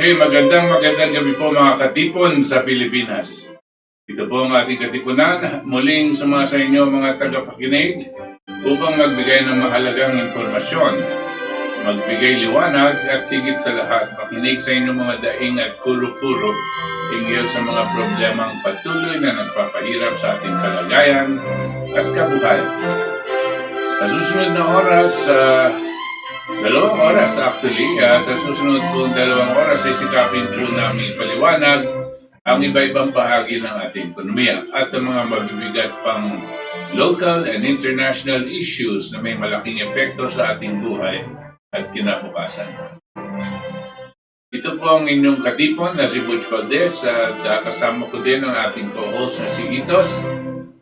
Okay, magandang gabi po mga katipon sa Pilipinas. Ito po ang ating katipunan, muling sumasa inyo mga tagapakinig upang magbigay ng mahalagang impormasyon, magbigay liwanag at higit sa lahat, makinig sa inyong mga daing at kuro-kuro hinggil sa mga problemang patuloy na nagpapahirap sa ating kalagayan at kabuhayan. Sa susunod na oras, 2 oras actually, sa susunod po 2 oras, sisikapin po namin paliwanag ang iba-ibang bahagi ng ating ekonomiya at ang mga mabibigat pang local and international issues na may malaking epekto sa ating buhay at kinabukasan. Ito po ang inyong katipon na si Butch Valdes at kasama ko din ang ating co-host na si Itos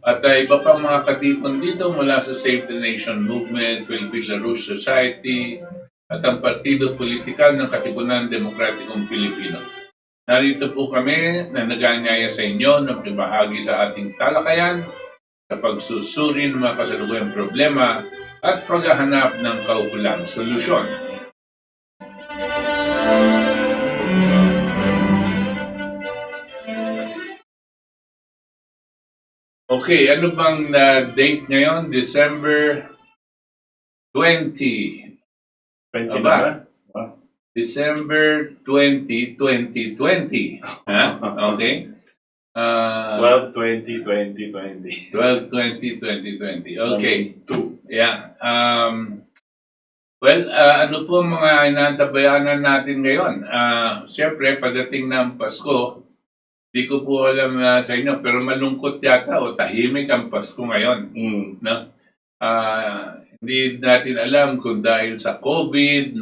at iba pang mga katipon dito mula sa Save the Nation Movement, Philippine LaRouche Society at ang Partido Politikal ng Katipunan Demokratikong Pilipino. Narito po kami na nag-aanyaya sa inyo na bahagi sa ating talakayan sa pagsusuri ng mga kasalukuyang problema at paghahanap ng kaukulang solusyon. Okay, ano bang date ngayon? December 20. 20 ba? December 20, 2020. Okay? 12-20-2020. 12-20-2020. Okay. 2. Yeah. Ano po mga inaantabayanan natin ngayon? Siyempre, pagdating ng Pasko, di ko po alam sa inyo, pero malungkot yata o tahimik ang Pasko ngayon. No? Hindi natin alam kung dahil sa COVID,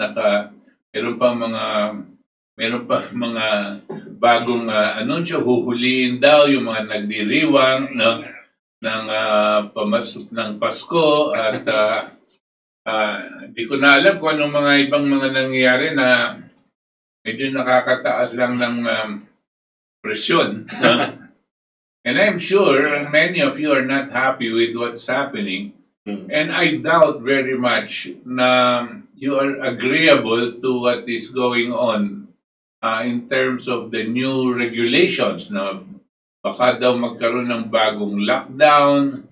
meron pa mga bagong anunsyo, huhuliin daw yung mga nagdiriwang ng pamasok ng Pasko at di ko na alam kung anong mga ibang mga nangyayari na medyo nakakataas lang ng presyon. And I'm sure many of you are not happy with what's happening. And I doubt very much na you are agreeable to what is going on in terms of the new regulations na baka daw magkaroon ng bagong lockdown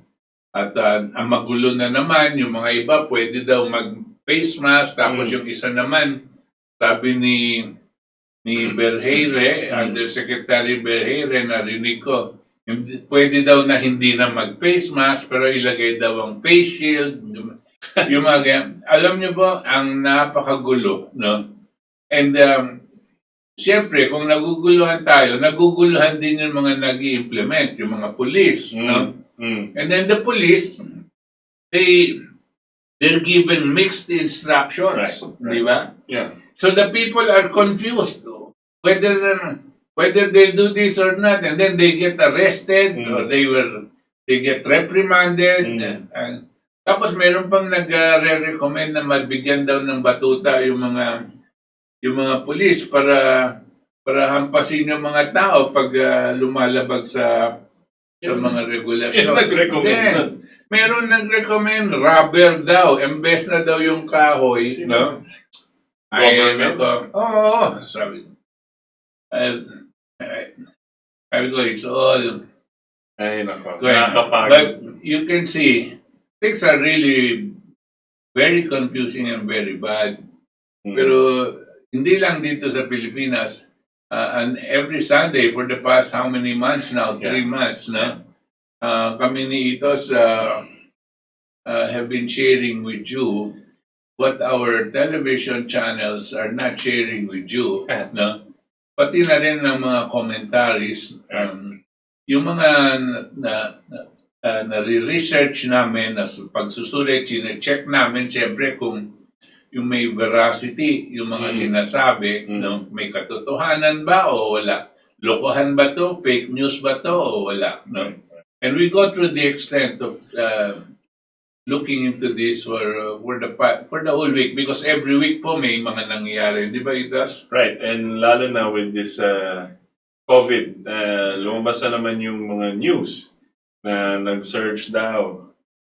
at ang magulo na naman, yung mga iba pwede daw mag-face mask tapos yung isa naman, sabi ni Berheire, Undersecretary Berheire, narinig ko, pwede daw na hindi na mag-face mask pero ilagay daw ang face shield. Yung mga, alam niyo po, ang napakagulo, no? And siyempre, kung naguguluhan tayo, naguguluhan din yung mga nag-i-implement, yung mga police, no? And then the police, they're given mixed instructions, right. Di ba? Yeah. So the people are confused whether they'll do this or not, and then they get arrested or they get reprimanded. Tapos meron pang nagre-recommend na mabigyan daw ng batuta yung mga pulis para hampasin yung mga tao pag lumalabag sa mga regulasyon. Sino nag-recommend? Meron nag-recommend rubber daw, embes na daw yung kahoy, no? Government? Sabi. I go, it's all. Ay, nako. But you can see, things are really very confusing and very bad. Pero hindi lang dito sa Pilipinas, and every Sunday for the past how many months now? 3 months na. Kami ni Itos have been sharing with you what our television channels are not sharing with you. No? Pati na rin ng mga commentaries, yung mga na-research namin, na pagsusulit, check namin siyempre kung yung may veracity, yung mga sinasabi, no? May katotohanan ba o wala? Lokohan ba to? Fake news ba to o wala? No? And we go through the extent of looking into this for the whole week because every week po may mga nangyayari, di ba, Itas? Right, and lalo na with this COVID, lumabas na naman yung mga news na nag-surge daw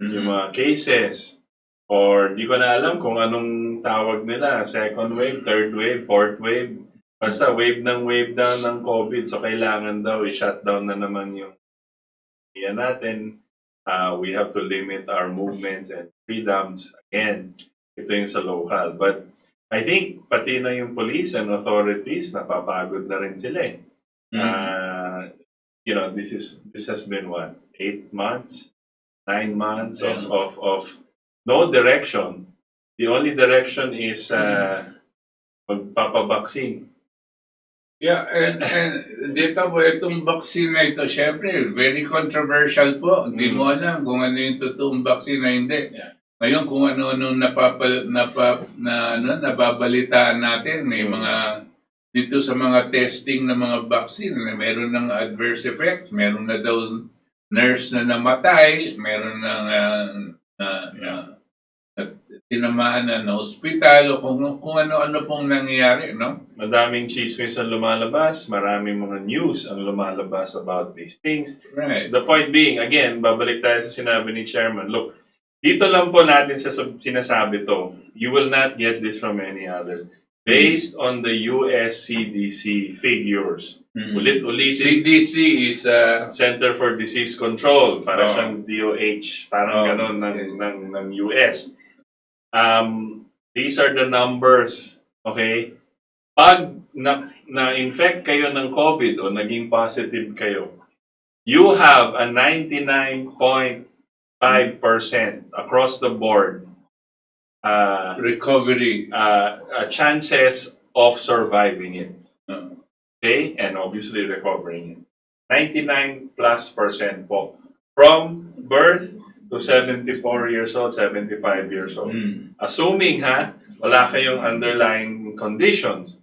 yung mga cases or di ko na alam kung anong tawag nila, second wave, third wave, fourth wave. Basta wave down ng COVID. So, kailangan daw i-shutdown na naman yung yan natin. We have to limit our movements and freedoms. Again, ito yung sa local. But I think pati na yung police and authorities, napapagod na rin sila eh. You know, this has been what? 8 months? 9 months of no direction. The only direction is magpapabaksin. Yeah, and dito po, itong vaccine na ito, syempre, very controversial po. Hindi mo alam kung ano yung totoong vaccine na hindi. Ngayon, kung ano-ano nababalitaan natin, may mga, dito sa mga testing ng mga vaccine, meron ng adverse effects, meron na daw nurse na namatay, meron ng tinamaan na hospital, o kung ano-ano pong nangyayari, no? Madaming chismis ang lumalabas, maraming mga news ang lumalabas about these things. Right. The point being, again, babalik tayo sa sinabi ni Chairman, look, dito lang po natin sa sinasabi to, you will not get this from any other. Based on the US CDC figures. Ulit-ulitin. CDC is Center for Disease Control. Para siyang DOH. Parang ganon ng US. These are the numbers. Okay? Pag na-infect kayo ng COVID o naging positive kayo, you have a 99.5% across the board recovery chances of surviving it. Okay? And obviously recovering it. 99+% po. From birth to 74 years old, 75 years old. Assuming wala kayong underlying conditions.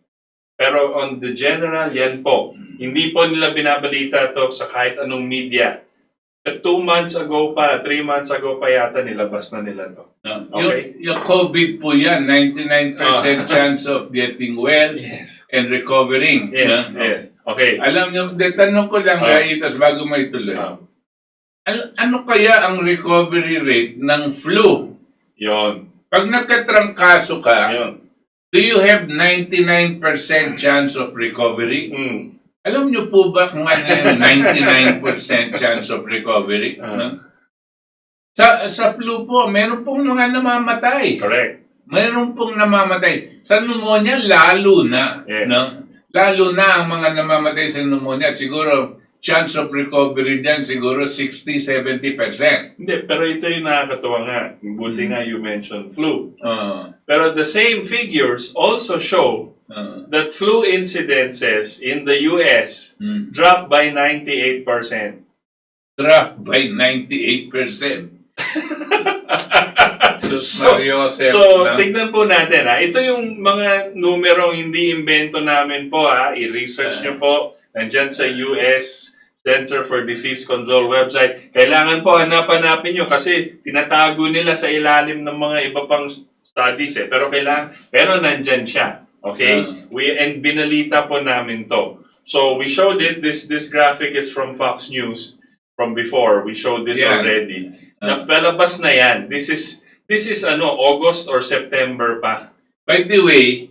Pero on the general, yan po. Hindi po nila binabalita to sa kahit anong media. 2 months ago pa, 3 months ago pa yata nilabas na nila to. Okay? Yung COVID po yan, 99% chance of getting well and recovering. Yes. Okay. Alam nyo, tanong ko lang Itas, bago may tuloy. Ano kaya ang recovery rate ng flu? Yon. Pag nagkatrangkaso ka, Yon. do you have 99% chance of recovery? Alam niyo po ba kung ano yung 99% chance of recovery? Sa flu po, meron pong mga namamatay. Correct. Meron pong namamatay. Sa pneumonia, lalo na. Yes. No? Lalo na ang mga namamatay sa pneumonia. Siguro, chance of recovery dyan, siguro 60-70%. Hindi, pero ito yung nakakatuwa nga. Buti nga you mentioned flu. Pero the same figures also show that flu incidences in the US dropped by 98%. Dropped by 98%. So, tignan po natin Ito yung mga numerong hindi invento namin po I-research nyo po. Nandyan sa US Center for Disease Control website. Kailangan po hanap-hanapin nyo kasi tinatago nila sa ilalim ng mga iba pang studies pero nandyan siya. Okay? And binalita po namin to. So we showed it. This graphic is from Fox News from before. We showed this already. Napalabas na yan. This is August or September pa. By the way,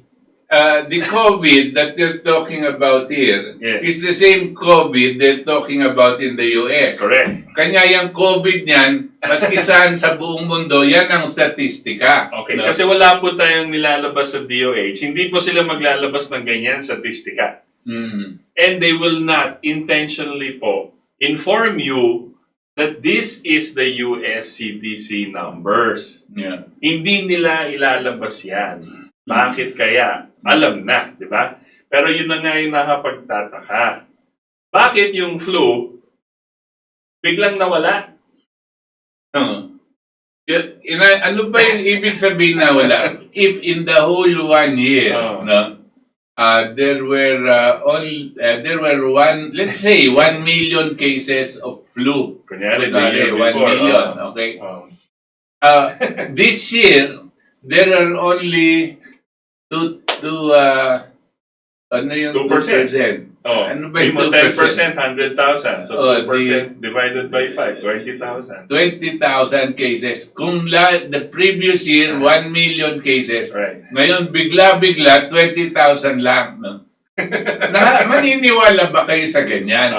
the COVID that they're talking about here is the same COVID they're talking about in the US. Correct. Kanya yung COVID niyan, maski saan sa buong mundo, yan ang statistika. Okay, kasi wala po tayong nilalabas sa DOH. Hindi po sila maglalabas ng ganyan statistika. And they will not intentionally po inform you that this is the US CDC numbers. Hindi nila ilalabas yan. Bakit kaya? Alam na, di ba? Pero yun na nga yung nakapagtataka. Bakit yung flu biglang nawala? Ano ba yung ibig sabihin na wala? If in the whole 1 year, there were 1 million cases of flu. Kunyari, the year before. 1 million, okay? This year, there are only 2%. Ano yung 2%? Ano ba yung 2%? 10%, 100,000. So 2% divided by 5, 20,000. 20,000 cases. Kung the previous year, 1 million cases. Right. Ngayon, bigla-bigla, 20,000 lang. No? Maniniwala ba kayo sa ganyan?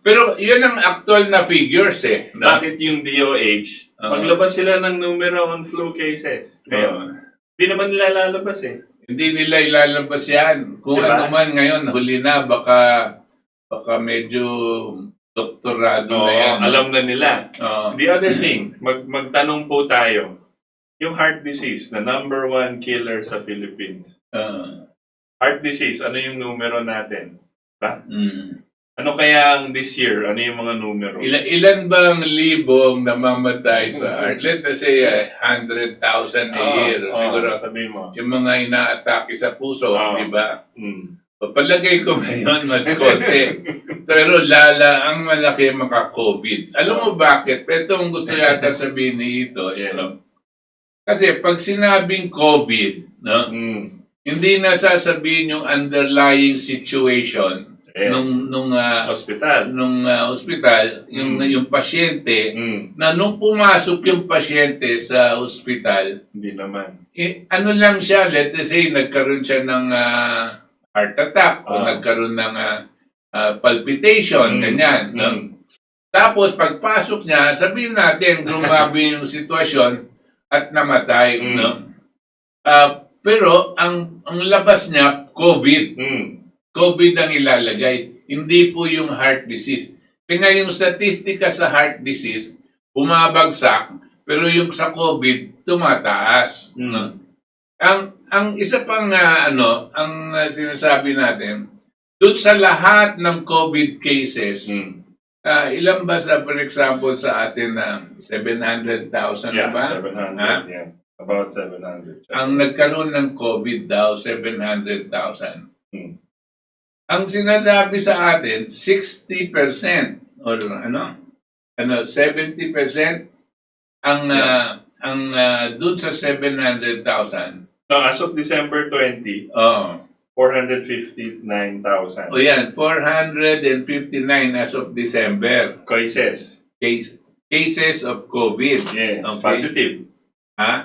Pero yun ang actual na figures eh. No? Bakit yung DOH, maglabas sila ng numero on flu cases? Hindi naman nila lalabas eh. Hindi nila ilalabas yan. Kung diba? ano man ngayon, huli na, baka medyo doktorado na yan. Alam na nila. The other thing, magtanong po tayo, yung heart disease, na number 1 killer sa Philippines. Heart disease, ano yung numero natin? Ba? Ano kaya ang this year? Ano yung mga numero? Ilan bang libong namamatay sa heart? Let's say 100,000 a year. Siguro sabi mo. Yung mga inaatake sa puso, di ba? Palagay ko ngayon, mas konti. Pero ang malaki maka-COVID. Alam mo bakit? Ito ang gusto yata sabihin ni ito. Kasi pag sinabing COVID, no? Hindi na sasabihin yung underlying situation nung hospital. Yung pasyente, na nung pumasok yung pasyente sa hospital, hindi naman. Ano lang siya, let's say, nagkaroon siya ng heart attack o nagkaroon ng palpitation, ganyan. No? Tapos, pagpasok niya, sabihin natin, grumabi yung sitwasyon at namatay. No? Pero, ang labas niya, COVID. COVID ang ilalagay. Hindi po yung heart disease. Kaya yung statistika sa heart disease, bumabagsak, pero yung sa COVID, tumataas. No? Ang isa pang ang sinasabi natin, doon sa lahat ng COVID cases, ilan ba for example sa atin na 700,000 ba? 700, yeah. About 700. Ang nagkaroon ng COVID daw, 700,000. Ang sinasabi sa atin, 60% or 70% ang doon sa 700,000. No, as of December 20, 459,000. O yan, 459 as of December. Cases of COVID. Yes, okay. Positive.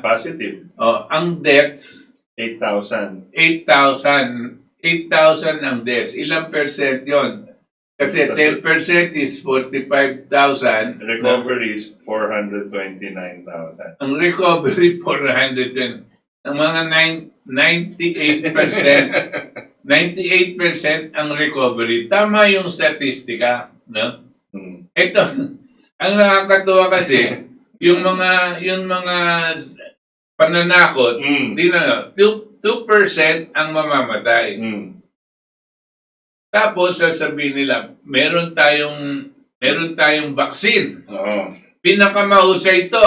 Positive. Ang deaths, 8,000. 8,000 ang deaths. Ilang percent yon? Kasi 10% is 45,000. Recovery is 429,000. Ang recovery, 410. Ang mga 98%, 98% ang recovery. Tama yung statistika. No? Ito, ang nakakatuwa kasi, yung mga pananakot, di na, 2% ang mamamatay. Tapos sasabihin nila, meron tayong vaccine. Pinakamahusay ito.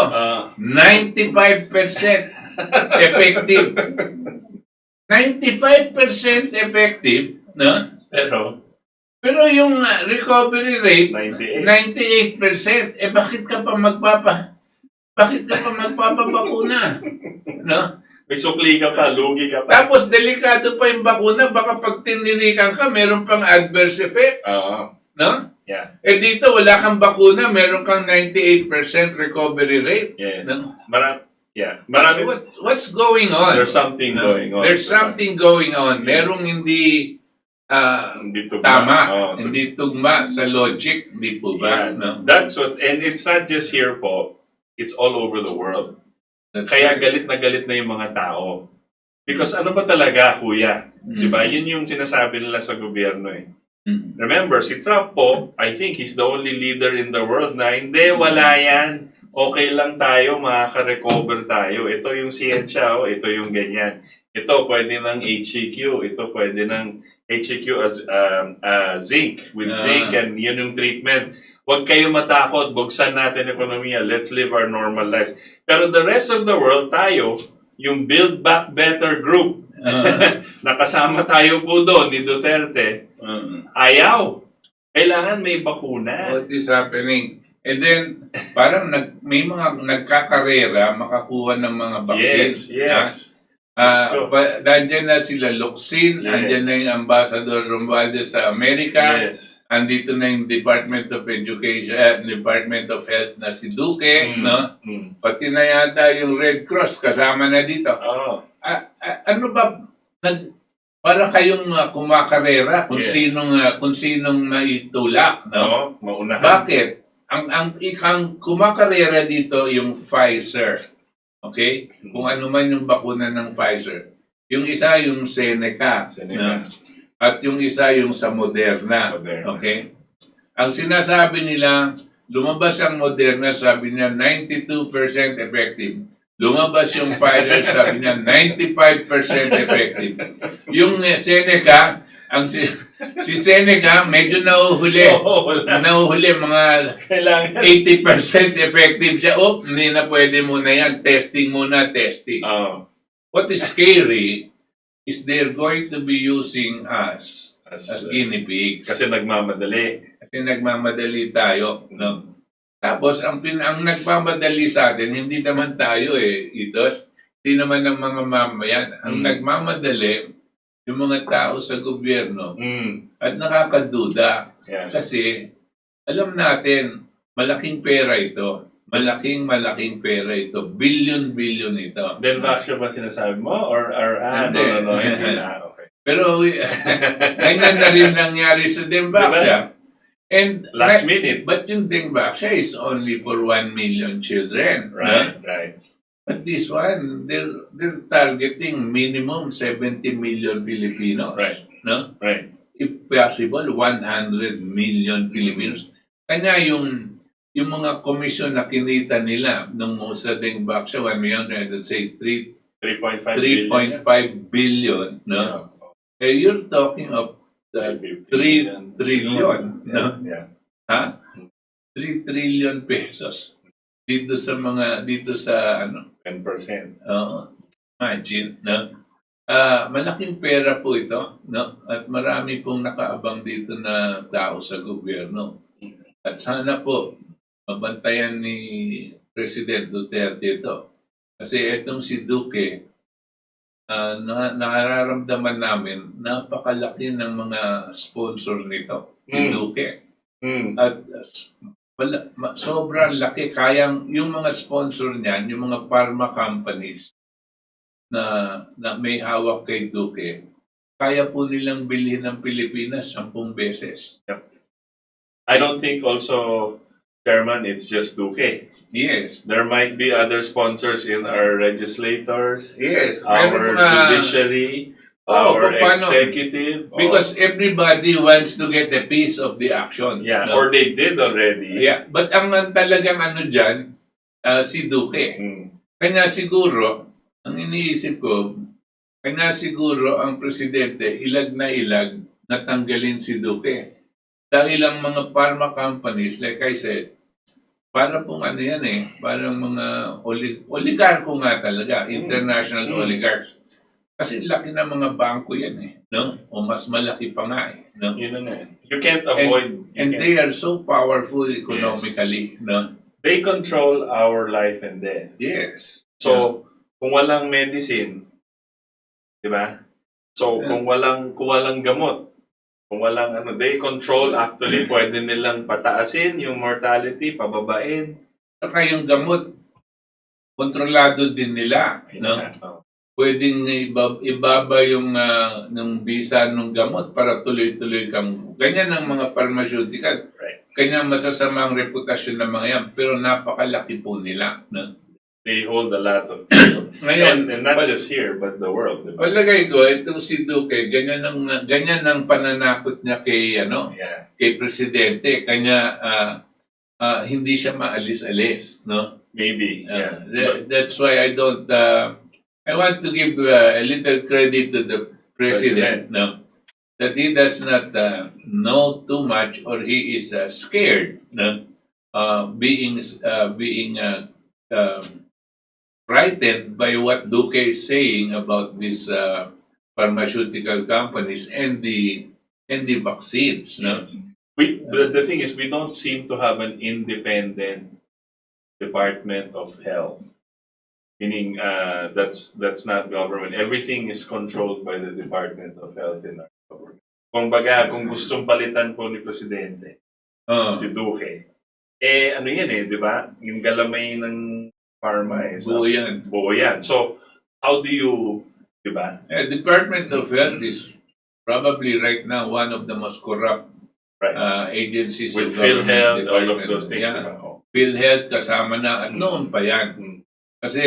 95% effective. 95% effective, no? Pero yung recovery rate 98%. Bakit ka pa magpapabakuna? No? May sukli ka pa, lugi ka pa. Tapos delikado pa yung bakuna, baka pag tinirikan ka, meron pang adverse effect. No? Yeah. Dito wala kang bakuna, meron kang 98% recovery rate. Yes. No? What's going on? There's something going on. There's something going on. Merong hindi tama. Hindi tugma sa logic, di po ba? Yeah. No? That's what, and it's not just here po. It's all over the world. Kaya galit na yung mga tao. Because ano ba talaga, kuya? Diba? Yun yung sinasabi nila sa gobyerno eh. Remember, si Trump po, I think he's the only leader in the world na hindi, wala yan. Okay lang tayo, makaka-recover tayo. Ito yung siyensya, ito yung ganyan. Ito pwede ng HCQ, ito pwede ng HCQ as zinc, with zinc, and yun yung treatment. Huwag kayo matakot, buksan natin ekonomiya, let's live our normal lives. Pero the rest of the world, tayo, yung Build Back Better group, nakasama tayo po doon ni Duterte, ayaw. Kailangan may bakuna. What is happening? And then, parang may mga nagkakarera makakuha ng mga vaccines. Yes. Nandiyan na sila Luxin, nandiyan na yung Ambassador Valdes sa Amerika, andito na yung Department of Education, Department of Health na si Duque, no? Pati na yata yung Red Cross kasama na dito. Ano ba, para kayong kumakarera kung Yes. kung sinong maitulak, no? No, maunahan. Bakit? Ang kumakarera dito yung Pfizer. Okay? Kung ano man yung bakuna ng Pfizer. Yung isa yung Seneca. No? At yung isa yung sa Moderna. Okay? Ang sinasabi nila, lumabas ang Moderna, sabi niya 92% effective. Lumabas yung Pfizer, sabi niya 95% effective. Yung Seneca, si Seneca medyo nahuhuli. Nahuhuli, mga Kailangan. 80% effective siya. Hindi na pwede muna yan. Testing muna, testing. What is scary is they're going to be using us as guinea pigs. Kasi nagmamadali. Kasi nagmamadali tayo, no? Tapos, ang nagmamadali sa atin, hindi naman tayo Itos. Hindi naman ang mga mamayan. Ang nagmamadali, yung mga tao sa gobyerno. At nakakaduda. Yeah. Kasi, alam natin, malaking pera ito. Malaking pera ito. Billion ito. Then Vaxia ba sinasabi mo? Or Hindi. no, hindi na. Okay. Pero, ganyan na rin nangyari sa Dembaxia. And last minute. But yung Dembaxia is only for 1 million children. Right, no? right. But this one, they're targeting minimum 70 million Filipinos. Right. No? Right. If possible, 100 million Filipinos. Kanya yung mga komisyon na kinita nila nung sa Dembaxia, 1 million, let's say 3.5 billion. No? Yeah. You're talking of 3 trillion. No? Yeah. Ha? 3 trillion pesos. Dito sa 10%. Imagine, no? Malaking pera po ito, no? At marami pong nakaabang dito na tao sa gobyerno. At sana po mabantayan ni President Duterte ito. Kasi itong si Duque, nararamdaman namin napakalaki ng mga sponsor nito, si Duque. At sobrang laki. Kayang yung mga sponsor niyan, yung mga pharma companies na may hawak kay Duque, kaya po nilang bilhin ng Pilipinas 10 beses. Yep. I don't think also, Chairman, it's just Duque. Yes. There might be other sponsors in our legislators, Yes. our judiciary, our executive. Because everybody wants to get a piece of the action. Yeah, no? or they did already. Yeah. But ang talagang dyan, si Duque. Kanya siguro, ang iniisip ko, kanya siguro ang presidente, ilag na tanggalin si Duque. Dahil ang mga pharma companies, like I said, para pong parang mga oligarko nga talaga, international oligarchs. Kasi laki na mga bangko yan no? O mas malaki pa nga no? Yun na. You can't avoid. And they are so powerful economically, yes. No? They control our life and death. Yes. So, kung walang medicine, di ba? So, kung walang gamot, kung walang they control, actually, pwede nilang pataasin yung mortality, pababain. Saka yung gamot, kontrolado din nila. No? Pwedeng ibaba yung bisa ng gamot para tuloy-tuloy kang... Ganyan ang mga pharmaceutical. Right. Kanya masasamang reputasyon ng mga yan, pero napakalaki po nila. No? They hold a lot of people. Ngayon, and not just here, but the world. Diba? Palagay ko, itong si Duque, ganyan ang pananakot niya kay, kay Presidente. Kanya hindi siya maalis-alis. No? Maybe. That's why I don't... I want to give a little credit to the President. No? That he does not know too much or he is scared, no? being frightened by what Duque is saying about these pharmaceutical companies and the vaccines. No? The thing is, we don't seem to have an independent Department of Health. Meaning, that's not government. Everything is controlled by the Department of Health in our government. Kung gustong palitan po ni Presidente, si Duque, di ba? Yung galamay ng pharma Buo yan. So, how do you, di ba? Department of Health is probably right now one of the most corrupt agencies with of government PhilHealth, all of department. those things. Yeah. PhilHealth kasama na at noon pa yan. Kasi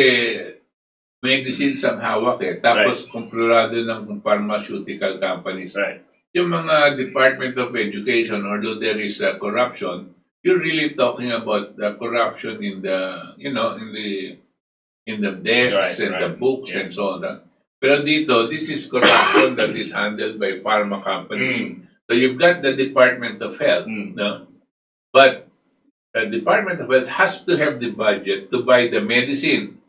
medicines ang hawak eh. Tapos kontrolado ng pharmaceutical companies. Yung mga Department of Education, although there is corruption, you're really talking about the corruption in the, you know, in the desks and the books and so on. Pero dito, this is corruption that is handled by pharma companies. So you've got the Department of Health, no? But the Department of Health has to have the budget to buy the medicine.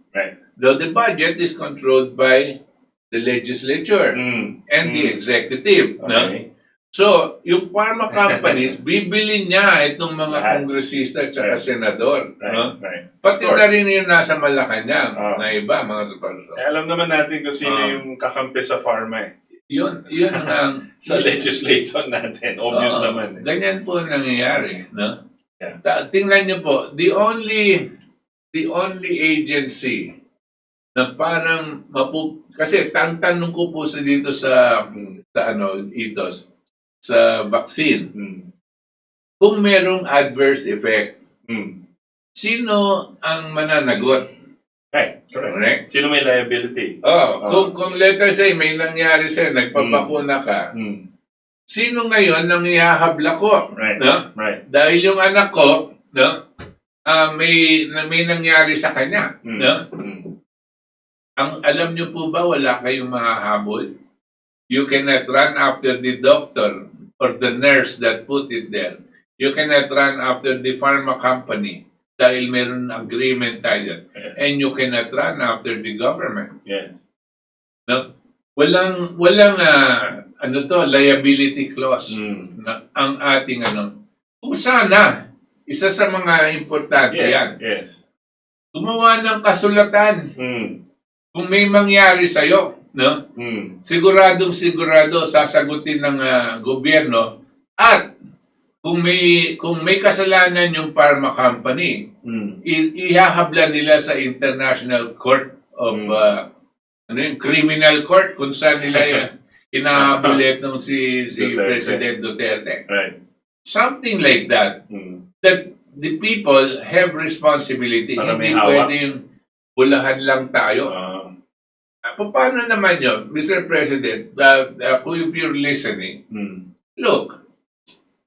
Though the budget is controlled by the legislature and the executive. No? So, yung pharma companies, bibili niya itong mga kongresista at saka senador. No? Pati na rin yung nasa Malacanang na iba, mga superstar. Alam naman natin kung sino yung kakampi sa pharma eh. Yun ang sa legislator natin. Obvious naman. Ganyan po nangyayari. No? Tingnan niyo po, the only agency na parang kasi tanong ko po dito sa vaccine. Kung merong adverse effect, sino ang mananagot? Correct. Sino may liability? Kung let us say may nangyari sa'yo, nagpapakuna ka, sino ngayon ang ihahabla ko? No? Dahil yung anak ko, no? May nangyari sa kanya. No? Ang alam niyo po ba, wala kayong mahahabol? You cannot run after the doctor or the nurse that put it there. You cannot run after the pharma company dahil meron agreement tayo. And you cannot run after the government. No? Walang liability clause na ang ating Kung sana, isa sa mga importante yan. Gumawa ng kasulatan. Kung may mangyari sa'yo, no? Siguradong sasagutin ng gobyerno at kung may kasalanan yung pharma company, ihahabla nila sa International Court of Criminal Court kung saan nila inahabulit nung si President Duterte. Something like that. That the people have responsibility. Hindi pwede yung bulahan lang tayo. Paano naman yun, Mr. President, if you're listening, look,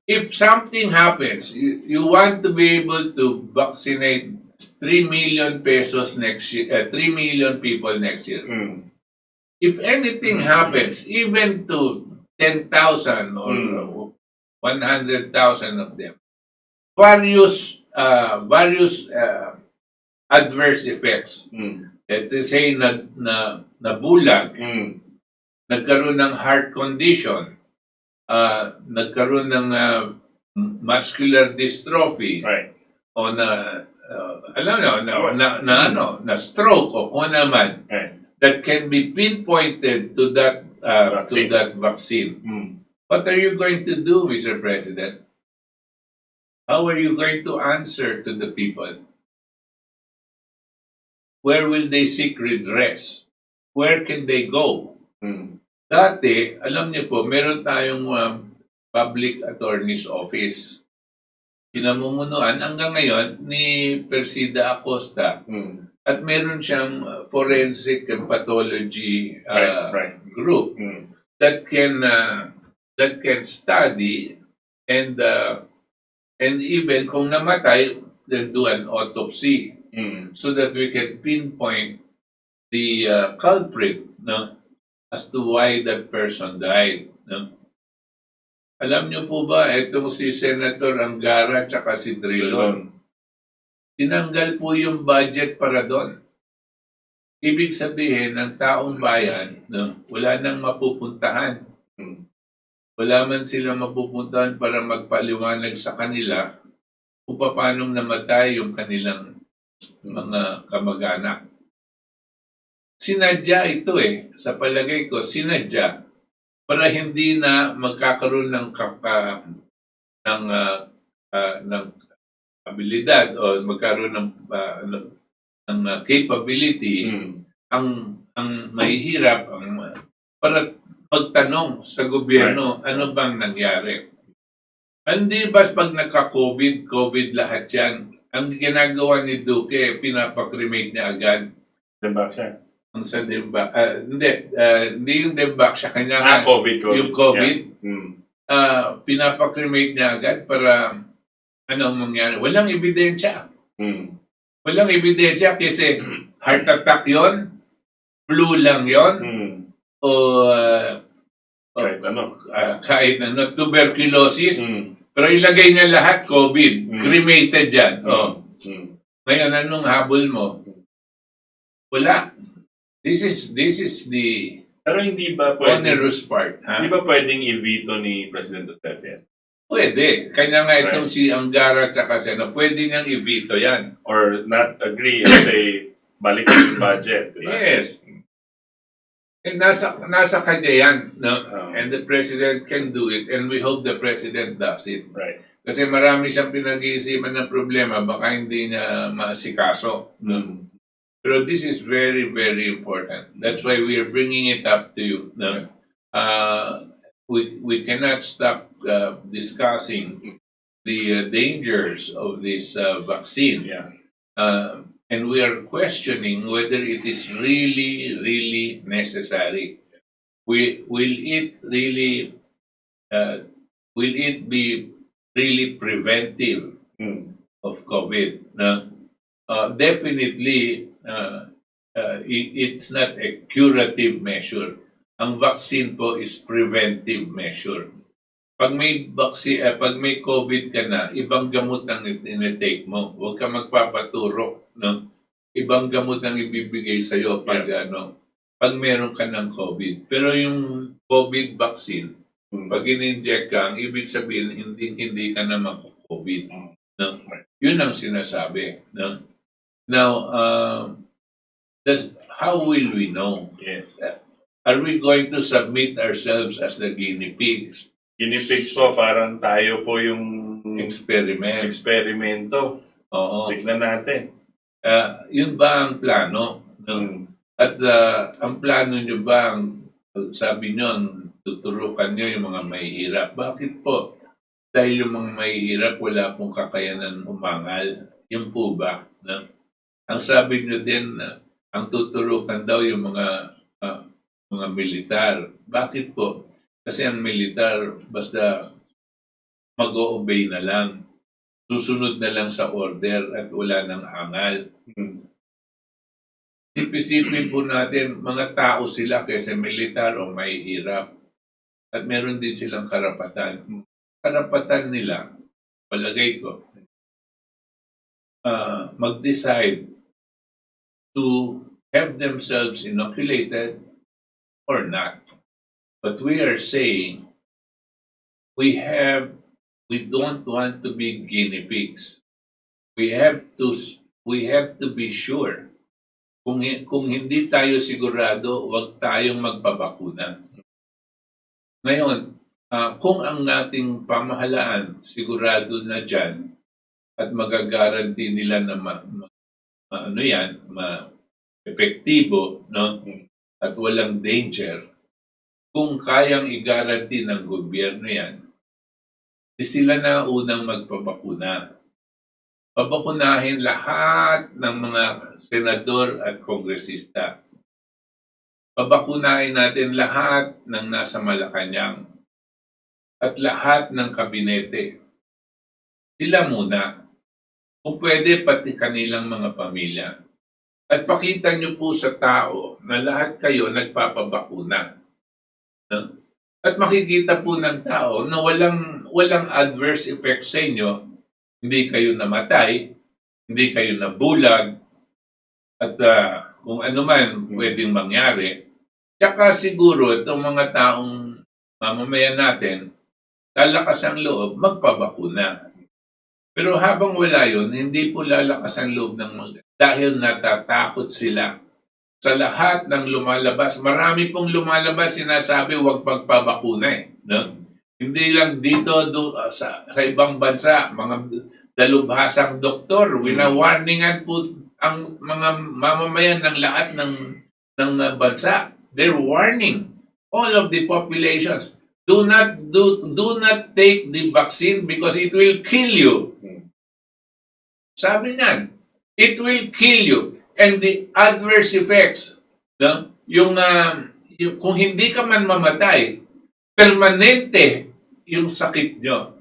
if something happens, you want to be able to vaccinate 3 million pesos next year, 3 million people next year. If anything happens, even to 10,000 or 100,000 of them, various adverse effects. Let's say nabulag, nagkaroon ng heart condition, nagkaroon ng muscular dystrophy, o na stroke o kung naman, that can be pinpointed to that vaccine. What are you going to do, Mr. President? How are you going to answer to the people? Where will they seek redress? Where can they go? Dati, alam niyo po, meron tayong Public Attorney's Office. Pinamumunuan hanggang ngayon ni Persida Acosta. At meron siyang forensic and pathology group that can study and even kung namatay, they'll do an autopsy. So that we can pinpoint the culprit, no, as to why that person died. No? Alam niyo po ba, itong si Senator Angara at si Drilon, tinanggal po yung budget para doon. Ibig sabihin, ng taong bayan, no, wala nang mapupuntahan. Wala man silang mapupuntahan para magpaliwanag sa kanila kung paano namatay yung kanilang mga kamag-anak. Sinadya ito sa palagay ko, sinadya para hindi na magkakaroon ng abilidad o magkaroon ng capability ang mahihirap para magtanong sa gobyerno, ano bang nangyari? Hindi ba pag nagka-COVID lahat yan, ang ginagawa ni Duque, pinapakremate niya agad. Diba siya? Ang sa Demba, hindi yung Demba siya, kanya nga, COVID. yung COVID, Yeah. pinapakremate niya agad para anong mangyari. Walang ebidensya. Walang ebidensya kasi heart attack yon, flu lang yon, o kahit ano, tuberculosis. Pero ilagay niya lahat COVID, cremated yan. Ngayon, anong habol mo? Wala. This is the Pero hindi ba pwedeng, onerous part. hindi ba pwedeng i-veto ni President Duterte? Pwede. Kanya nga itong si Angara at saka Sena, pwede niyang i-veto yan. Or not agree and say, balik yung budget. Diba? Yes. And nasa kanya yan. No? And the President can do it. And we hope the President does it. Right. Kasi marami siyang pinag-iisipan ng problema, baka hindi niya maasikaso. No? Pero this is very, very important. That's why we are bringing it up to you. No? We cannot stop discussing the dangers of this vaccine. Yeah. And we are questioning whether it is really, really necessary. Will it be really preventive of COVID? No? Definitely, it's not a curative measure. Ang vaccine po is preventive measure. Pag may COVID ka na, ibang gamot ang in-take mo. Huwag ka magpapaturo, no? Ibang gamot ang ibibigay sa iyo pag pag meron ka ng COVID. Pero yung COVID vaccine, pag in-inject ka, ang ibig sabihin hindi ka na mako-COVID, no? Yun ang sinasabi, no? Now, how will we know? Yes. Are we going to submit ourselves as the guinea pigs? Guinea pigs po, parang tayo po yung eksperimento. Oo. Tignan natin. Yun ba ang plano? No? At ang plano nyo ba, sabi nyo, tuturukan nyo yung mga mahihirap. Bakit po? Dahil yung mga mahihirap, wala pong kakayanan umangal. Yun po ba? No? Ang sabi nyo din, ang tuturukan daw yung mga militar. Bakit po? Kasi ang militar, basta mag-o-obey na lang. Susunod na lang sa order at wala nang angal. Isipin po natin, mga tao sila kasi militar o mahihirap. At meron din silang karapatan. Karapatan nila, palagay ko, mag-decide to have themselves inoculated or not. But we are saying we don't want to be guinea pigs. We have to be sure. Kung hindi tayo sigurado, huwag tayong magpabakuna. Ngayon, kung ang ating pamahalaan sigurado na dyan at magagaranti nila na epektibo, no? At walang danger, kung kayang i-guarantee ng gobyerno yan, sila na unang magpabakuna. Pabakunahin lahat ng mga senador at kongresista. Pabakunahin natin lahat ng nasa Malacanang at lahat ng kabinete. Sila muna. Kung pwede, pati kanilang mga pamilya. At pakita nyo po sa tao na lahat kayo nagpapabakuna. No? At makikita po ng tao na walang adverse effects sa inyo. Hindi kayo namatay, hindi kayo nabulag, at kung ano man pwedeng mangyari. Tsaka siguro itong mga taong mamamayan natin, lalakas ang loob, magpabakuna. Pero habang wala yun, hindi po lalakas ang loob dahil natatakot sila. Sa lahat ng lumalabas, marami pong lumalabas sinasabi huwag magpabakuna no? Hindi lang dito sa ibang bansa, mga dalubhasang doktor, winawarningan po ang mga mamamayan ng lahat ng bansa. They're warning all of the populations, do not take the vaccine because it will kill you. Sabi niyan, it will kill you. And the adverse effects, no? Yung kung hindi ka man mamatay, permanente yung sakit nyo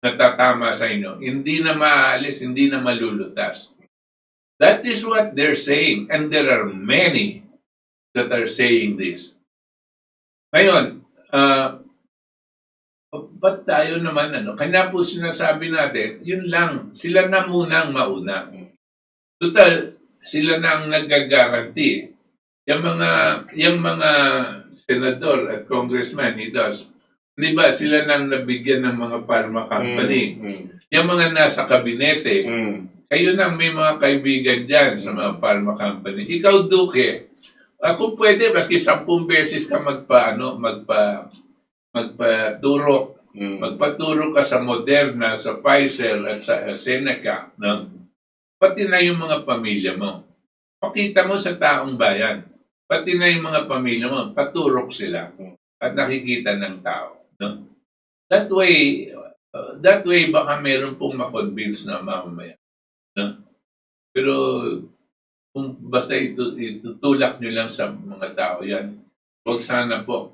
natatama sa inyo. Hindi na maalis, hindi na malulutas. That is what they're saying. And there are many that are saying this. Ngayon, ba't tayo naman, kanya po sinasabi natin, yun lang, sila na munang mauna. Total, sila na ang nagagaranti. Yung mga senador at congressman, di ba, sila nang nabigyan ng mga pharma company. Yung mga nasa kabinete, kayo nang may mga kaibigan dyan sa mga pharma company. Ikaw, Duque, kung pwede, maski 10 beses ka magpaturo ka sa Moderna, sa Pfizer at sa Seneca, no? Pati na yung mga pamilya mo. Pakita mo sa taong bayan. Pati na yung mga pamilya mo, paturok sila at nakikita ng tao. No? That way, baka meron pong makonvince na mamaya. No? Pero kung basta itutulak nyo lang sa mga tao yan, huwag sana po.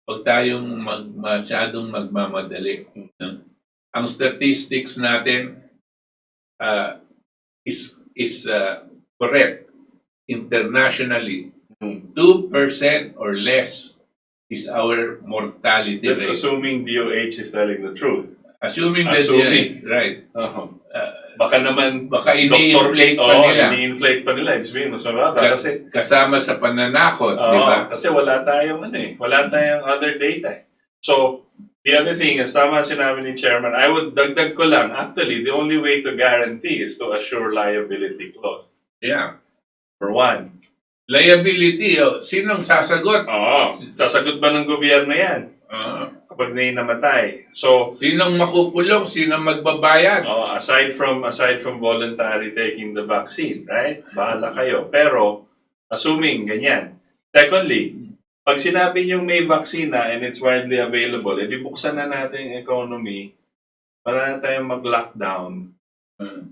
Huwag tayong masyadong magmamadali. No? Ang statistics natin is correct internationally. 2% or less is our mortality That's rate. assuming DOH is telling the truth. Assuming that right. Baka naman, Baka ini-inflate pa nila. ini-inflate pa nila. Ibig sabihin, mas mababa. Kasi, Kasama sa pananakot, di ba? kasi wala tayong other data. So, the other thing is, tama sinabi ni Chairman, I would dagdag ko lang, actually, the only way to guarantee is to assure liability clause. Yeah. For one. Liability, sinong sasagot? Sasagot ba ng gobyerno yan? Kapag namatay. So, sinong makukulong? Sinong magbabayad? aside from voluntary taking the vaccine, right? Bahala kayo. Pero, assuming ganyan. Secondly, pag sinabi niyong may vaccine na and it's widely available, edi buksan na natin yung economy para na tayong mag-lockdown.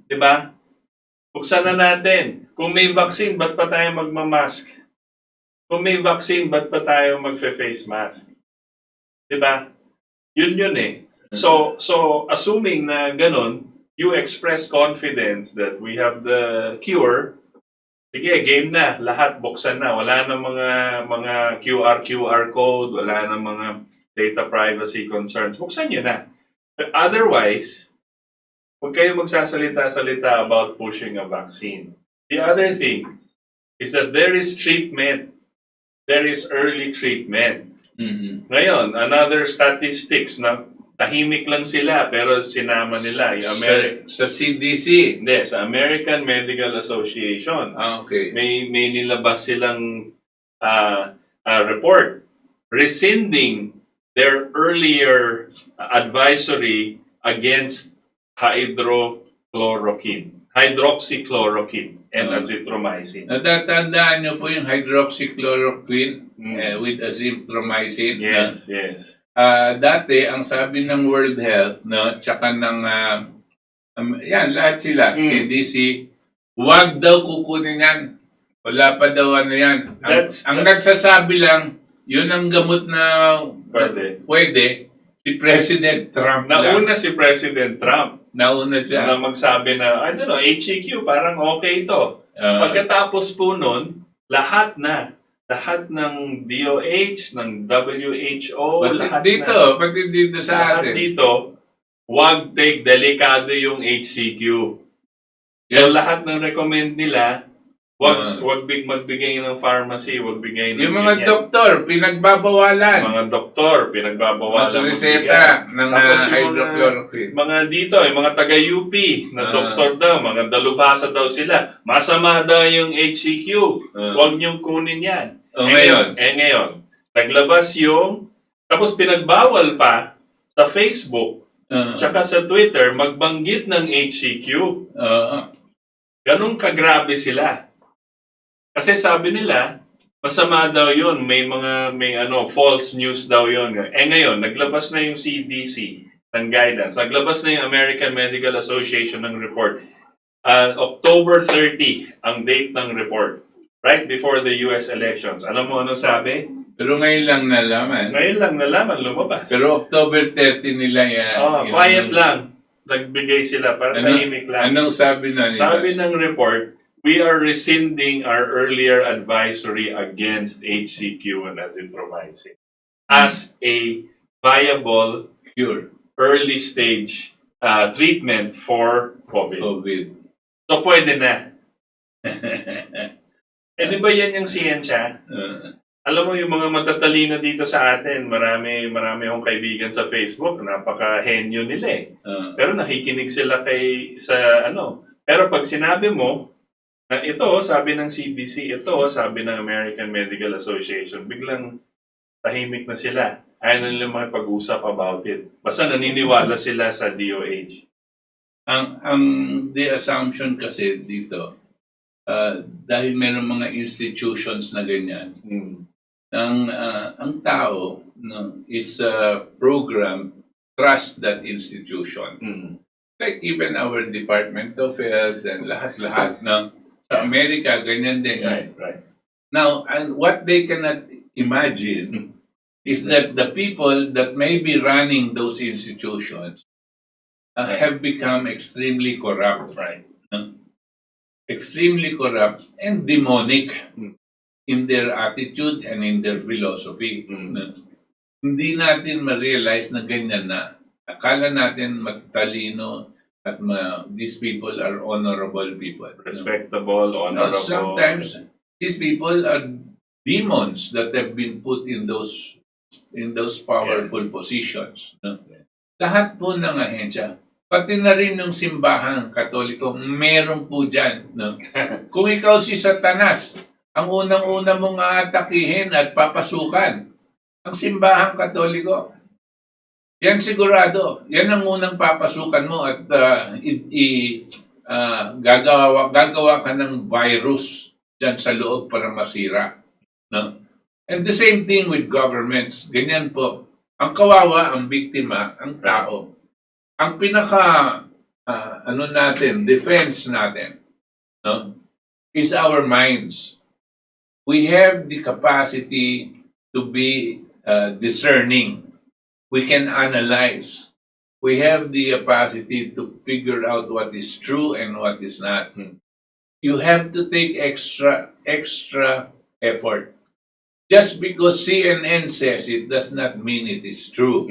Diba? Buksan na natin. Kung may vaccine, ba't pa tayo magmamask? Kung may vaccine, ba't pa tayo magfe-face mask? Diba? Yun eh. So assuming na ganun, you express confidence that we have the cure, sige, game na. Lahat buksan na. Wala na mga QR code, wala na mga data privacy concerns. Buksan nyo na. But otherwise, huwag kayo magsasalita-salita about pushing a vaccine. The other thing is that there is treatment. There is early treatment. Ngayon, another statistics na tahimik lang sila pero sinama nila yung sa CDC. Hindi, sa American Medical Association. Okay. May nilabas silang report rescinding their earlier advisory against hydroxychloroquine and azithromycin. Natatandaan nyo po yung hydroxychloroquine with azithromycin? Yes. Dati, ang sabi ng World Health, tsaka ng, lahat sila, CDC, huwag daw kukunin yan. Wala pa daw yan. Ang nagsasabi lang, yun ang gamot na pwede. Si President Trump Nauna si President Trump. Nauna siya. Na magsabi na, I don't know, HCQ, parang okay ito. Pagkatapos po nun, lahat ng DOH, ng WHO, pati dito sa atin. Dito, wag delikado yung HCQ. So lahat ng recommend nila, wag magbigay ng pharmacy, wag bigay ng yung mga doktor, pinagbabawalan. Reseta ng hydrochloroquine. Mga dito, mga taga-UP na doktor daw, mga dalubhasa daw sila. Masama daw yung HCQ. Wag niyong kunin yan. Ngayon, naglabas tapos pinagbawal pa sa Facebook, tsaka sa Twitter, magbanggit ng HCQ. Ganun kagrabe sila. Kasi sabi nila, Masama daw yun. May false news daw yun. Ngayon, naglabas na yung CDC ng guidance. Naglabas na yung American Medical Association ng report. October 30 ang date ng report. Right before the US elections. Alam mo anong sabi? Pero ngayon lang nalaman. Ngayon lang nalaman, lumabas. Pero October 30 nila yan. Quiet lang. Nagbigay sila para tahimik lang. Anong sabi na nila? Sabi ng report, we are rescinding our earlier advisory against HCQ and azithromycin as a viable Cure. early stage treatment for COVID. So pwede na. Di ba yan yung siyensya? Alam mo, yung mga matatalino dito sa atin, marami akong kaibigan sa Facebook, napaka-henyo nila eh. Pero nakikinig sila Pero pag sinabi mo, na ito, sabi ng CDC, ito, sabi ng American Medical Association, biglang tahimik na sila. Ayaw na nila makipag-usap about it. Basta naniniwala sila sa DOH. The assumption kasi dito, dahil meron mga institutions na ganyan, ang tao is program trust that institution. Like even our Department of Health and lahat-lahat sa Amerika, ganyan din. Right. Now, and what they cannot imagine is that the people that may be running those institutions have become extremely corrupt. Right. Extremely corrupt and demonic in their attitude and in their philosophy. Hindi natin ma-realize na ganyan na. Akala natin matatalino at these people are honorable people. Respectable, honorable. Sometimes these people are demons that have been put in those powerful positions. Lahat po ng ahensya, pati na rin ng simbahang Katoliko, meron po dyan. Kung ikaw si Satanas, ang unang-una mong aatakihin at papasukan, ang simbahang Katoliko. Yan sigurado. Yan ang unang papasukan mo at gagawa ka ng virus dyan sa loob para masira. No? And the same thing with governments. Ganyan po. Ang kawawa, ang biktima, ang tao. Ang pinaka defense natin, no, is our minds. We have the capacity to be discerning. We can analyze. We have the capacity to figure out what is true and what is not. You have to take extra effort. Just because CNN says it does not mean it is true.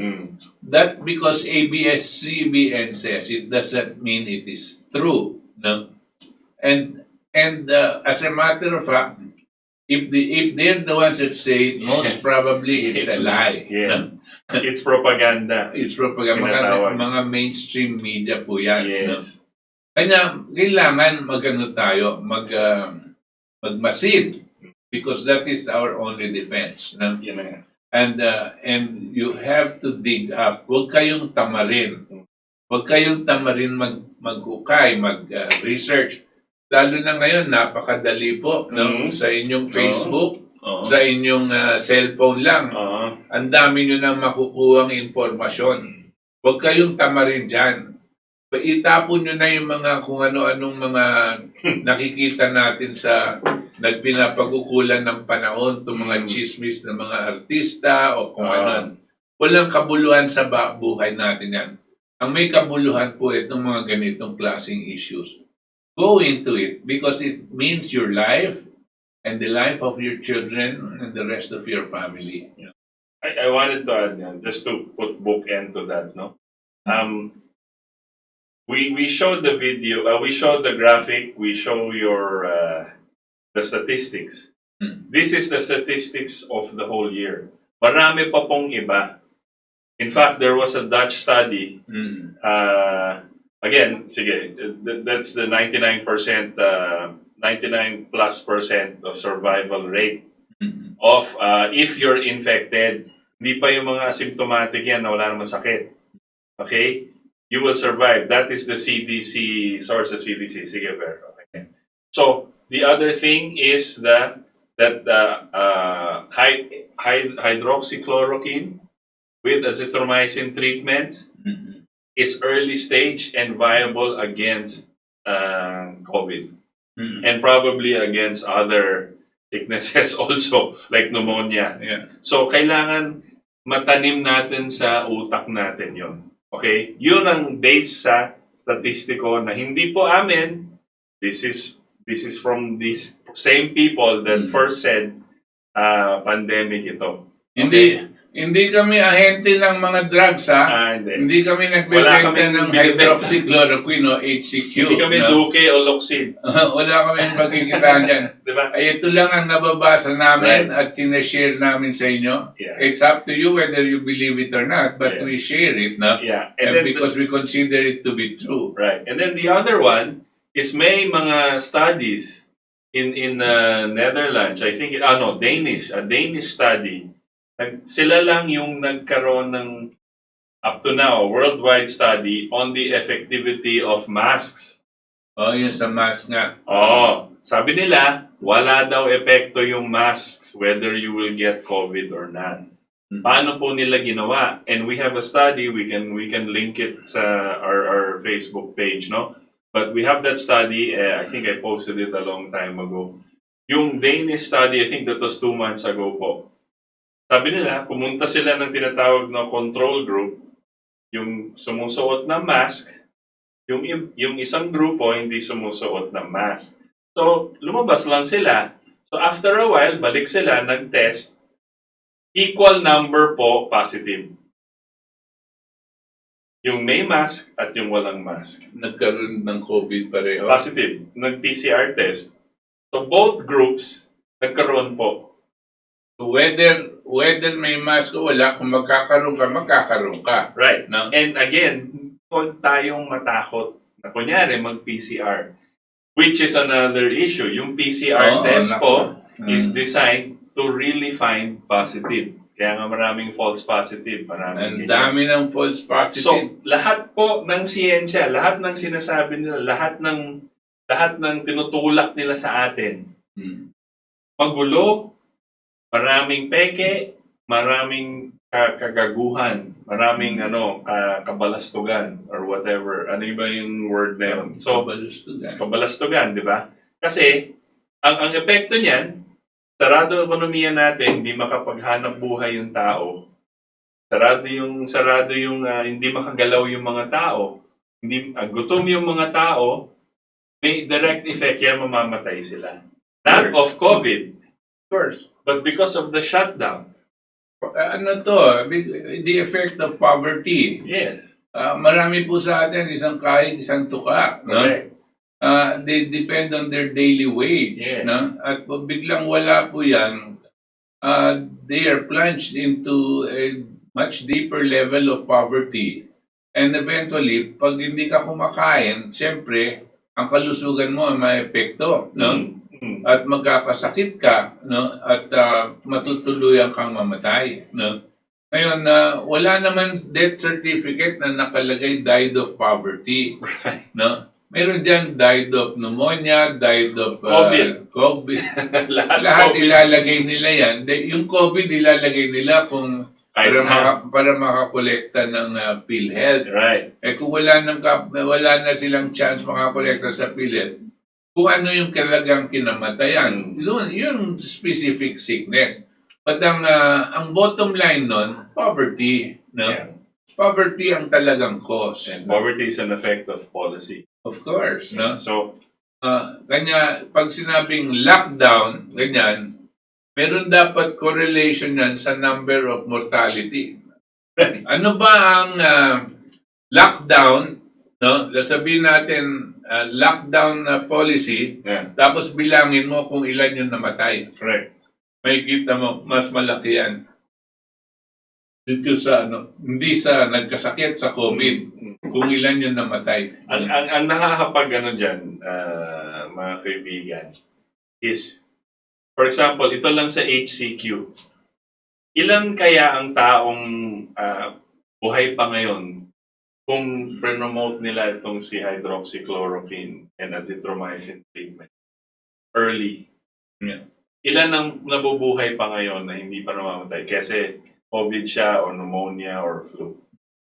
That because ABS-CBN says it does not mean it is true. No? And as a matter of fact, if they're the ones that say it, most probably it's a lie. Yes. It's propaganda. It's propaganda. Kasi mga mainstream media po yan. Yes. Kanya, kailangan magmasid. Because that is our only defense. No? And you have to dig up. Huwag kayong tamarin. Huwag kayong tamarin mag-ukay, mag-research. Lalo na ngayon, napakadali po. No? Sa inyong Facebook, sa inyong cellphone lang. Ang dami nyo nang makukuhang informasyon. Huwag kayong tamarin dyan. Itapon nyo na yung mga kung ano-anong mga nakikita natin sa nagpinapag-ukulan ng panahon, itong mga chismis ng mga artista o kung ano. Walang kabuluhan sa buhay natin yan. Ang may kabuluhan po itong mga ganitong klaseng issues. Go into it because it means your life and the life of your children and the rest of your family. I wanted to add, just to put bookend to that, no? We showed the video, we showed the graphic, we show the statistics. This is the statistics of the whole year. Marami pa pong iba. In fact, there was a Dutch study. Again, sige, that's the 99%, 99+% of survival rate of if you're infected. Hindi pa yung mga asymptomatic yan na wala namang sakit. Okay? You will survive. That is the CDC source of CDC. Sige, pero okay. So, the other thing is the that hydroxychloroquine with azithromycin treatment is early stage and viable against COVID and probably against other sicknesses also like pneumonia. Yeah. So kailangan matanim natin sa utak natin yon. Okay? Yun ang base sa statistiko na hindi po amin. This is from these same people that first said pandemic ito. Okay? Hindi kami ahente ng mga drugs, ha? Hindi kami nagbebenta ng hydroxychloroquine o HCQ. Hindi kami Duke o Loxid. Wala kami magkikitaan dyan. Diba? Ay, ito lang ang nababasa namin at sinashare namin sa inyo. Yeah. It's up to you whether you believe it or not, but Yes. we share it, no? Yeah. And because we consider it to be true. Right. And then the other one is may mga studies in Netherlands, I think, Danish, a Danish study. Sila lang yung nagkaroon ng up to now, worldwide study on the effectivity of masks. Oh, yun sa mask nga. Sabi nila, wala daw epekto yung masks whether you will get COVID or not. Paano po nila ginawa? And we have a study, we can link it sa our Facebook page, no? But we have that study, I think I posted it a long time ago. Yung Danish study, I think that was 2 months ago po. Sabi nila, pumunta sila ng tinatawag na control group, yung sumusuot ng mask, yung isang grupo hindi sumusuot ng mask. So, lumabas lang sila. So, after a while, balik sila, nag-test, equal number po positive. Yung may mask at yung walang mask. Nagkaroon ng COVID pareho. Positive. Nag-PCR test. So, both groups, nagkaroon po. Whether may mask o wala, kung magkakaroon ka. Right. No? And again, huwag tayong matakot na kunyari mag-PCR. Which is another issue. Yung PCR test po is designed to really find positive. Kaya nga maraming false positive. Ang dami ng false positive. So, lahat po ng siyensya, lahat ng sinasabi nila, lahat ng tinutulak nila sa atin, magulo, maraming peke, maraming kagaguhan, maraming kabalastugan or whatever. Ano ba yung word na yun? So, kabalastugan, di ba? Kasi, ang epekto niyan, sarado ang ekonomiya natin, hindi makapaghanap buhay yung tao. Sarado yung hindi makagalaw yung mga tao. Hindi gutom yung mga tao, may direct effect yan, mamamatay sila. Not of COVID, of course, but because of the shutdown. The effect of poverty. Yes. Marami po sa atin, isang kahit, isang tuka. Correct. They depend on their daily wage. Yeah. No? At pag biglang wala po yan, they are plunged into a much deeper level of poverty. And eventually, pag hindi ka kumakain, siyempre, ang kalusugan mo ay may epekto. No? At magkakasakit ka, no? At matutuluyan kang mamatay. No? Ngayon, wala naman death certificate na nakalagay died of poverty. Right. No? Meron dyan died of pneumonia, died of COVID. Lahat COVID. Ilalagay nila yan. Yung COVID ilalagay nila kung para makakolekta ng PhilHealth. Right. Kung wala na silang chance makakolekta sa PhilHealth, kung ano yung talagang kinamatayan, yun specific sickness. But ang bottom line nun, poverty. No? Yeah. Poverty ang talagang cause. And poverty is an effect of policy. Of course. No? So, kanya, pag sinabing lockdown, ganyan, meron dapat correlation yan sa number of mortality. Ano ba ang lockdown? No? Sabihin natin, lockdown policy, tapos bilangin mo kung ilan yung namatay. Correct. May kita mo, mas malaki yan. Dito sa hindi sa nagkasakit sa COVID, kung ilan yung namatay. Ang nakakapag dyan, mga kaibigan, is, for example, ito lang sa HCQ. Ilan kaya ang taong buhay pa ngayon kung promote nila itong si hydroxychloroquine and azithromycin treatment early? Yeah. ilan ang nabubuhay pa ngayon na hindi pa namamatay kasi COVID siya or pneumonia or flu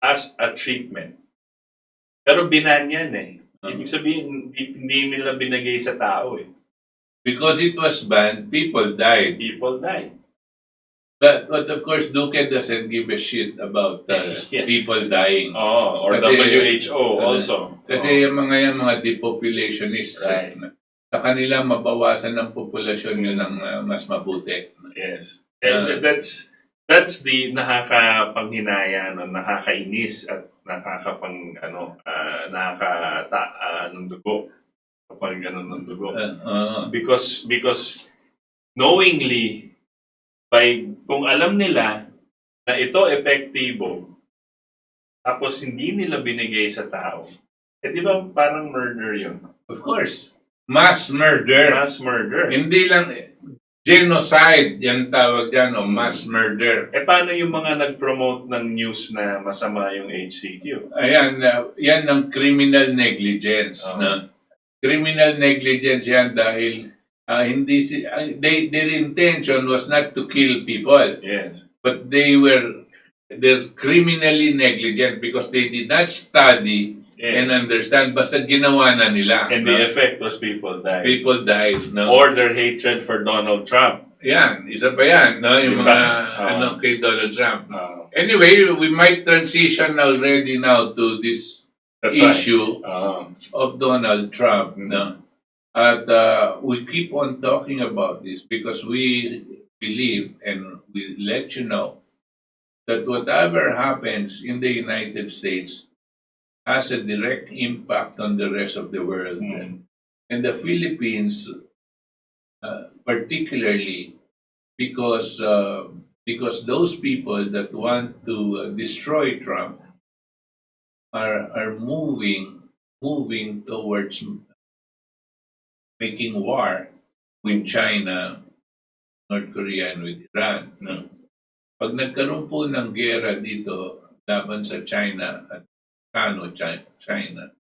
as a treatment. Pero binan yan eh. Ibig sabihin, hindi nila binigay sa tao eh. Because it was banned, people died. People died. But of course, Duque doesn't give a shit about Yeah. people dying. Oh, or Kasi, WHO also. Kasi yung mga depopulationists, Right. sa kanila mabawasan ng populasyon yun ang mas mabuti. Yes. And that's the nakakapanghinaya, no, nakakainis at ng dugo. Kapag ganun ng dugo. Because knowingly, kung alam nila na ito epektibo, tapos hindi nila binigay sa tao, di ba parang murder yun? Of course. Mass murder. Mass murder. Hindi lang genocide yan tawag dyan o mass murder. Paano yung mga nag-promote ng news na masama yung HCQ? Ayan, yan ang criminal negligence. Na criminal negligence yan dahil their intention was not to kill people. Yes. But they're criminally negligent because they did not study and understand. Basta ginawa na nila. And the effect was people died. People died. No? Or their hatred for Donald Trump. Yan, isa pa yan. No? Yung mga kay Donald Trump. Anyway, we might transition already now to this issue of Donald Trump. No? At we keep on talking about this because we believe and we let you know that whatever happens in the United States has a direct impact on the rest of the world. And the Philippines, particularly because those people that want to destroy Trump are moving towards making war with China, North Korea, and with Iran. No? Pag nagkaroon po ng gera dito laban sa China at China,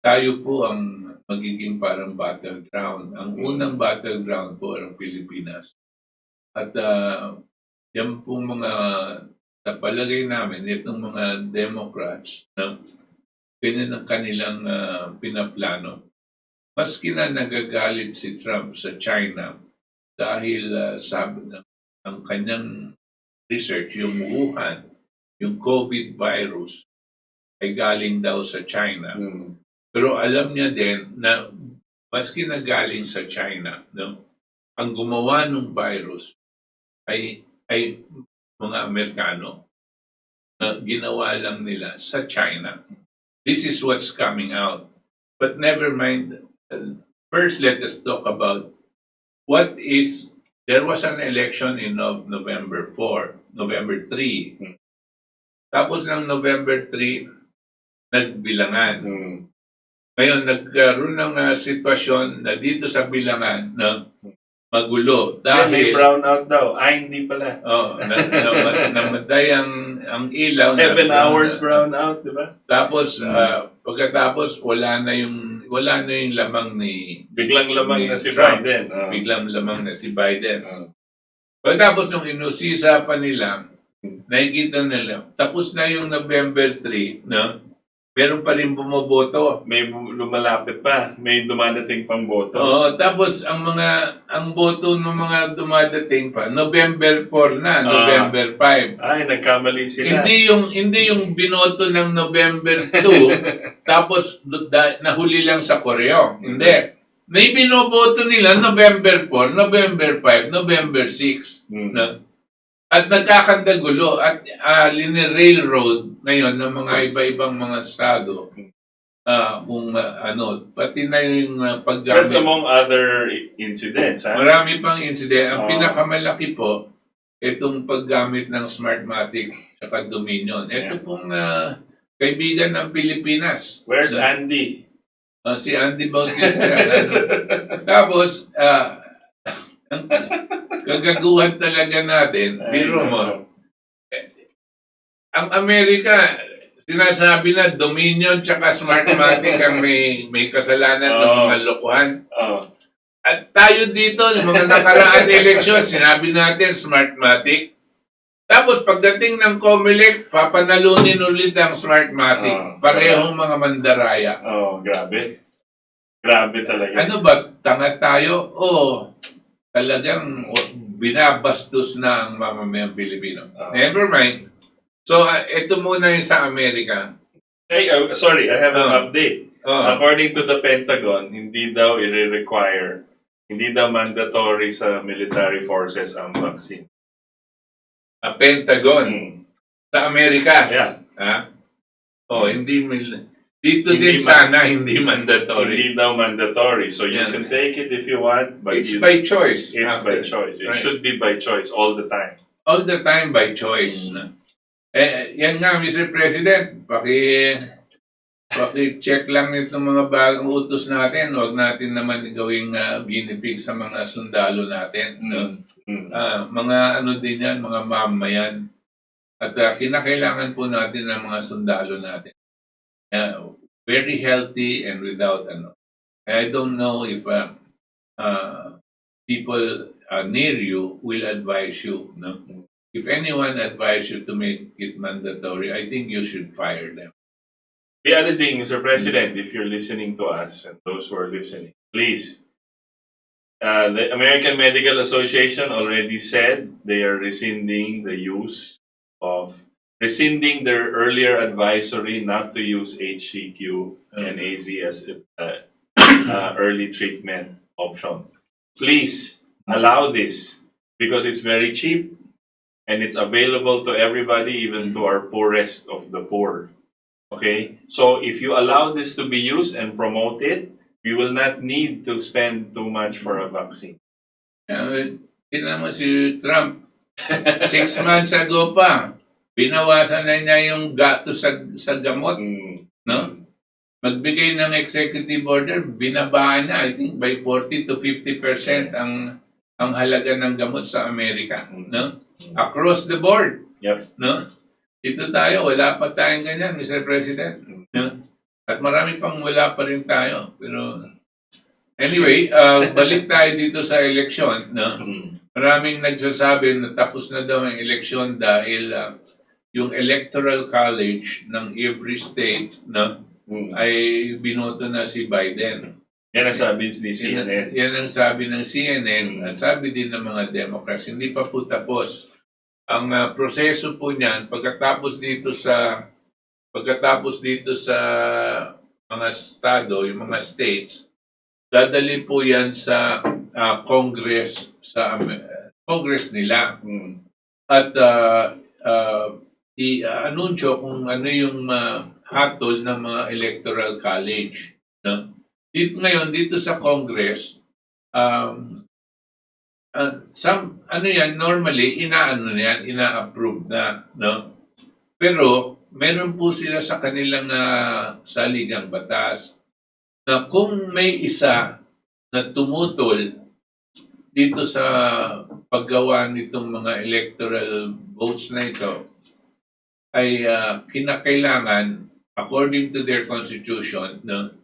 tayo po ang magiging parang battleground. Ang unang battleground po ang Pilipinas. At yan pong mga napalagay namin, itong mga Democrats, ng kanilang pinaplano. Maski na nagagalit si Trump sa China dahil sabi ng kanyang research, yung Wuhan, yung COVID virus, ay galing daw sa China. Pero alam niya din na maski na galing sa China, no, ang gumawa ng virus ay mga Amerikano na ginawa lang nila sa China. This is what's coming out. But never mind. First, let us talk about there was an election in November 3. Tapos ng November 3, nagbilangan. Ngayon, nagkaroon ng sitwasyon na dito sa bilangan na magulo. Dahil may brownout daw. Hindi pala. Namatay ang ilaw. 7 hours brownout, di ba? Tapos, pagkatapos, wala na yung lamang ni... Biglang lamang na si Trump. Biden. Biglang lamang na si Biden. Pagkatapos nung inusisa pa nila, nakikita nila, tapos na yung November 3, no? Meron pa rin bumoboto. May lumalapit pa. May dumadating pang boto. Oo, tapos ang boto ng mga dumadating pa, November 4 na, November 5. Ay, nagkamali sila. Hindi yung binoto ng November 2, tapos nahuli lang sa koreo. Hindi. May binoboto nila November 4, November 5, November 6. No? At nagkakandagulo at railroad ngayon ng mga iba-ibang mga estado pati na yung paggamit. That's among other incidents. Marami pang incident. Ang pinakamalaki po, itong paggamit ng Smartmatic sa Dominion. Ito pong kaibigan ng Pilipinas. Where's Andy? Si Andy Bautista. Tapos, ang kagaguhan talaga natin, biro mo, ang Amerika, sinasabi na Dominion tsaka Smartmatic ang may kasalanan ng mga lokohan. At tayo dito, yung mga nakaraan eleksyon, sinabi natin, Smartmatic. Tapos pagdating ng COMELEC, papanalunin ulit ang Smartmatic. Parehong mga mandaraya. Grabe. Grabe talaga. Ano ba, tanga tayo? Talagang binabastos na ang mamamayang Pilipino. Never mind. So, ito muna yung sa Amerika. Hey, sorry, I have an update. According to the Pentagon, hindi daw i-require, hindi daw mandatory sa military forces ang vaccine. Pentagon. Sa Amerika. Yeah. Hindi dito hindi din sana hindi mandatory. Hindi daw mandatory. So you can take it if you want, but it's by choice. It's by choice. It should be by choice all the time. All the time by choice. Yan nga, Mr. President, paki-check lang itong mga bagong utos natin. Huwag natin naman gawing ginipig sa mga sundalo natin. Mga ano din yan, mga mamayan. At kinakailangan po natin ng mga sundalo natin. Very healthy and without I don't know if people near you will advise you. No? If anyone advise you to make it mandatory, I think you should fire them. The other thing, Mr. President, if you're listening to us and those who are listening, please, the American Medical Association already said they are rescinding their earlier advisory not to use HCQ and AZ as early treatment option. Please allow this because it's very cheap and it's available to everybody, even to our poorest of the poor. Okay? So if you allow this to be used and promote it, we will not need to spend too much for a vaccine. Tingnan mo si Trump. 6 months ago pa, binawasan na niya yung gasto sa gamot. No? Magbigay ng executive order, binabaan na, I think, by 40 to 50% ang halaga ng gamot sa Amerika. No? Across the board. Yep. No? Dito tayo, wala pa tayong ganyan, Mr. President. No? At marami pang wala pa rin tayo. Pero anyway, balik tayo dito sa eleksyon. No? Maraming nagsasabi na tapos na daw ang eleksyon dahil yung electoral college ng every state ay binoto na si Biden. Yan ang sabi ni CNN. Yan ang sabi ng CNN at sabi din ng mga Democrats. Hindi pa po tapos. Ang proseso po niyan, pagkatapos dito sa mga estado, yung mga states, dadali po yan sa Congress, Congress nila. At i-anunsyo kung ano yung hatol ng mga electoral college. No? Dito sa Congress, normally, ina-approve na, no? Pero, meron po sila sa kanilang saligang batas na kung may isa na tumutol dito sa paggawa nitong mga electoral votes na ito, ay kinakailangan, according to their constitution, no,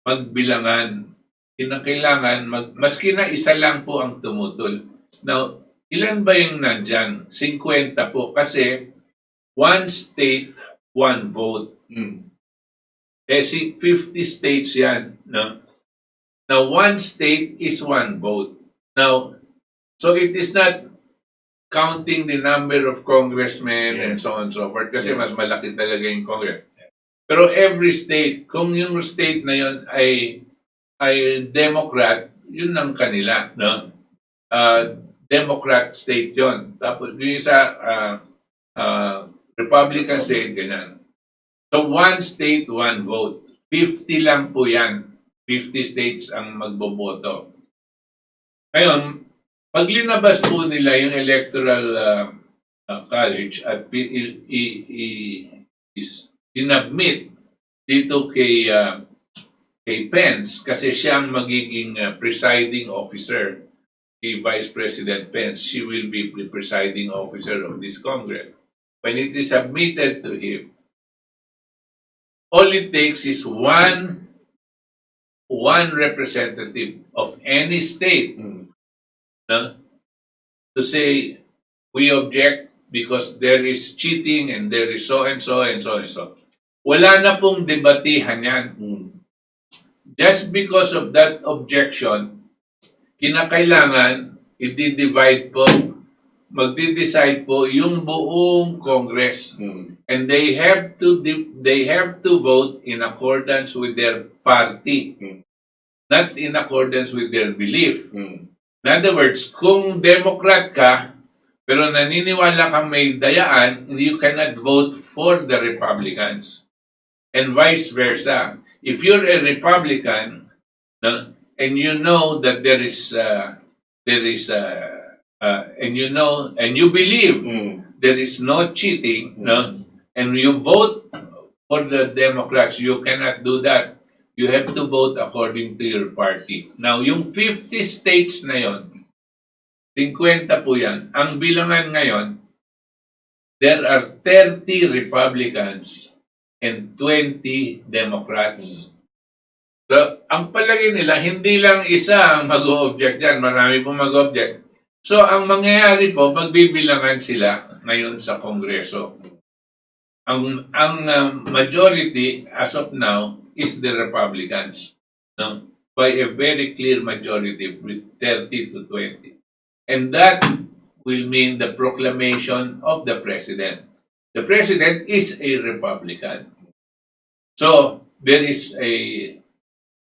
magbilangan. Kinakailangan, maski na isa lang po ang tumutol. Now, ilan ba yung nandyan? 50 po. Kasi, one state, one vote. 50 states yan. No? Now, one state is one vote. Now, so it is not counting the number of congressmen and so on and so forth. Kasi mas malaki talaga yung Congress. Pero every state, kung yung state na yun ay Democrat, yun ang kanila, no? Democrat state yun. Tapos yung sa Republican state, ganyan. So one state, one vote. 50 lang po yan. 50 states ang magboboto. Ngayon, pag linabas po nila yung electoral college at sinubmit dito kay Pence kasi siya ang magiging presiding officer, si Vice President Pence. She will be the presiding officer of this Congress. When it is submitted to him, all it takes is one one representative of any state no, to say we object because there is cheating and there is so and so and so and so. Wala na pong debatihan yan. Just because of that objection, kinakailangan i-divide po, magdi-decide po yung buong Congress. And they have to vote in accordance with their party, not in accordance with their belief. In other words, kung Democrat ka, pero naniniwala kang may dayaan, you cannot vote for the Republicans. And vice versa. If you're a Republican, no, and you know that and you believe there is no cheating, no, and you vote for the Democrats, you cannot do that. You have to vote according to your party. Now, yung 50 states na yon, 50 po yan. Ang bilangan ngayon, there are 30 Republicans and 20 Democrats. So, ang palagay nila, hindi lang isa ang mag-o-object dyan. Marami pong mag-o-object. So, ang mangyayari po, magbibilangan sila ngayon sa Kongreso. Ang majority as of now is the Republicans, no? By a very clear majority with 30 to 20. And that will mean the proclamation of the President. The President is a Republican. So, there is a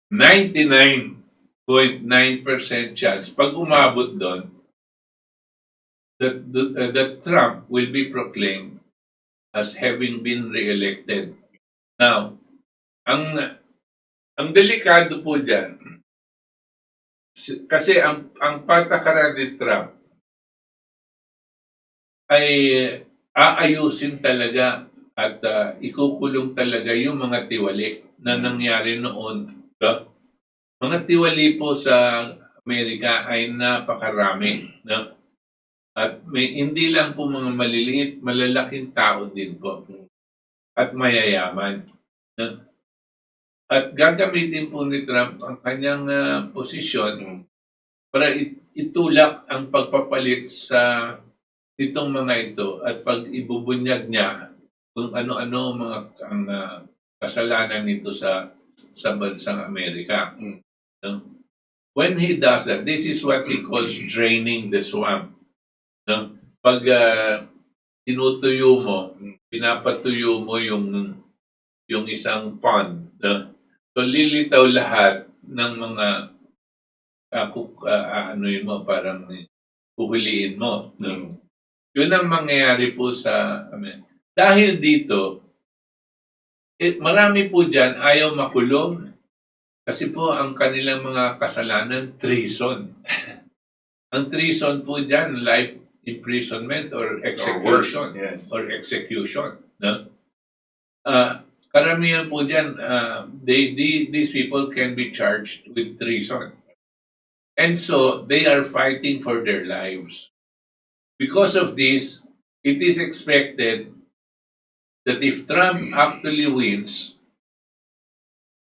99.9% chance, pag umabot doon, that Trump will be proclaimed as having been re-elected. Now, ang delikado po dyan, kasi ang patakaran ni Trump ay aayusin talaga at ikukulong talaga yung mga tiwali na nangyari noon. Mga tiwali po sa Amerika ay napakarami. No? At hindi lang po mga maliliit, malalaking tao din po. At mayayaman. No? At gagamitin po ni Trump ang kanyang posisyon para itulak ang pagpapalit sa itong mga ito at pag ibubunyag niya kung ano-ano mga kasalanan nito sa bansang Amerika. No? When he does that, this is what he calls draining the swamp. No? Pag tinutuyo mo, pinapatuyo mo yung isang pond. No? So lilitaw lahat ng mga parang huhuliin mo. No? Yun ang mangyayari po sa dahil dito, marami po dyan ayaw makulong kasi po ang kanilang mga kasalanan, treason. Ang treason po dyan, life imprisonment or execution. Or execution. No? Karamihan po dyan, these people can be charged with treason. And so, they are fighting for their lives. Because of this, it is expected that if Trump actually wins,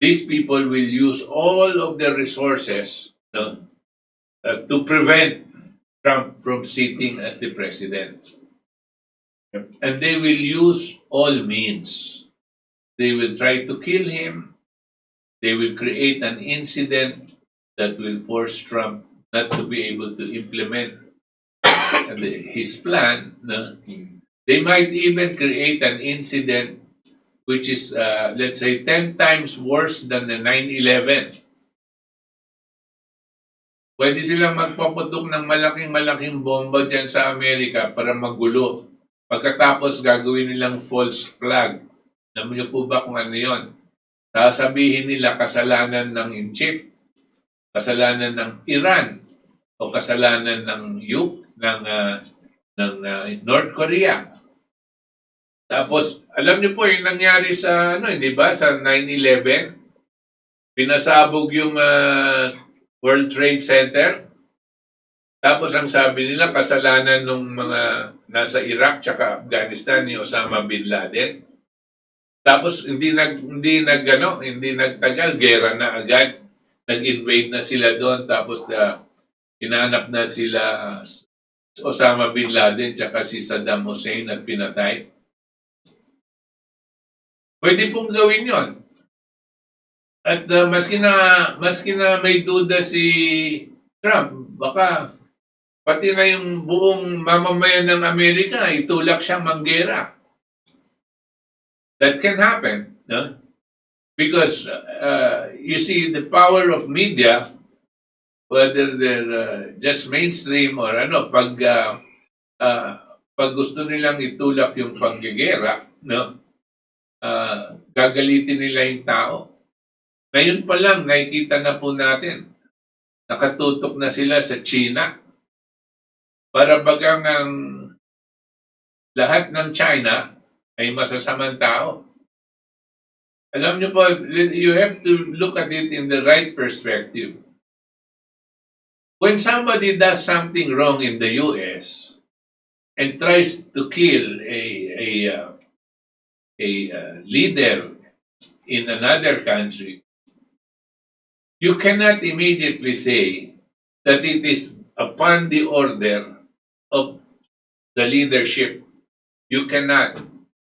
these people will use all of their resources to prevent Trump from sitting as the president. And they will use all means. They will try to kill him. They will create an incident that will force Trump not to be able to implement his plan. No? They might even create an incident which is, let's say, 10 times worse than the 9/11. Pwede silang magpaputok ng malaking bomba dyan sa Amerika para magulo. Pagkatapos gagawin nilang false flag. Alam niyo po ba kung ano yun? Sasabihin nila kasalanan ng Egypt, kasalanan ng Iran, o kasalanan ng North Korea. Tapos, alam niyo po yung nangyari sa, di ba, sa 9/11? Pinasabog yung World Trade Center. Tapos, ang sabi nila, kasalanan ng mga nasa Iraq tsaka Afghanistan ni Osama Bin Laden. Tapos, hindi nagtagal, gera na agad. nag-invade na sila doon, tapos hinanap na sila Osama Bin Laden tsaka si Saddam Hussein at pinatay. Pwede pong gawin yon. At maski na may duda si Trump, baka pati na yung buong mamamayan ng Amerika, itulak siyang manggera. That can happen, no? Because you see, the power of media, whether they're just mainstream or ano, pag gusto nilang itulak yung panggegera, no? Gagalitin nila yung tao. Ngayon pa lang, nakikita na po natin, nakatutok na sila sa China. Para bagang ang lahat ng China ay masasamang tao. Alam niyo po, you have to look at it in the right perspective. When somebody does something wrong in the US and tries to kill a leader in another country, you cannot immediately say that it is upon the order of the leadership. You cannot,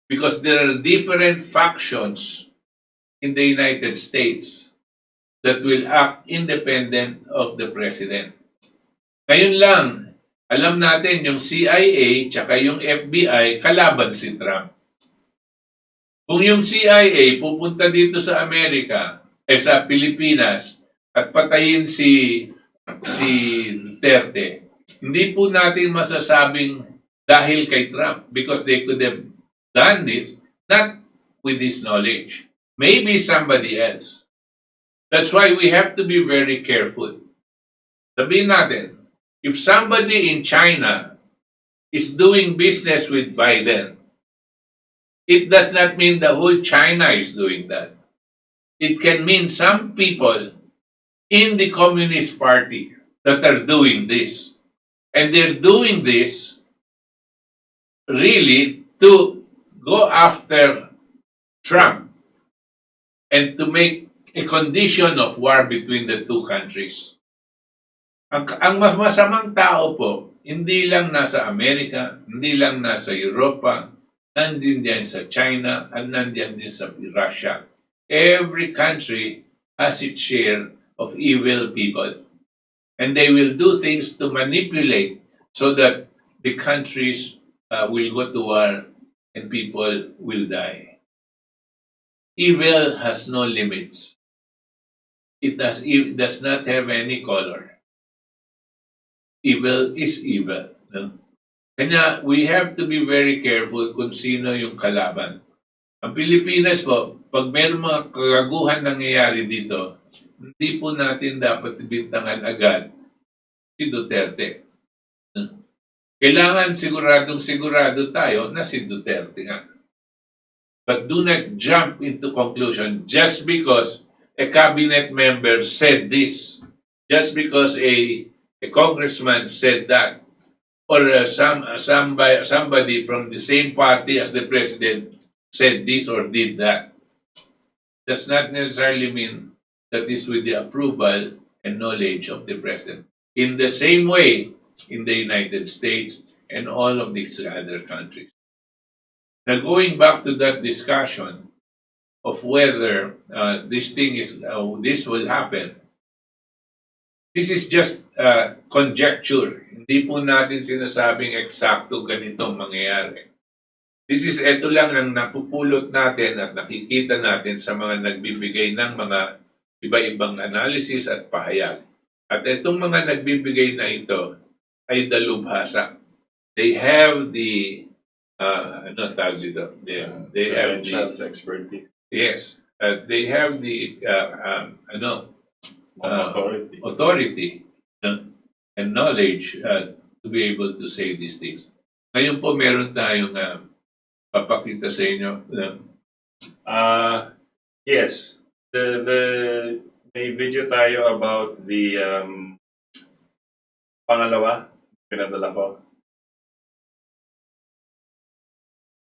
because there are different factions in the United States that will act independent of the president. Ngayon lang, alam natin yung CIA tsaka yung FBI kalaban si Trump. Kung yung CIA pupunta dito sa Amerika, sa Pilipinas, at patayin si Duterte, hindi po natin masasabing dahil kay Trump, because they could have done this not with his knowledge. Maybe somebody else. That's why we have to be very careful. Sabihin natin, if somebody in China is doing business with Biden, it does not mean the whole China is doing that. It can mean some people in the Communist Party that are doing this. And they're doing this really to go after Trump and to make a condition of war between the two countries. Ang masamang tao po, hindi lang nasa Amerika, hindi lang nasa Europa, nandiyan din sa China, at nandiyan din sa Russia. Every country has its share of evil people. And they will do things to manipulate so that the countries will go to war and people will die. Evil has no limits. It does not have any color. Evil is evil. No? Kanya we have to be very careful kung sino yung kalaban. Ang Pilipinas po, pag mayroong mga kagaguhan nangyayari dito, hindi po natin dapat ibintangan agad si Duterte. Kailangan sigurado tayo na si Duterte nga. But do not jump into conclusion just because a cabinet member said this, just because a congressman said that, or somebody from the same party as the president said this or did that. Does not necessarily mean that is with the approval and knowledge of the president. In the same way, in the United States and all of these other countries. Now, going back to that discussion of whether this will happen, this is just conjecture. Hindi po natin sinasabing eksakto ganitong mangyayari. Ito lang ang napupulot natin at nakikita natin sa mga nagbibigay ng mga iba-ibang analysis at pahayag. At itong mga nagbibigay na ito ay dalubhasa. They have the they have the expertise. Yes, they have the authority and knowledge to be able to say these things. Ngayon po meron tayong papakita sa inyo. Yes, may video tayo about the pangalawa, pinadala ko.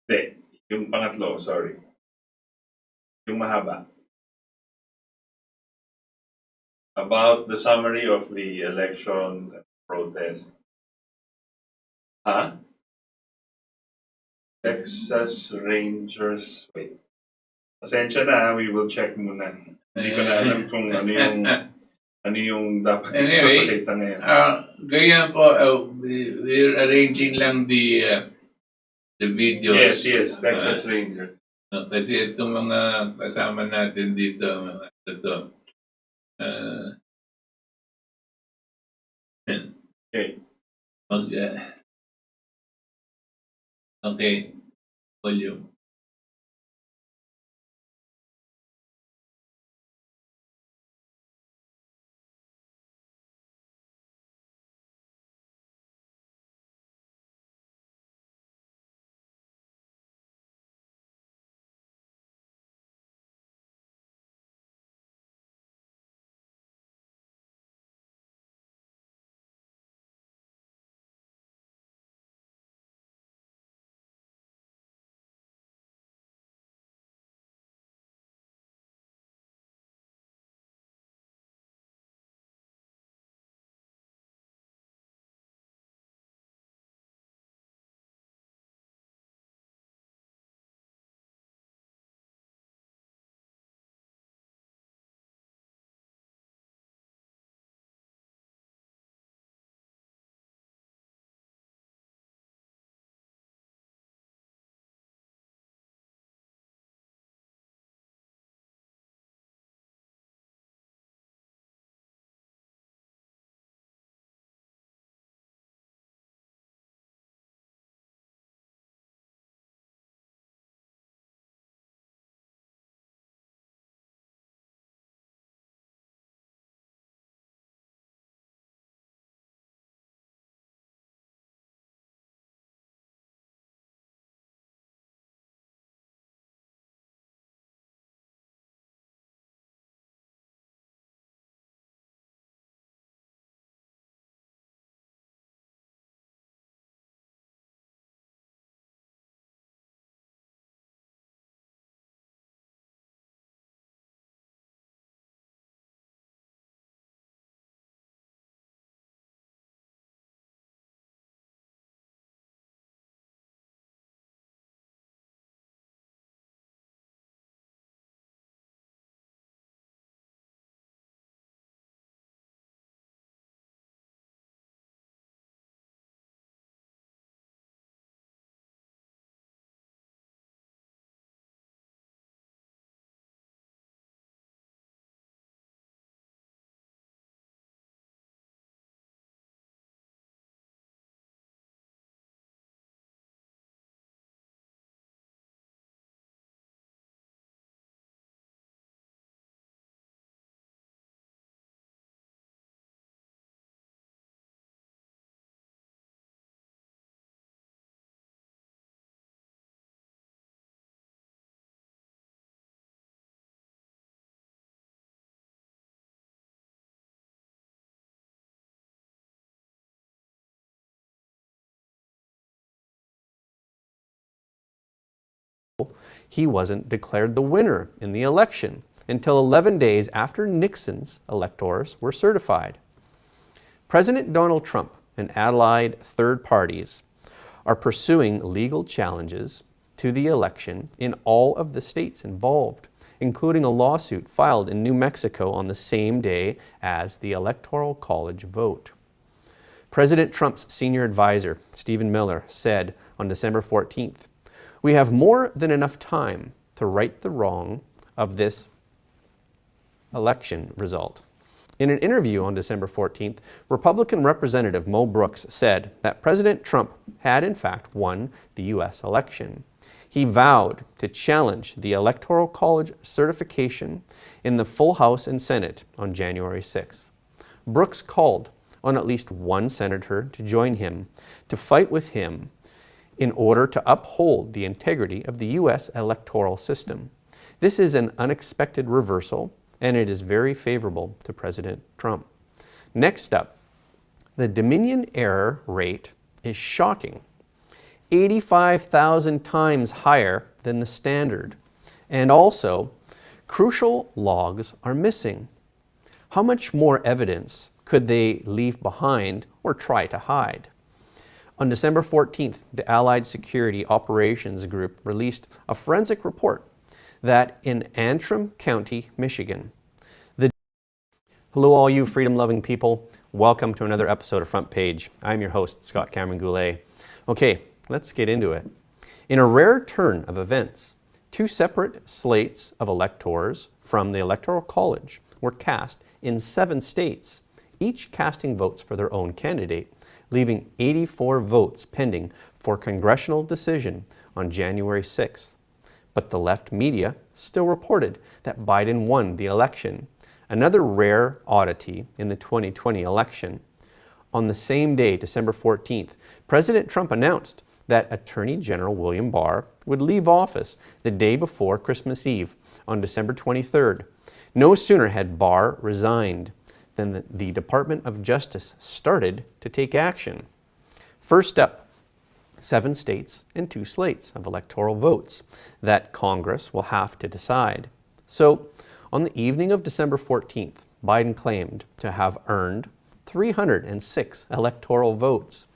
Hindi, yung pangatlo, sorry. Yung mahaba. about the summary of the election protest. Huh? Texas Rangers. Wait. Pasensya na, we will check muna. Hindi ko na alam kung ano yung dapat Anyway, ipapakita ngayon. ganyan po, we're arranging lang the videos. Yes, Texas Rangers. Kasi itong mga kasama natin dito, mga ito. Okay. Okay, volume. He wasn't declared the winner in the election until 11 days after Nixon's electors were certified. President Donald Trump and allied third parties are pursuing legal challenges to the election in all of the states involved, including a lawsuit filed in New Mexico on the same day as the Electoral College vote. President Trump's senior advisor, Stephen Miller, said on December 14th, "We have more than enough time to right the wrong of this election result." In an interview on December 14th, Republican Representative Mo Brooks said that President Trump had in fact won the U.S. election. He vowed to challenge the Electoral College certification in the full House and Senate on January 6th. Brooks called on at least one senator to join him to fight with him in order to uphold the integrity of the U.S. electoral system. This is an unexpected reversal, and it is very favorable to President Trump. Next up, the Dominion error rate is shocking. 85,000 times higher than the standard. And also, crucial logs are missing. How much more evidence could they leave behind or try to hide? On December 14th, the Allied Security Operations Group released a forensic report that in Antrim County, Michigan, Hello all you freedom-loving people. Welcome to another episode of Front Page. I'm your host, Scott Cameron Goulet. Okay, let's get into it. In a rare turn of events, two separate slates of electors from the Electoral College were cast in 7 states, each casting votes for their own candidate, leaving 84 votes pending for congressional decision on January 6th. But the left media still reported that Biden won the election, another rare oddity in the 2020 election. On the same day, December 14th, President Trump announced that Attorney General William Barr would leave office the day before Christmas Eve on December 23rd. No sooner had Barr resigned than the Department of Justice started to take action. First up, 7 states and 2 slates of electoral votes that Congress will have to decide. So, on the evening of December 14th, Biden claimed to have earned 306 electoral votes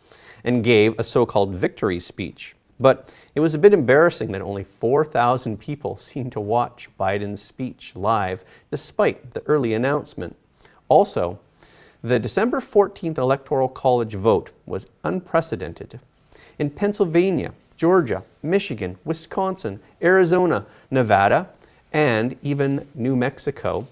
and gave a so-called victory speech. But it was a bit embarrassing that only 4,000 people seemed to watch Biden's speech live despite the early announcement. Also, the December 14th Electoral College vote was unprecedented. In Pennsylvania, Georgia, Michigan, Wisconsin, Arizona, Nevada, and even New Mexico,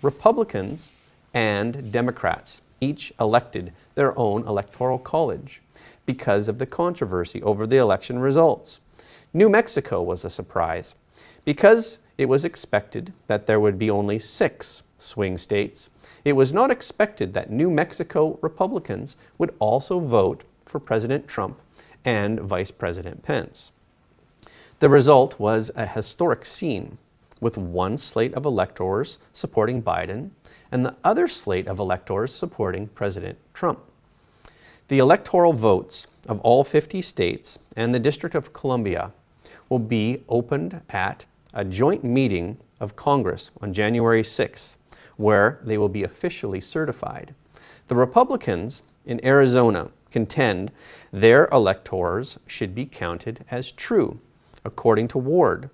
Republicans and Democrats each elected their own electoral college because of the controversy over the election results. New Mexico was a surprise because it was expected that there would be only 6 swing states. It was not expected that New Mexico Republicans would also vote for President Trump and Vice President Pence. The result was a historic scene, with one slate of electors supporting Biden and the other slate of electors supporting President Trump. The electoral votes of all 50 states and the District of Columbia will be opened at a joint meeting of Congress on January 6th, where they will be officially certified. The Republicans in Arizona contend their electors should be counted as true, according to Ward,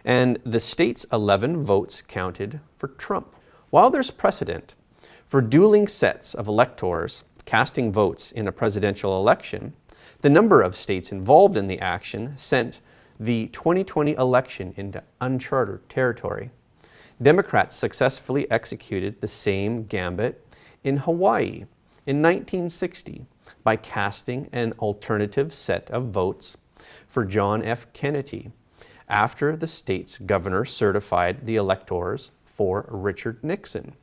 and the state's 11 votes counted for Trump. While there's precedent for dueling sets of electors casting votes in a presidential election, the number of states involved in the action sent the 2020 election into uncharted territory. Democrats successfully executed the same gambit in Hawaii in 1960 by casting an alternative set of votes for John F. Kennedy, after the state's governor certified the electors for Richard Nixon.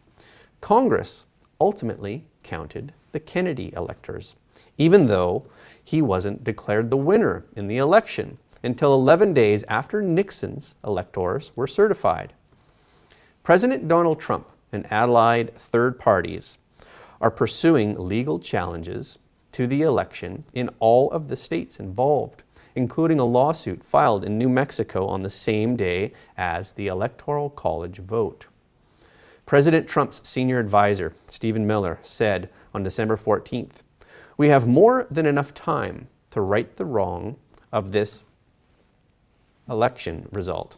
Congress ultimately counted the Kennedy electors, even though he wasn't declared the winner in the election until 11 days after Nixon's electors were certified. President Donald Trump and allied third parties are pursuing legal challenges to the election in all of the states involved, including a lawsuit filed in New Mexico on the same day as the Electoral College vote. President Trump's senior advisor, Stephen Miller, said on December 14th, "We have more than enough time to right the wrong of this election result."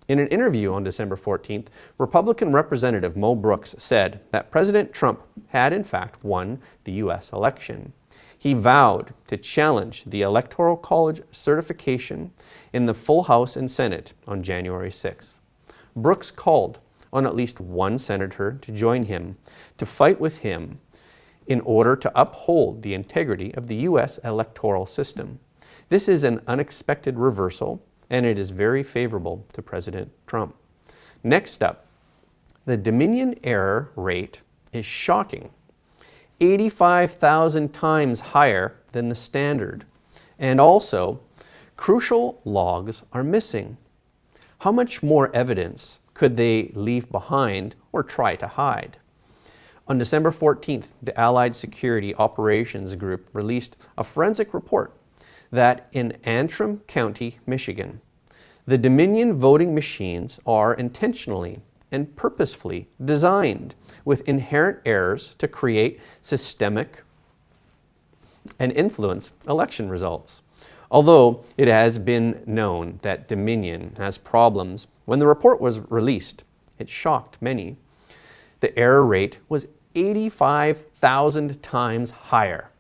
In an interview on December 14th, Republican Representative Mo Brooks said that President Trump had in fact won the U.S. election. He vowed to challenge the Electoral College certification in the full House and Senate on January 6th. Brooks called on at least one senator to join him to fight with him in order to uphold the integrity of the U.S. electoral system. This is an unexpected reversal, and it is very favorable to President Trump. Next up, the Dominion error rate is shocking. 85,000 times higher than the standard. And also, crucial logs are missing. How much more evidence could they leave behind or try to hide? On December 14th, the Allied Security Operations Group released a forensic report that in Antrim County, Michigan, the Dominion voting machines are intentionally and purposefully designed with inherent errors to create systemic and influence election results. Although it has been known that Dominion has problems, when the report was released, it shocked many. The error rate was 85,000 times higher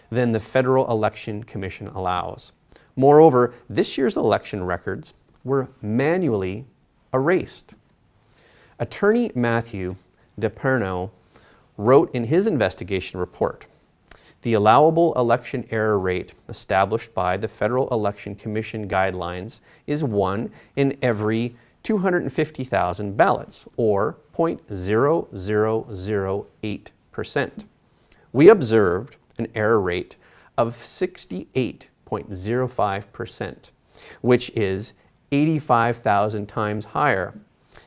than the Federal Election Commission allows. Moreover, this year's election records were manually erased. Attorney Matthew DePerno wrote in his investigation report, the allowable election error rate established by the Federal Election Commission guidelines is 1 in every 250,000 ballots, or 0.0008%. We observed an error rate of 68.05%, which is 85,000 times higher.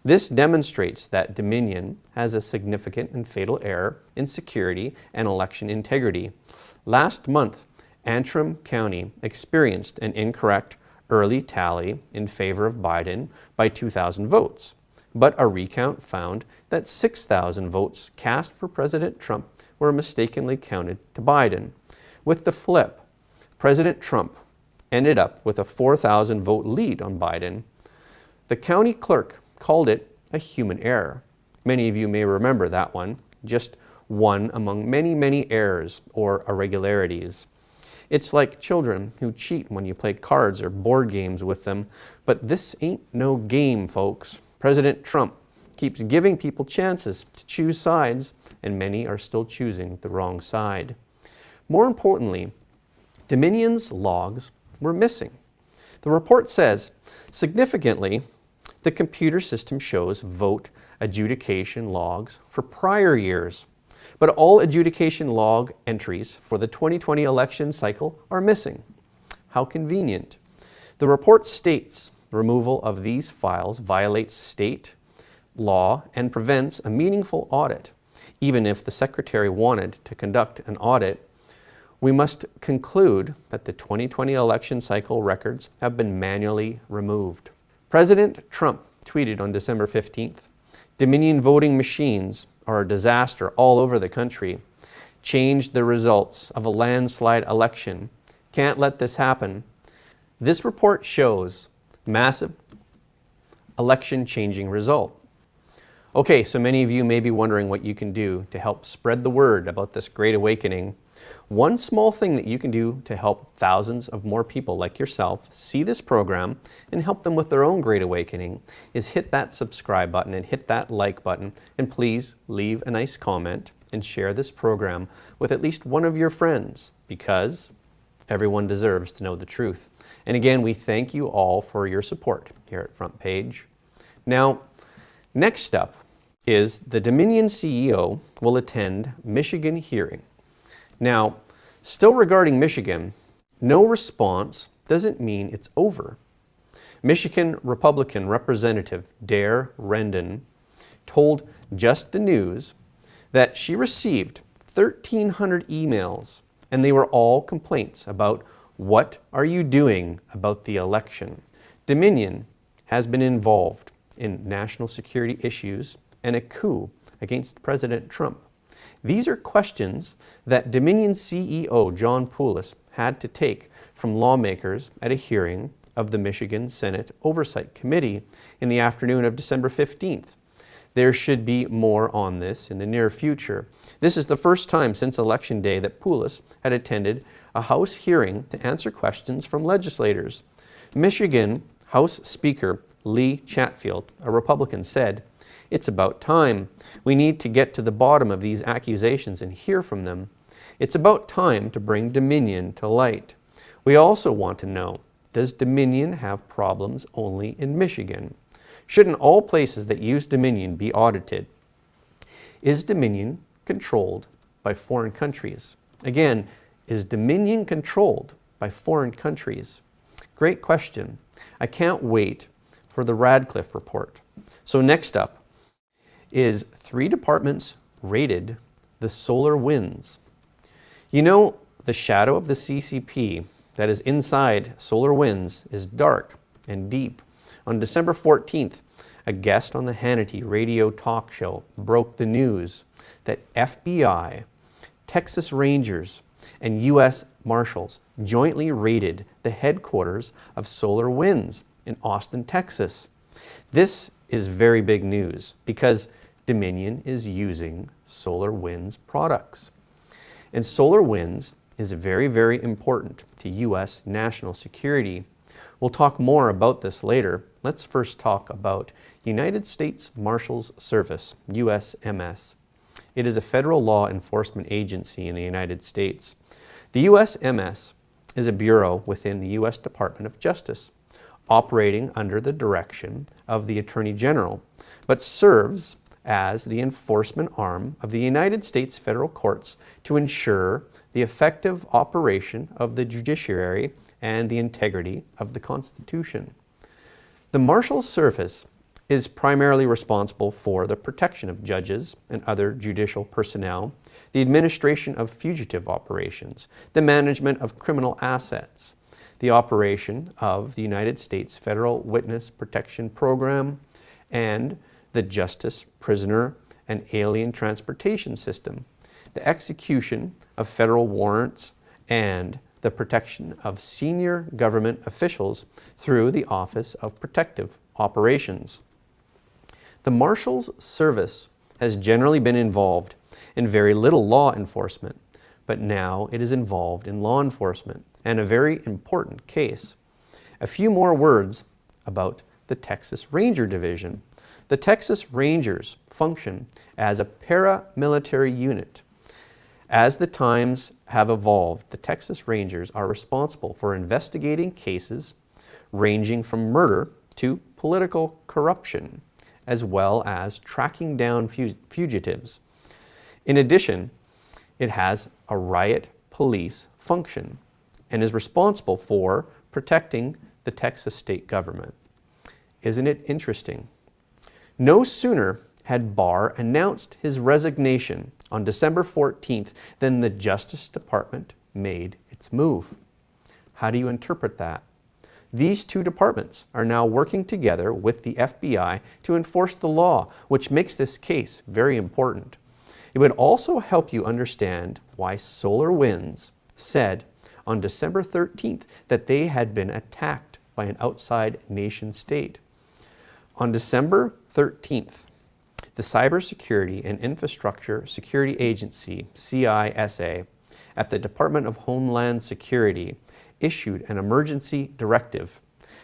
This demonstrates that Dominion has a significant and fatal error in security and election integrity. Last month, Antrim County experienced an incorrect early tally in favor of Biden by 2,000 votes, but a recount found that 6,000 votes cast for President Trump were mistakenly counted to Biden. With the flip, President Trump ended up with a 4,000 vote lead on Biden. The county clerk called it a human error. Many of you may remember that one, just one among many, many errors or irregularities. It's like children who cheat when you play cards or board games with them, but this ain't no game, folks. President Trump keeps giving people chances to choose sides, and many are still choosing the wrong side. More importantly, Dominion's logs were missing. The report says, significantly, the computer system shows vote adjudication logs for prior years, but all adjudication log entries for the 2020 election cycle are missing. How convenient. The report states removal of these files violates state law and prevents a meaningful audit. Even if the Secretary wanted to conduct an audit, we must conclude that the 2020 election cycle records have been manually removed. President Trump tweeted on December 15th, Dominion voting machines are a disaster all over the country. Changed the results of a landslide election. Can't let this happen. This report shows massive election-changing result. Okay, so many of you may be wondering what you can do to help spread the word about this great awakening. One small thing that you can do to help thousands of more people like yourself see this program and help them with their own great awakening is hit that subscribe button and hit that like button, and please leave a nice comment and share this program with at least one of your friends, because everyone deserves to know the truth. And again, we thank you all for your support here at Front Page. Now, next up is the Dominion CEO will attend Michigan hearing. Now, still regarding Michigan, no response doesn't mean it's over. Michigan Republican Representative Dare Rendon told Just the News that she received 1,300 emails, and they were all complaints about what are you doing about the election. Dominion has been involved in national security issues and a coup against President Trump. These are questions that Dominion CEO John Poulos had to take from lawmakers at a hearing of the Michigan Senate Oversight Committee in the afternoon of December 15th. There should be more on this in the near future. This is the first time since Election Day that Poulos had attended a House hearing to answer questions from legislators. Michigan House Speaker Lee Chatfield, a Republican, said, "It's about time. We need to get to the bottom of these accusations and hear from them. It's about time to bring Dominion to light. We also want to know, does Dominion have problems only in Michigan? Shouldn't all places that use Dominion be audited? Is Dominion controlled by foreign countries?" Again, is Dominion controlled by foreign countries? Great question. I can't wait for the Radcliffe report. So next up is 3 departments rated the solar winds. You know, the shadow of the CCP that is inside solar winds is dark and deep. On December 14th, a guest on the Hannity radio talk show broke the news that FBI, Texas Rangers, and U.S. Marshals jointly raided the headquarters of Solar Winds in Austin, Texas. This is very big news because Dominion is using Solar Winds products. And Solar Winds is very, very important to U.S. national security. We'll talk more about this later. Let's first talk about United States Marshals Service, USMS. It is a federal law enforcement agency in the United States. The USMS is a bureau within the U.S. Department of Justice, operating under the direction of the Attorney General, but serves as the enforcement arm of the United States federal courts to ensure the effective operation of the judiciary and the integrity of the Constitution. The Marshals Service is primarily responsible for the protection of judges and other judicial personnel, the administration of fugitive operations, the management of criminal assets, the operation of the United States Federal Witness Protection Program, and the Justice, Prisoner, and Alien Transportation System, the execution of federal warrants, and the protection of senior government officials through the Office of Protective Operations. The Marshals Service has generally been involved in very little law enforcement, but now it is involved in law enforcement and a very important case. A few more words about the Texas Ranger Division. The Texas Rangers function as a paramilitary unit. As the times have evolved, the Texas Rangers are responsible for investigating cases ranging from murder to political corruption, as well as tracking down fugitives. In addition, it has a riot police function and is responsible for protecting the Texas state government. Isn't it interesting? No sooner had Barr announced his resignation on December 14th than the Justice Department made its move. How do you interpret that? These two departments are now working together with the FBI to enforce the law, which makes this case very important. It would also help you understand why Solar Winds said on December 13th that they had been attacked by an outside nation state. On December 13th, the Cybersecurity and Infrastructure Security Agency, CISA, at the Department of Homeland Security issued an emergency directive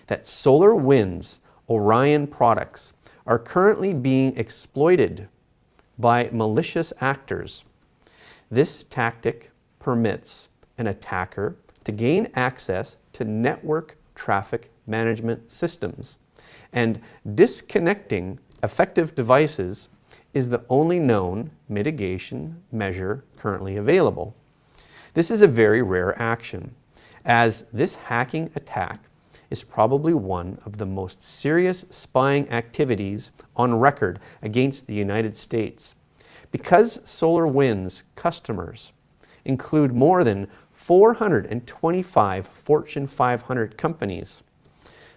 that Solar Winds Orion products are currently being exploited by malicious actors. This tactic permits an attacker to gain access to network traffic management systems, and disconnecting effective devices is the only known mitigation measure currently available. This is a very rare action, as this hacking attack is probably one of the most serious spying activities on record against the United States. Because Solar Winds customers include more than 425 Fortune 500 companies,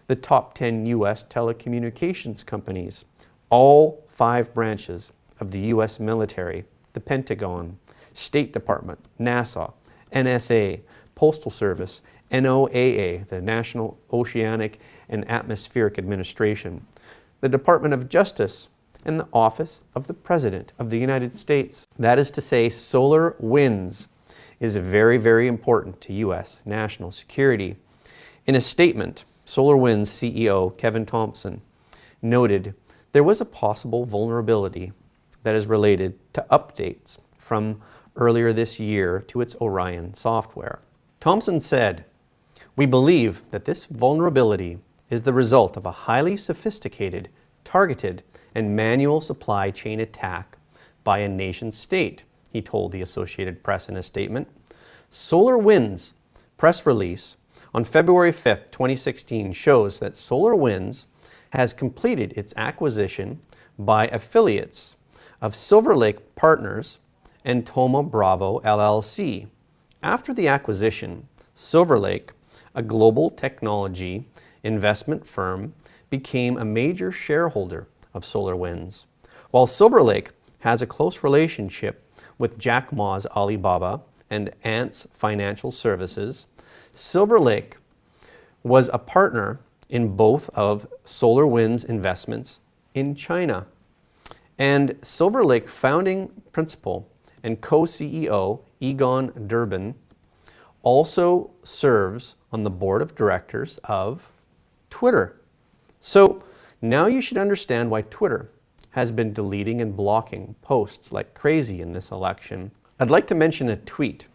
the top 10 U.S. telecommunications companies, all 5 branches of the U.S. military, the Pentagon, State Department, NASA, NSA, Postal Service, NOAA, the National Oceanic and Atmospheric Administration, the Department of Justice, and the Office of the President of the United States. That is to say, Solar Winds is very, very important to U.S. national security. In a statement, Solar Winds CEO Kevin Thompson noted there was a possible vulnerability that is related to updates from earlier this year to its Orion software. Thompson said, "We believe that this vulnerability is the result of a highly sophisticated, targeted, and manual supply chain attack by a nation state," he told the Associated Press in a statement. Solar Winds' press release on February 5th, 2016 shows that Solar Winds has completed its acquisition by affiliates of Silver Lake Partners and Thoma Bravo LLC. After the acquisition, Silver Lake, a global technology investment firm, became a major shareholder of Solar Winds. While Silver Lake has a close relationship with Jack Ma's Alibaba and Ants Financial Services, Silver Lake was a partner in both of Solar Wind's investments in China. And Silver Lake founding principal and co-CEO Egon Durbin also serves on the board of directors of Twitter. So now you should understand why Twitter has been deleting and blocking posts like crazy in this election. I'd like to mention a tweet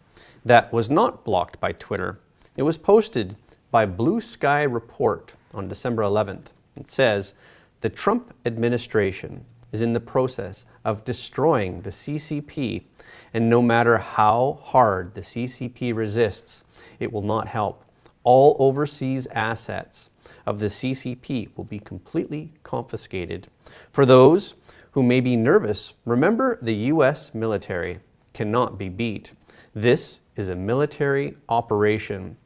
that was not blocked by Twitter. It was posted by Blue Sky Report on December 11th. It says, "The Trump administration is in the process of destroying the CCP, and no matter how hard the CCP resists, it will not help. All overseas assets of the CCP will be completely confiscated. For those who may be nervous, remember the U.S. military cannot be beat. This is a military operation."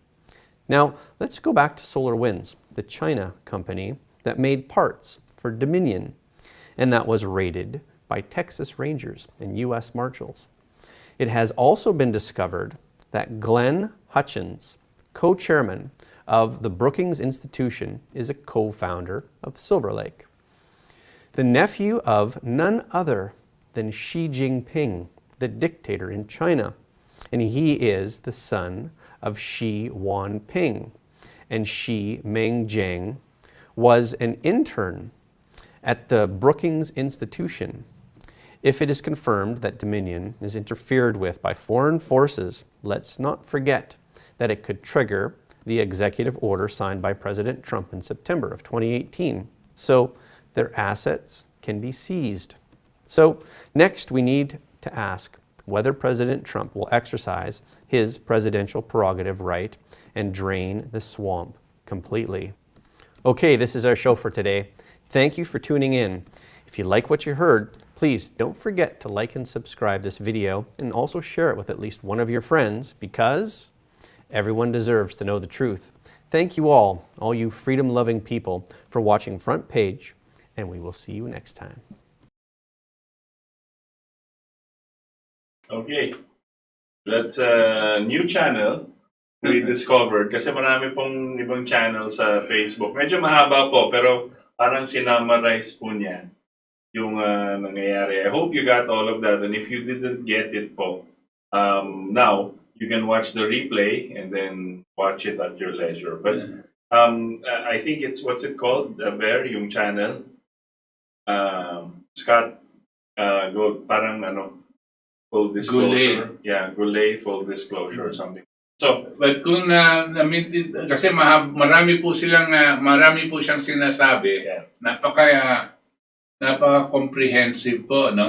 Now, let's go back to Solar Winds, the China company that made parts for Dominion, and that was raided by Texas Rangers and U.S. Marshals. It has also been discovered that Glenn Hutchins, co-chairman of the Brookings Institution, is a co-founder of Silver Lake. The nephew of none other than Xi Jinping, the dictator in China, and he is the son of Xi Jinping. And Xi Mengjiang was an intern at the Brookings Institution. If it is confirmed that Dominion is interfered with by foreign forces, let's not forget that it could trigger the executive order signed by President Trump in September of 2018. So their assets can be seized. So next we need to ask whether President Trump will exercise his presidential prerogative right and drain the swamp completely. Okay, this is our show for today. Thank you for tuning in. If you like what you heard, please don't forget to like and subscribe this video and also share it with at least one of your friends, because everyone deserves to know the truth. Thank you all you freedom-loving people, for watching Front Page, and we will see you next time. Okay. That's a new channel we discovered kasi marami pong ibang channel sa Facebook. Medyo mahaba po pero parang sinamarize po niya yung nangyayari. I hope you got all of that, and if you didn't get it po, now you can watch the replay and then watch it at your leisure. But I think it's, what's it called? Bear, yung channel. Scott, parang full disclosure. Goulet. Yeah, Goulet, full disclosure or something. So, But kung kasi marami po siyang sinasabi, Yeah. napaka-comprehensive po, no?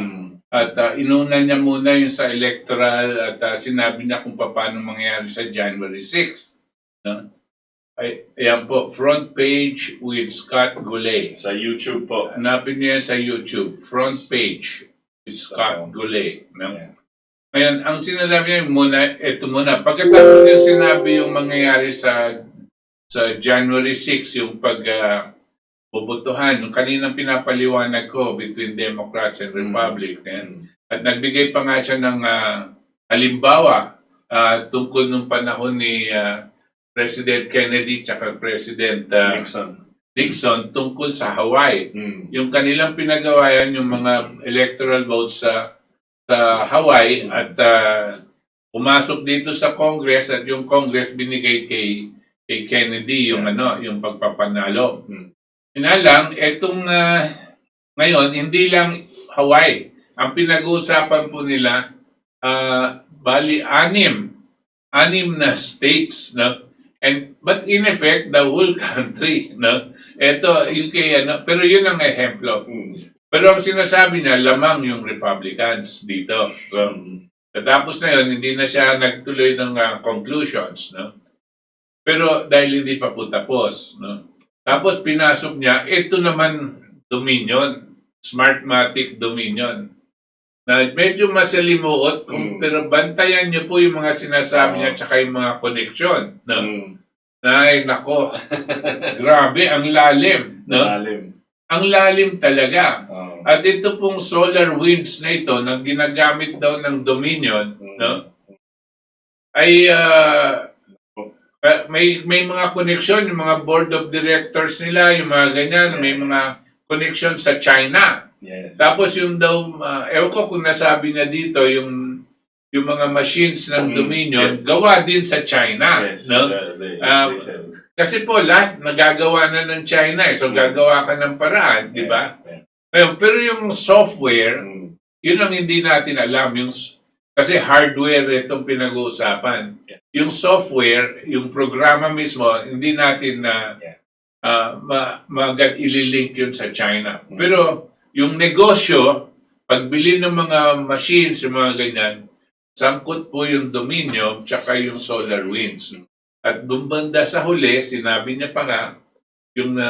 At inuna niya muna yung sa electoral at sinabi niya kung paano mangyayari sa January 6. No? Ayan po, Front Page with Scott Goulet. sa YouTube po. Hanapin niyo yan sa YouTube, Front Page with Scott Goulet. No? Yeah. Ngayon, ang sinasabi niya ito muna. Pagkatapos niya sinabi yung mangyayari sa January 6, yung bobotohan, yung kaninang pinapaliwanag ko between Democrats and Republicans. At nagbigay pa nga siya ng halimbawa tungkol nung panahon ni President Kennedy at President Nixon tungkol sa Hawaii. Yung kanilang pinagawayan, yung mga electoral votes sa Hawaii at pumasok dito sa Congress, at yung Congress binigay kay Kennedy yung yung pagpapanalo. Lang, etong ngayon, hindi lang Hawaii. Ang pinag-uusapan po nila, bali, anim na states, no? But in effect, the whole country, no? Ito, UK, pero yun ang ehemplo. Pero ang sinasabi niya, lamang yung Republicans dito. So, tapos na yun, hindi na siya nagtuloy ng conclusions, no? Pero dahil hindi pa po tapos, no? Tapos pinasok niya, ito naman Dominion, Smartmatic Dominion. Na medyo masalimuot, pero bantayan niyo po yung mga sinasabi niya tsaka yung mga connection. No? Ay, nako. Grabe, ang lalim. No? Lalim. ang lalim talaga. Oh. At ito pong solar winds na ito na ginagamit daw ng Dominion, no? Ay may mga koneksyon, yung mga board of directors nila, yung mga ganyan, may mga koneksyon sa China. Yes. Tapos yung daw, ewan ko kung nasabi na dito, yung mga machines ng Dominion, yes. gawa din sa China. Yes. No? They said. Kasi po, lahat nagagawa na ng China. So, gagawa ka ng paraan, di ba? Ngayon, pero yung software, yun ang hindi natin alam. Kasi hardware itong pinag-uusapan. Yung software, yung programa mismo, hindi natin na ililink yun sa China. Pero yung negosyo, pagbili ng mga machines, yung mga ganyan, sangkot po yung Dominion tsaka yung solar winds. At banda sa huli, sinabi niya pa nga, yung,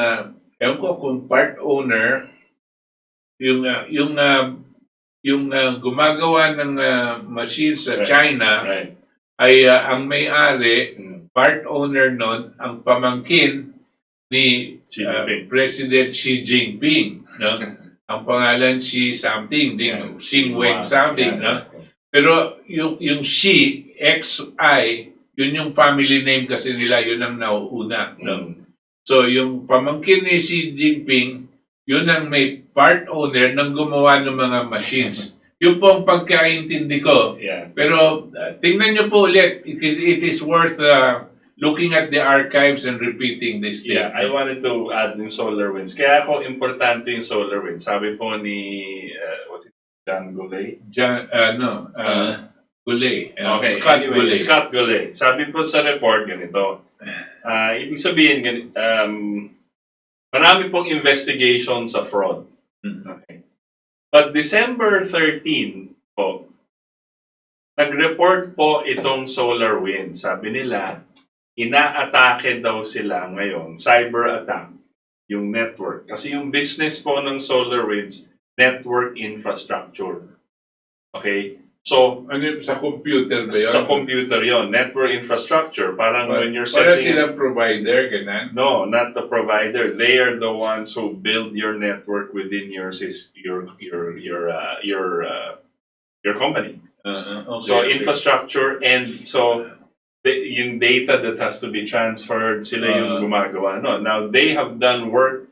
ewan ko kung part owner, yung gumagawa ng machine sa China, ay ang may-ari, part owner nun, ang pamangkin ni President Xi Jinping. No? Ang pangalan Xi something, Xi Weng something. No? Pero yung Xi, X-I, yun yung family name kasi nila, yun ang nauuna. No? So yung pamangkin ni Xi Jinping, yun ang may part owner ng gumawa ng mga machines. Yun po ang pagkaintindi ko. Pero tingnan nyo po ulit, it is worth looking at the archives and repeating this thing. Yeah, I wanted to add yung solar winds. Kaya ako importante yung solar winds. Sabi po ni, what's it? John Goulet? Goulet. Okay, Scott anyway, Goulet. Scott Goulet. Sabi po sa report ganito, ibig sabihin, marami pong investigation sa fraud. Okay. But December 13 po, nag-report po itong solar wind. Sabi nila, inaatake daw sila ngayon, cyber attack, yung network. Kasi yung business po ng solar winds, network infrastructure. Okay? So, Sa computer ba yun? sa computer yon, network infrastructure. Parang when you're Para setting... silang provider, ganun? No, not the provider. They are the ones who build your network within your company. Okay, So infrastructure and so yung data that has to be transferred, sila yung gumagawa. No, now they have done work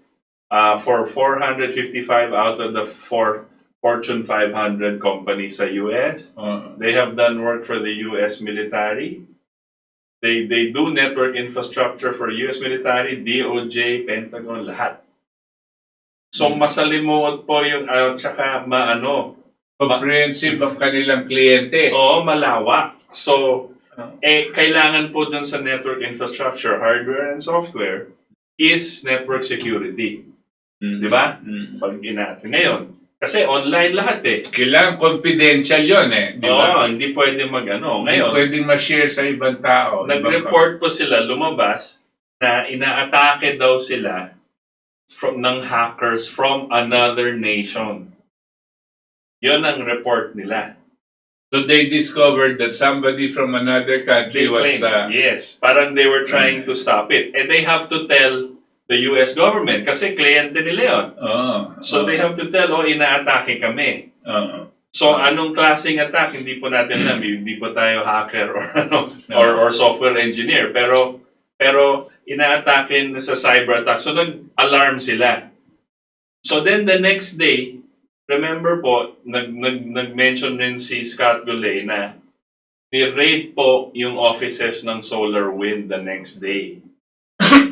for 455 out of the Fortune 500 companies sa US. They have done work for the US military. They do network infrastructure for US military, DOJ, Pentagon, lahat. So masalimuot po yung tsaka comprehensive ang kanilang kliyente. Oo, malawak. So kailangan po dun sa network infrastructure, hardware and software is network security. Di ba? Pag natin ngayon. Kasi online lahat eh. Kailangan confidential yun eh. Di ba? Oo, hindi pwede Ngayon, Hindi pwedeng ma-share sa ibang tao. Nag-report po sila, lumabas, na inaatake daw sila ng hackers from another nation. Yun ang report nila. So they discovered that somebody from another country was... yes, parang they were trying to stop it. And they have to tell the US government kasi kliyente nila yun. So they have to tell, inaatake kami. So anong klaseng attack? Hindi po natin alam. Hindi po tayo hacker or software engineer. Pero inaatake na sa cyber attack. So nag-alarm sila. So then the next day, remember po, nag-mention rin si Scott Goulet na ni-raid po yung offices ng SolarWind the next day.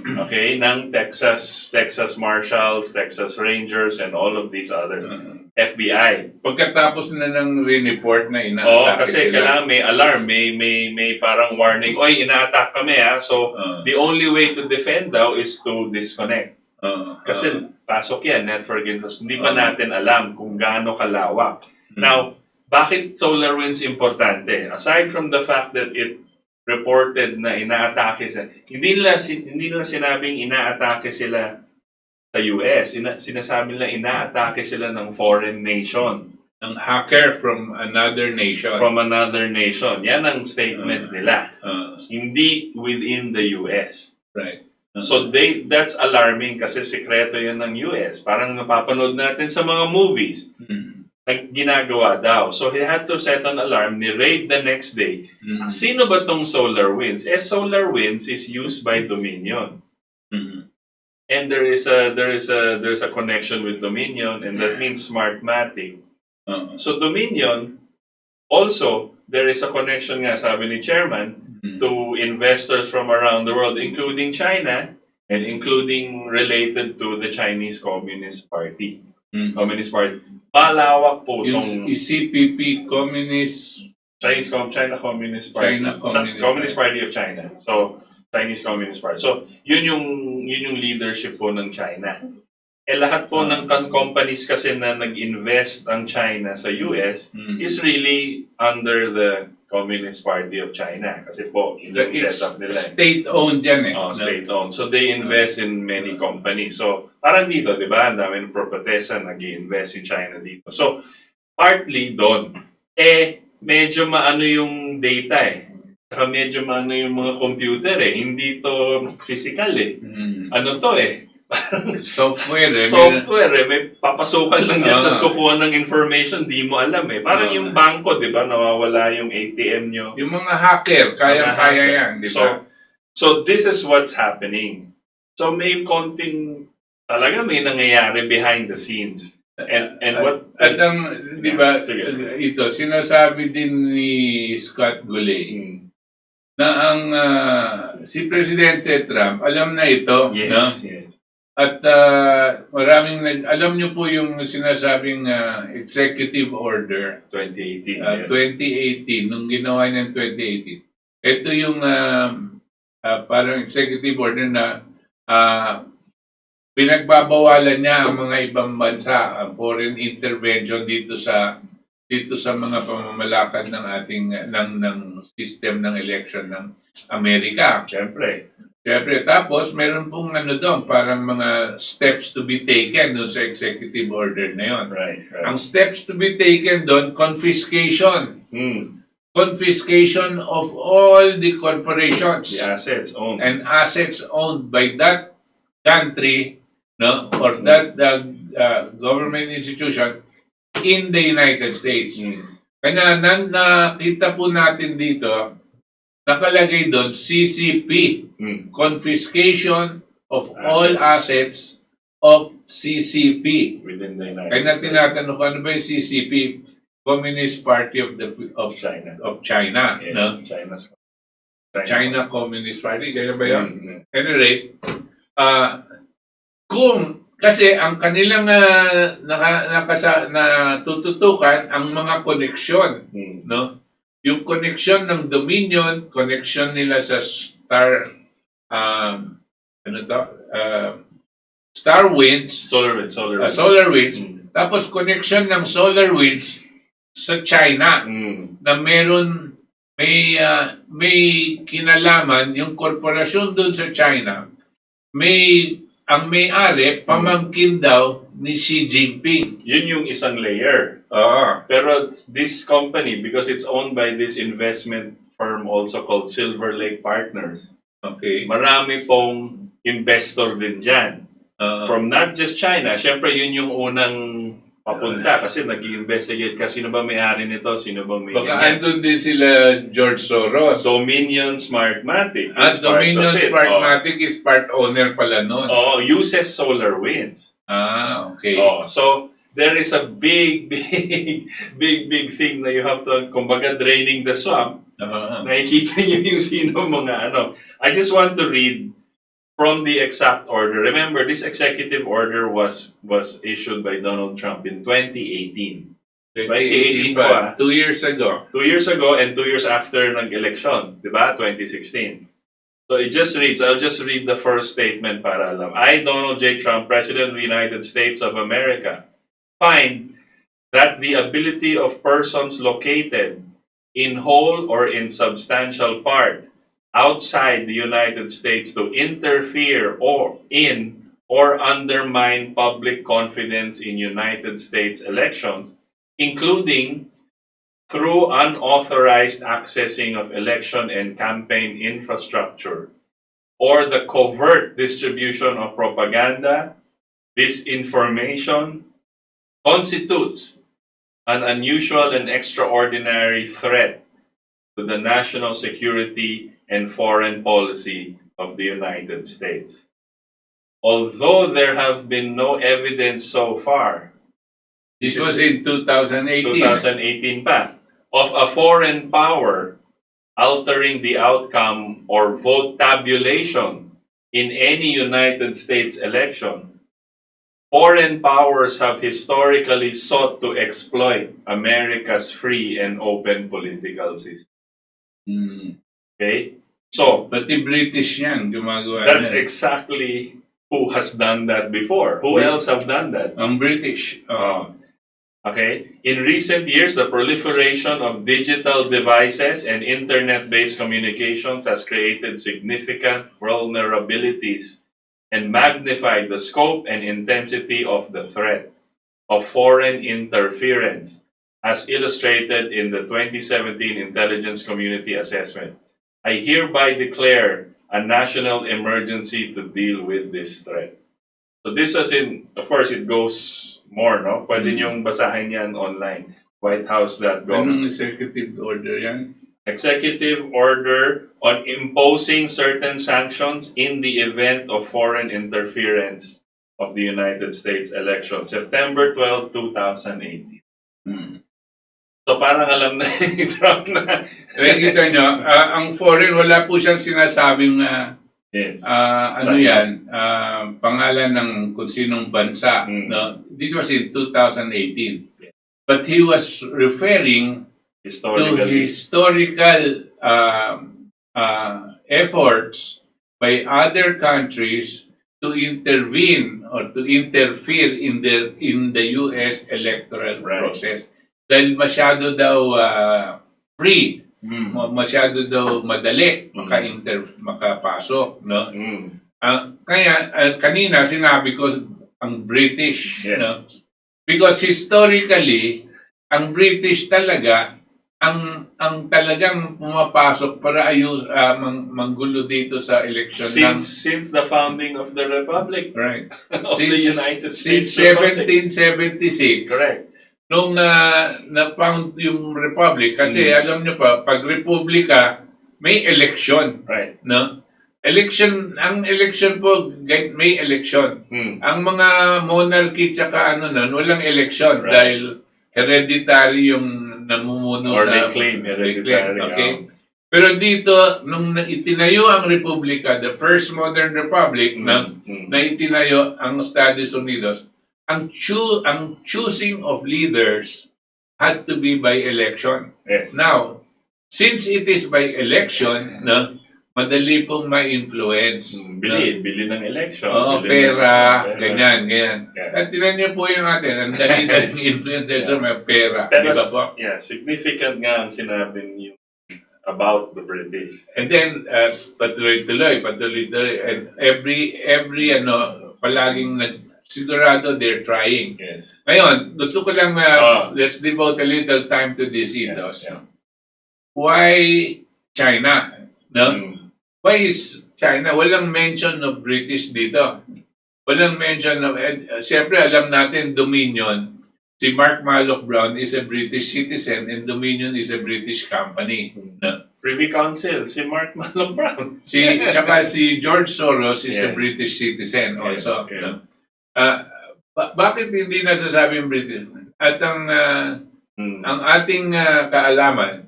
Okay, ng Texas Marshals, Texas Rangers, and all of these other FBI. Pagkatapos na ng report na ina-attack kasi kailangan may alarm, may parang warning, oy, ina-attack kami ha. So, the only way to defend daw is to disconnect. Kasi pasok yan, network infrastructure. Hindi pa natin alam kung gaano kalawak. Now, bakit SolarWinds importante? Aside from the fact that it reported na inaatake sila. Hindi nila sinabing inaatake sila sa US. Sinasabi nila inaatake sila ng foreign nation. Ng hacker from another nation. From another nation. Yan ang statement nila. Hindi within the US. Right. So that's alarming kasi sekreto yan ng US. Parang napapanood natin sa mga movies. Ginagawa daw. So he had to set an alarm, ni-raid the next day. Sino ba tong SolarWinds? SolarWinds is used by Dominion. And there's a connection with Dominion, and that means Smartmatic. So Dominion, also, there is a connection nga, sabi ni Chairman, to investors from around the world, including China, and including related to the Chinese Communist Party. Communist Party. Palawak po itong... Yung CPP, China Communist Party. Communist Party of China. So, Chinese Communist Party. So, yun yung leadership po ng China. Lahat po ng companies kasi na nag-invest ang China sa US is really under the Communist Party of China. Kasi po, yung setup nila. State-owned yan State-owned. So, they invest in many companies. So, parang dito, di ba? Ang dami ng propetesa nag-invest in China dito. So, partly doon. Medyo maano yung data Saka medyo maano yung mga computer Hindi to physical Ano to Software Software may papasukan lang yan, tapos kukuha ng information, di mo alam Parang yung bangko, di ba, nawawala yung ATM nyo. Yung mga hacker, kaya yan, di ba? So this is what's happening. So may konting, talaga may nangyayari behind the scenes. And what... At ang, di ba, ito, sinasabi din ni Scott Goulet, na ang si Presidente Trump, alam na ito, yes. At maraming alam niyo po yung sinasabing executive order 2018. 2018 nung ginawa niya 2018. Ito yung parang executive order na pinagbabawalan niya ang mga ibang bansa ang foreign intervention dito sa mga pamamalakad ng ating ng system ng election ng Amerika. Siyempre, tapos meron pong doon, parang mga steps to be taken doon sa executive order na yun. Right. Ang steps to be taken doon, confiscation. Confiscation of all the corporations. The assets owned. And assets owned by that country, or that government institution in the United States. Kaya nakita po natin dito, nakalagay doon CCP, confiscation of all assets of CCP. Within the United Kaya States. tinatanong ko, ano ba yung CCP? Communist Party of China. Yes, China Communist Party. Kaya ba yun? Anyway, kasi ang kanilang natututukan ang mga koneksyon, Yung connection ng Dominion, connection nila sa SolarWinds, tapos connection ng SolarWinds sa China na may kinalaman yung korporasyon doon sa China. Ang may-ari pamangkin daw ni Xi Jinping. Yun yung isang layer. Pero this company, because it's owned by this investment firm also called Silver Lake Partners, marami pong investor din dyan. From not just China, syempre yun yung unang papunta kasi nag-investigate ka sino ba may-ari nito, sino ba may-ari. Baka andun din sila George Soros. Dominion Smartmatic. Dominion Smartmatic is part owner pala nun. Uses SolarWinds. Okay. So there is a big thing na you have to, kumbaga, draining the swamp. Nakikita niyo yung sino mga I just want to read from the exact order. Remember, this executive order was issued by Donald Trump in 2018. 2018 pa. 2 years ago. 2 years ago and 2 years after nag-election. Diba? 2016. So it just reads, I'll just read the first statement para alam. I, Donald J. Trump, President of the United States of America, find that the ability of persons located in whole or in substantial part outside the United States to interfere or undermine public confidence in United States elections, including through unauthorized accessing of election and campaign infrastructure, or the covert distribution of propaganda, disinformation, constitutes an unusual and extraordinary threat to the national security and foreign policy of the United States. Although there have been no evidence so far, This was in 2018. 2018 pa, of a foreign power altering the outcome or vote tabulation in any United States election. Foreign powers have historically sought to exploit America's free and open political system. Okay? So, Pati British yan, gumagawa that's yan. exactly who has done that before. Who else have done that? Ang British. Okay? In recent years, the proliferation of digital devices and internet-based communications has created significant vulnerabilities and magnified the scope and intensity of the threat of foreign interference, as illustrated in the 2017 Intelligence Community Assessment. I hereby declare a national emergency to deal with this threat. So this was of course, it goes more, no? Pwede niyong basahin yan online. Whitehouse.gov. Anong executive order yan? Executive order on imposing certain sanctions in the event of foreign interference of the United States election. September 12, 2018. So parang alam na ni Trump na. Kita nyo, ang foreign, wala po siyang sinasabing Yes. ano yan, pangalan ng kung sinong bansa. No? This was in 2018. But he was referring to historical efforts by other countries to intervene or to interfere in the U.S. electoral process. Dahil masyado daw free, masyado daw madali makapasok, no? Kaya kanina sinabi ko ang British, no? Because historically ang British talaga ang talagang pumapasok para manggulo dito sa election since the founding of the Republic, right? Of the United States Since 1776. Correct. Nung na-found yung Republic, kasi alam nyo pa, pag Republika, may election. Right. No? Ang election po, may election. Ang mga monarchy tsaka walang election dahil hereditary yung namumuno or sa... they claim hereditary. Okay? Pero dito, nung itinayo ang Republika, the first modern republic na itinayo ang Estados Unidos, ang choosing of leaders had to be by election. Yes. Now, since it is by election, madali pong ma-influence. Bili ng election. Pera, ganyan. Yeah. At tinan niyo po yung atin, ang dali-daling influence sa may pera. Pero, di ba po? Yeah, significant nga ang sinabi niyo about the British. And then, patuloy-tuloy. And every palaging sigurado they're trying. Yes. Ngayon, gusto ko lang let's devote a little time to this, Indos. Yeah. Why China? No? Why is China? Walang mention of British dito. Walang mention of... Siyempre, alam natin, Dominion. Si Mark Malloch Brown is a British citizen and Dominion is a British company. No? Privy Council, si Mark Malloch Brown. Tsaka si George Soros is a British citizen also. Yes. No? Bakit hindi nasasabing British? At ang ating kaalaman,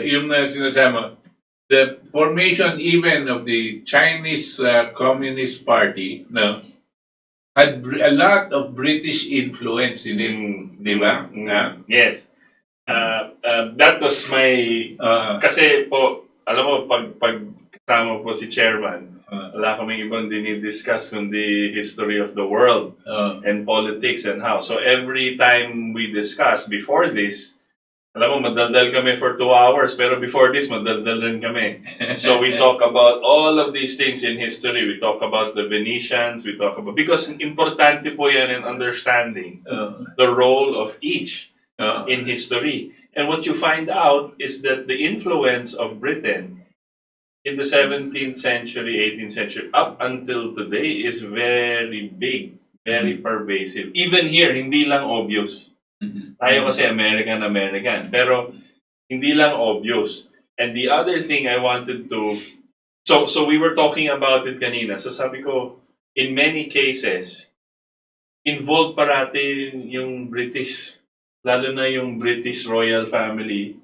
yung sinasama, the formation even of the Chinese Communist Party, had a lot of British influence in it, di ba? Yes. That was my... kasi po, alam mo, pag kasama po si Chairman, wala kaming ibang dinidiscuss kundi history of the world and politics and how. So every time we discuss, before this, alam mo, madaldal kami for 2 hours, pero before this, madaldal din kami. So we talk about all of these things in history. We talk about the Venetians, because importante po yan in understanding the role of each in history. And what you find out is that the influence of Britain in the 17th century, 18th century, up until today is very big, very pervasive. Even here, hindi lang obvious. Tayo kasi American. Pero hindi lang obvious. And the other thing I wanted to... So we were talking about it kanina. So sabi ko, in many cases, involved parati yung British, lalo na yung British royal family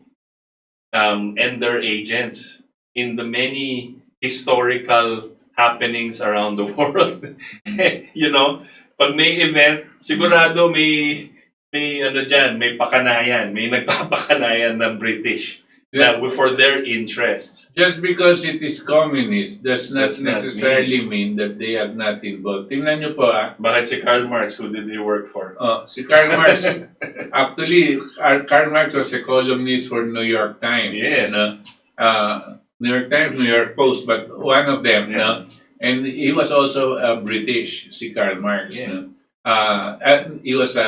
and their agents in the many historical happenings around the world. You know, pag may event, sigurado may ano dyan, may pakanayan, may nagpapakanayan ng British for their interests. Just because it is communist does not Does not necessarily mean that they have not involved. Tingnan nyo po Bakit si Karl Marx, who did he work for? si Karl Marx, actually, Karl Marx was a columnist for New York Times. Yes. New York Times, New York Post, but one of them, Yeah. and he was also British, si Karl Marx. Yeah. And he was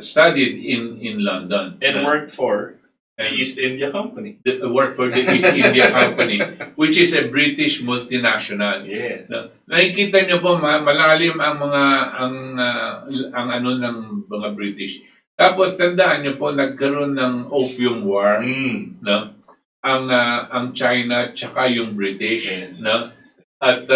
studied in London. And worked for the East India Company. Worked for the East India Company, which is a British multinational. Yes. Nakikita niyo po malalim ang mga ang ano ng mga British. Tapos tandaan niyo po nagkaroon ng Opium War, no? Ang China tsaka yung British, Yes. no? At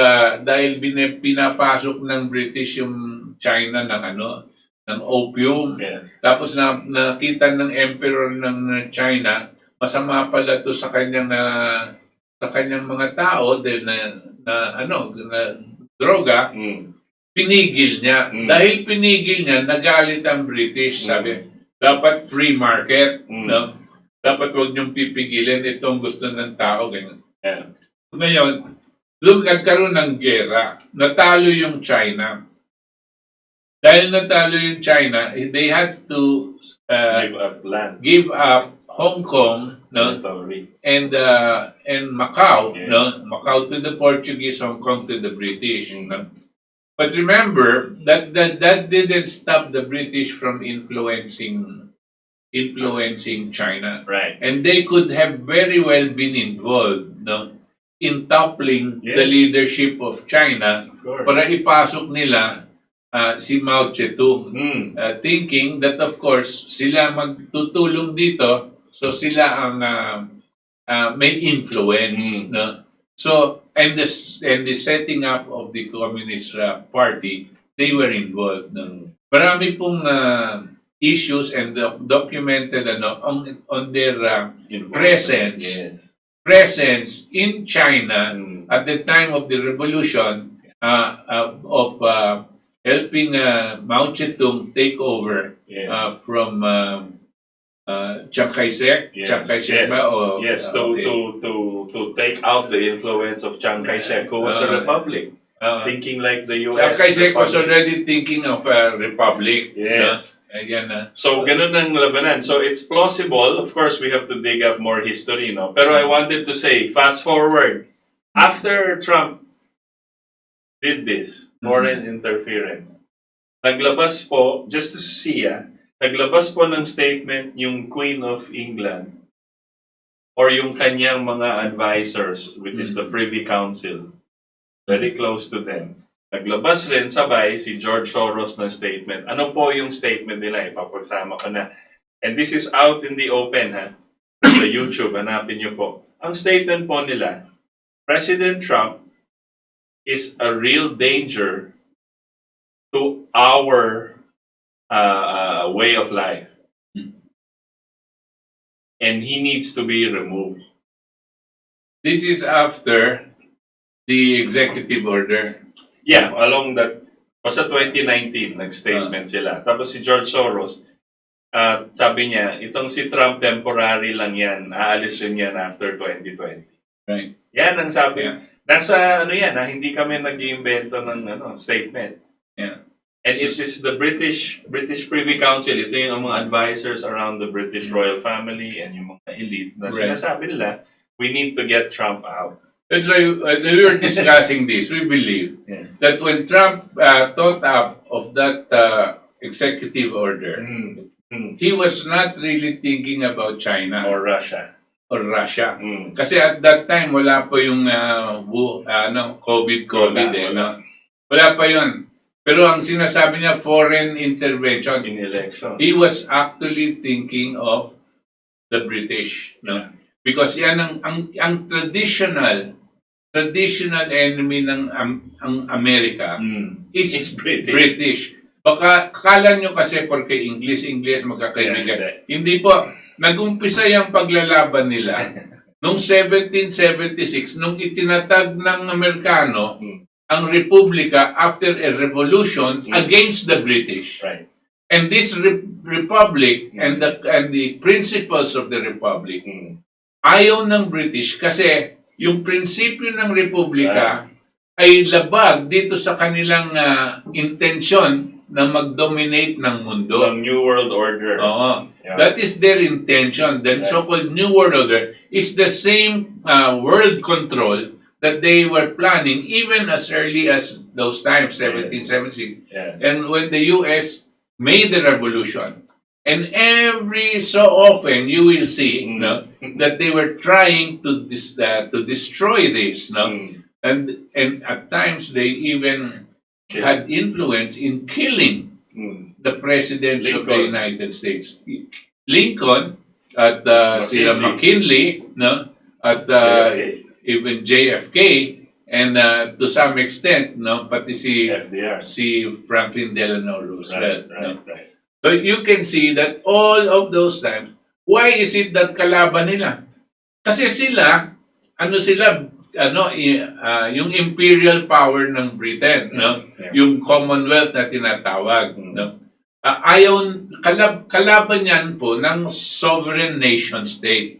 dahil pinapasok ng British yung China ng opium. Yeah. Tapos nakita ng emperor ng China, masama pala to sa kanyang mga tao dahil na droga, pinigil niya. Dahil pinigil niya, nagalit ang British. Sabi, dapat free market, no? Dapat huwag niyong pipigilin itong gusto ng tao. Ganyan. Yeah. Ngayon, nagkaroon ng gera. Natalo yung China. Dahil natalo yung China, they had to Give up land. give up Hong Kong, no, Territory. and Macau, Yes. no, Macau to the Portuguese, Hong Kong to the British. No? But remember that didn't stop the British from influencing China, Right. and they could have very well been involved, no, in toppling the Yes. leadership of China Of course. para ipasok nila si Mao Zedong, thinking that of course sila magtutulong dito, so sila ang may influence, no? So and the setting up of the Communist Party, they were involved. No? Marami pong issues and documented on their presence. Yes. Presence in China at the time of the revolution of helping Mao Zedong take over Yes. from Chiang Kai-shek. Yes. Chiang Kai-shek ba? O, Yes, okay. to take out the influence of Chiang Kai-shek, who was a republic, thinking like the U.S. Chiang Kai-shek was republic. already thinking of a republic. Yes. Ayan, So, ganun ang labanan. So, it's plausible. Of course, we have to dig up more history, no? Pero I wanted to say, fast forward, after Trump did this, foreign interference, naglabas po, just to see, naglabas po ng statement yung Queen of England or yung kanyang mga advisors, which is the Privy Council, very close to them. Naglabas rin sabay si George Soros ng statement. Ano po yung statement nila? Ipapagsama ko na. And this is out in the open, sa YouTube, hanapin niyo po. Ang statement po nila, President Trump is a real danger to our way of life. And he needs to be removed. This is after the executive order. Yeah, along that, basta 2019, nag-statement sila. Tapos si George Soros, sabi niya, itong si Trump temporary lang yan, aalis rin yan after 2020. Right. Yan ang sabi. Yeah. Nasa hindi kami nag-iimbento ng statement. Yeah. And it is the British Privy Council, ito yung mga advisors around the British royal family and yung mga elite na Right. sinasabi nila, we need to get Trump out. That's why we were discussing this. We believe that when Trump thought up of that executive order, he was not really thinking about China Or Russia. or Russia. Mm. Kasi at that time, wala pa yung COVID, no? Wala pa yun. Pero ang sinasabi niya, foreign intervention. In election. He was actually thinking of the British, no? Because yan ang traditional enemy ng ang Amerika is British. Baka kala nyo kasi porque English magkakaibigan. Hindi po. Nag-umpisa yung paglalaban nila noong 1776 nung itinatag ng Amerikano ang Republika after a revolution against the British. Right. And this republic and the principles of the republic ayaw ng British kasi yung prinsipyo ng Republika ay labag dito sa kanilang intensyon na mag-dominate ng mundo. The New World Order. Oo. Yeah. That is their intention. The so-called New World Order is the same world control that they were planning even as early as those times, 1776. Yes. And when the U.S. made the revolution, and every so often you will see that they were trying to destroy this. And at times they even had influence in killing the presidents of the United States. Lincoln, at sila McKinley, at even JFK, and to some extent, pati si Franklin Delano Roosevelt. Right. So you can see that all of those times, why is it that kalaban nila? Kasi sila, yung imperial power ng Britain, yung Commonwealth na tinatawag, kalaban yan po ng sovereign nation state.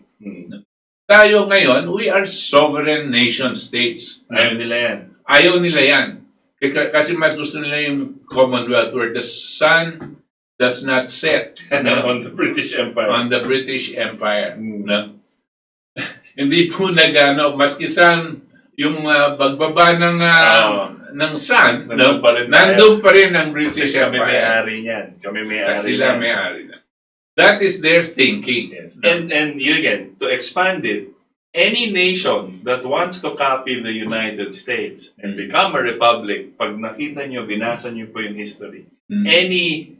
Tayo ngayon, we are sovereign nation states. Ayaw nila yan. Kasi mas gusto nila yung Commonwealth where the sun does not set on the British Empire. On the British Empire. Hindi po maski saan yung pagbaba ng sun, nandun pa rin ang British Empire. Kami may-ari niyan. Sila may-ari na. That is their thinking. Yes. And again, to expand it, any nation that wants to copy the United States and become a republic, pag nakita nyo, binasa nyo po yung history, any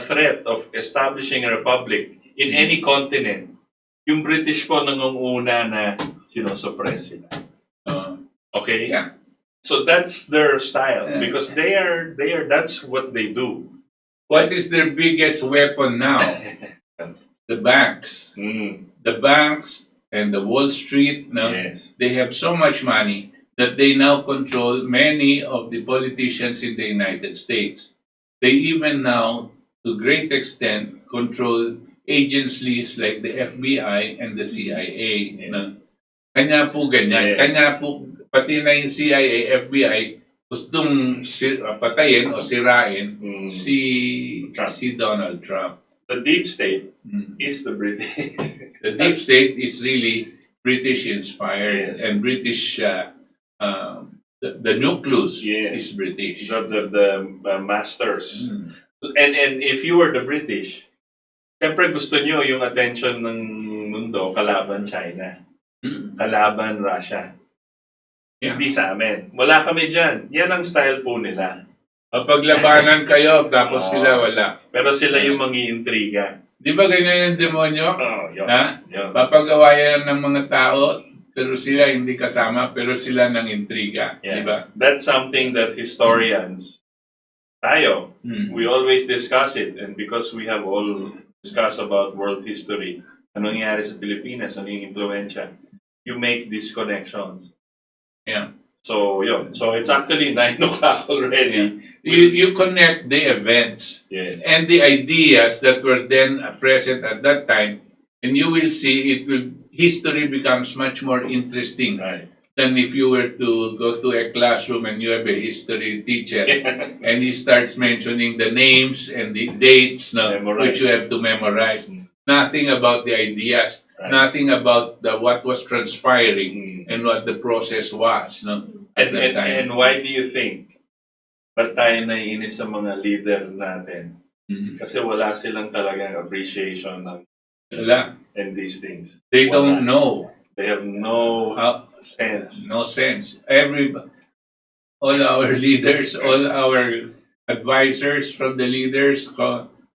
threat of establishing a republic in any continent, yung British po nangunguna na sinosuppress sila. Okay? Yeah. So that's their style because they are that's what they do. What is their biggest weapon now? The banks. The banks and the Wall Street. They have so much money that they now control many of the politicians in the United States. They even now, to great extent, control agencies like the FBI and the CIA. Kanya po ganyan. Kanya po, pati na yung CIA, FBI, gustong patayin o sirain si Donald Trump. The deep state is the British. The deep state is really British inspired and British. The nucleus is British. The masters. And if you were the British, siyempre gusto nyo yung attention ng mundo kalaban China, kalaban Russia. Hindi sa amin. Wala kami dyan. Yan ang style po nila. Paglabanan kayo, tapos sila wala. Pero sila yung mangi-intriga. Di ba ganyan yung demonyo? Yun. Papagawa yan ng mga tao, pero sila hindi kasama, pero sila ng intriga. Di ba? That's something that historians, we always discuss it. And because we have all discussed about world history, ano nangyari sa Pilipinas, ano yung impluensya, you make these connections. Yeah. So it's actually 9 o'clock already. You connect the events and the ideas that were then present at that time, and you will see history becomes much more interesting than if you were to go to a classroom and you have a history teacher and he starts mentioning the names and the dates which you have to memorize. Nothing about the ideas. Nothing about what was transpiring and what the process was. And why do you think ba't tayo naiinis sa mga leader natin? Kasi wala silang talagang appreciation ng Wala. in these things. They Wala. don't know. They have no sense. No sense. All our leaders, all our advisors from the leaders,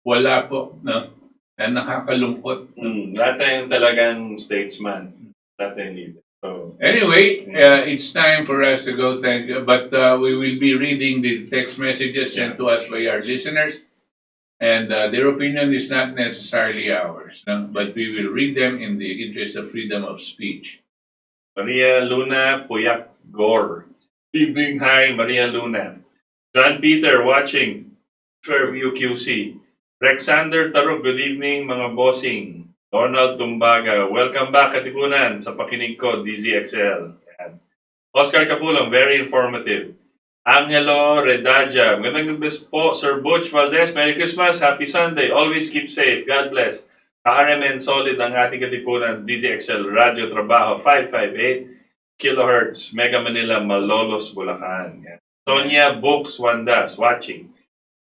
wala po. No? And nakakalungkot. Lahat tayong talagang statesman. Lahat tayong leader. So, anyway, it's time for us to go. Thank you. But we will be reading the text messages sent to us by our listeners. And their opinion is not necessarily ours. No? But we will read them in the interest of freedom of speech. Maria Luna Puyak Gore. Evening, hi, Maria Luna. John Peter watching Fairview QC. Rexander Tarog, good evening mga bossing. Donald Tumbaga, welcome back Katipunan sa pakinig ko, DZXL. Oscar Capulong, very informative. Angelo Redaja, magandang gabi po, Sir Butch Valdes. Merry Christmas, Happy Sunday. Always keep safe. God bless. RMN solid ang ating Katipunan, DZXL Radio Trabaho 558 kilohertz, Mega Manila, Malolos, Bulacan. Sonia Books Wandas, watching.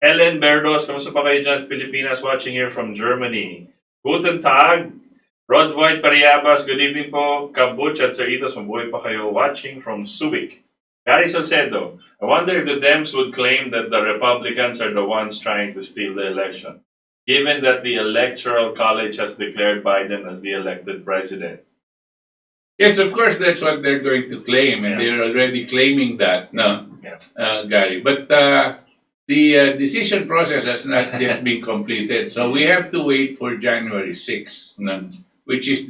Ellen Berdos, kamusta pa kayo dyan sa Pilipinas, watching here from Germany. Guten Tag. Rod White Pariabas, good evening po. Kabutch at Sir Itos, mabuhay pa kayo, watching from Subic. Gary Salcedo, I wonder if the Dems would claim that the Republicans are the ones trying to steal the election, given that the Electoral College has declared Biden as the elected president. Yes, of course, that's what they're going to claim, and they're already claiming that, Gary. But the decision process has not yet been completed, so we have to wait for January 6, which is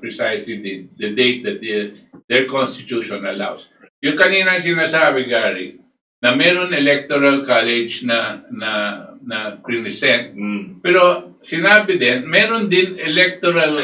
precisely the date that their constitution allows. Yung kanina sinasabi, Gary, na meron electoral college na present, pero sinabi din, meron din electoral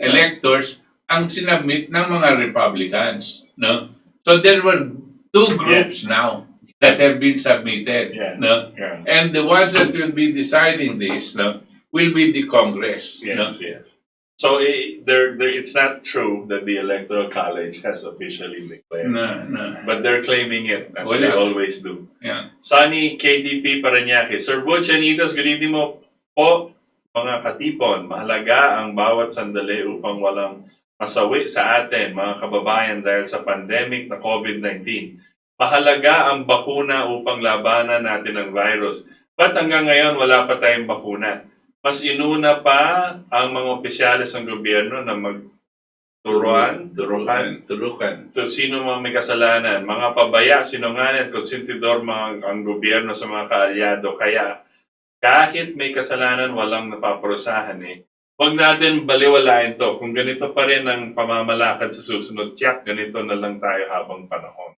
electors ang sinabmit ng mga Republicans, no? So there were two groups now that have been submitted, no? And the ones that will be deciding this, no, will be the Congress. Yes. So it's not true that the Electoral College has officially declared. No. But they're claiming it, as they always do. Yeah. Sunny KDP Paranaque. Sir Butch and Itos, good evening mo po. Mga katipon, mahalaga ang bawat sandali upang walang masawi sa atin, mga kababayan, dahil sa pandemic na COVID-19. Mahalaga ang bakuna upang labanan natin ang virus. Ba't hanggang ngayon wala pa tayong bakuna? Mas inuna pa ang mga opisyalis ng gobyerno na turukan to sino mga may kasalanan, mga pabaya, sinungaling, konsentidor ang gobyerno sa mga kaalyado. Kaya kahit may kasalanan, walang napaparusahan Huwag natin baliwalain to. Kung ganito pa rin ang pamamalakad sa susunod, ganito na lang tayo habang panahon.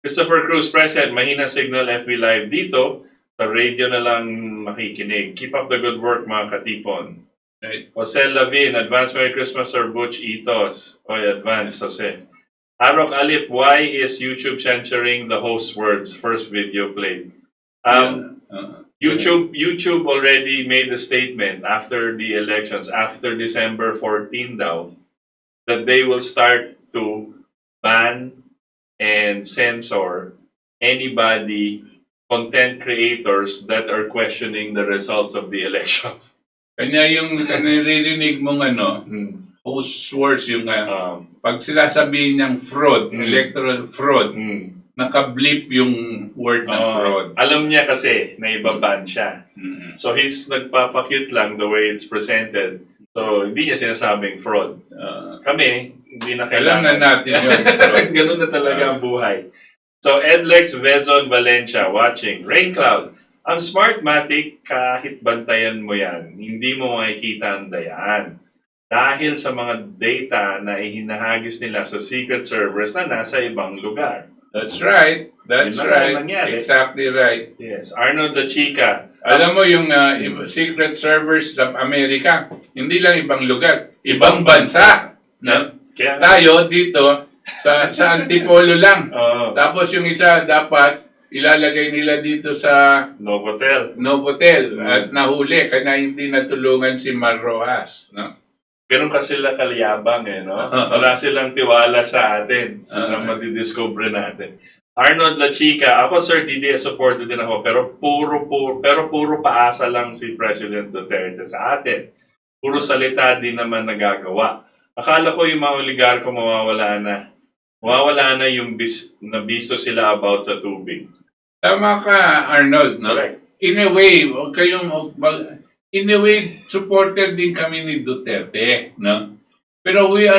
Christopher Cruz, President, mahina signal FB Live dito. Sa radio na lang makikinig. Keep up the good work, mga katipon. Right. Jose Lavin, advance Merry Christmas, Sir Butch Itos. Advance, Jose. Arok Alip, why is YouTube censoring the host's words? First video played. YouTube already made a statement after the elections, after December 14 daw, that they will start to ban and censor anybody, content creators that are questioning the results of the elections. Kanya yung naririnig mong host words, yung pag sila sabihin niyang fraud, electoral fraud, naka-blip yung word na fraud. Alam niya kasi na ibaban siya. So he's nagpapakute lang the way it's presented. So hindi niya sinasabing fraud. Kami, hindi na kailangan. Alam na natin yun. Ganun na talaga ang buhay. So Edlex Vezon Valencia watching. Rain Cloud, ang Smartmatic, kahit bantayan mo yan, hindi mo makikita ang dayaan. Dahil sa mga data na ihinahagis nila sa secret servers na nasa ibang lugar. That's right. That's right. Exactly right. Yes. Arnold La Chica. Alam mo yung secret servers ng Amerika, hindi lang ibang lugar, ibang bansa. No? Kaya, tayo dito sa Antipolo lang. Tapos yung isa dapat ilalagay nila dito sa Novotel at nahuli kaya hindi natulungan si Mar Rojas. No? Ganun ka sila kalyabang no? Wala silang tiwala sa atin na madidiscover natin. Arnold La Chica, ako sir, DDS supporter din ako, pero puro paasa lang si President Duterte sa atin. Puro salita din naman nagagawa. Akala ko yung mga oligarko mawawala na. Mawawala na yung nabisto sila about sa tubig. Tama ka, Arnold, no? Correct. In a way, in a way, supporter din kami ni Duterte, no? Pero we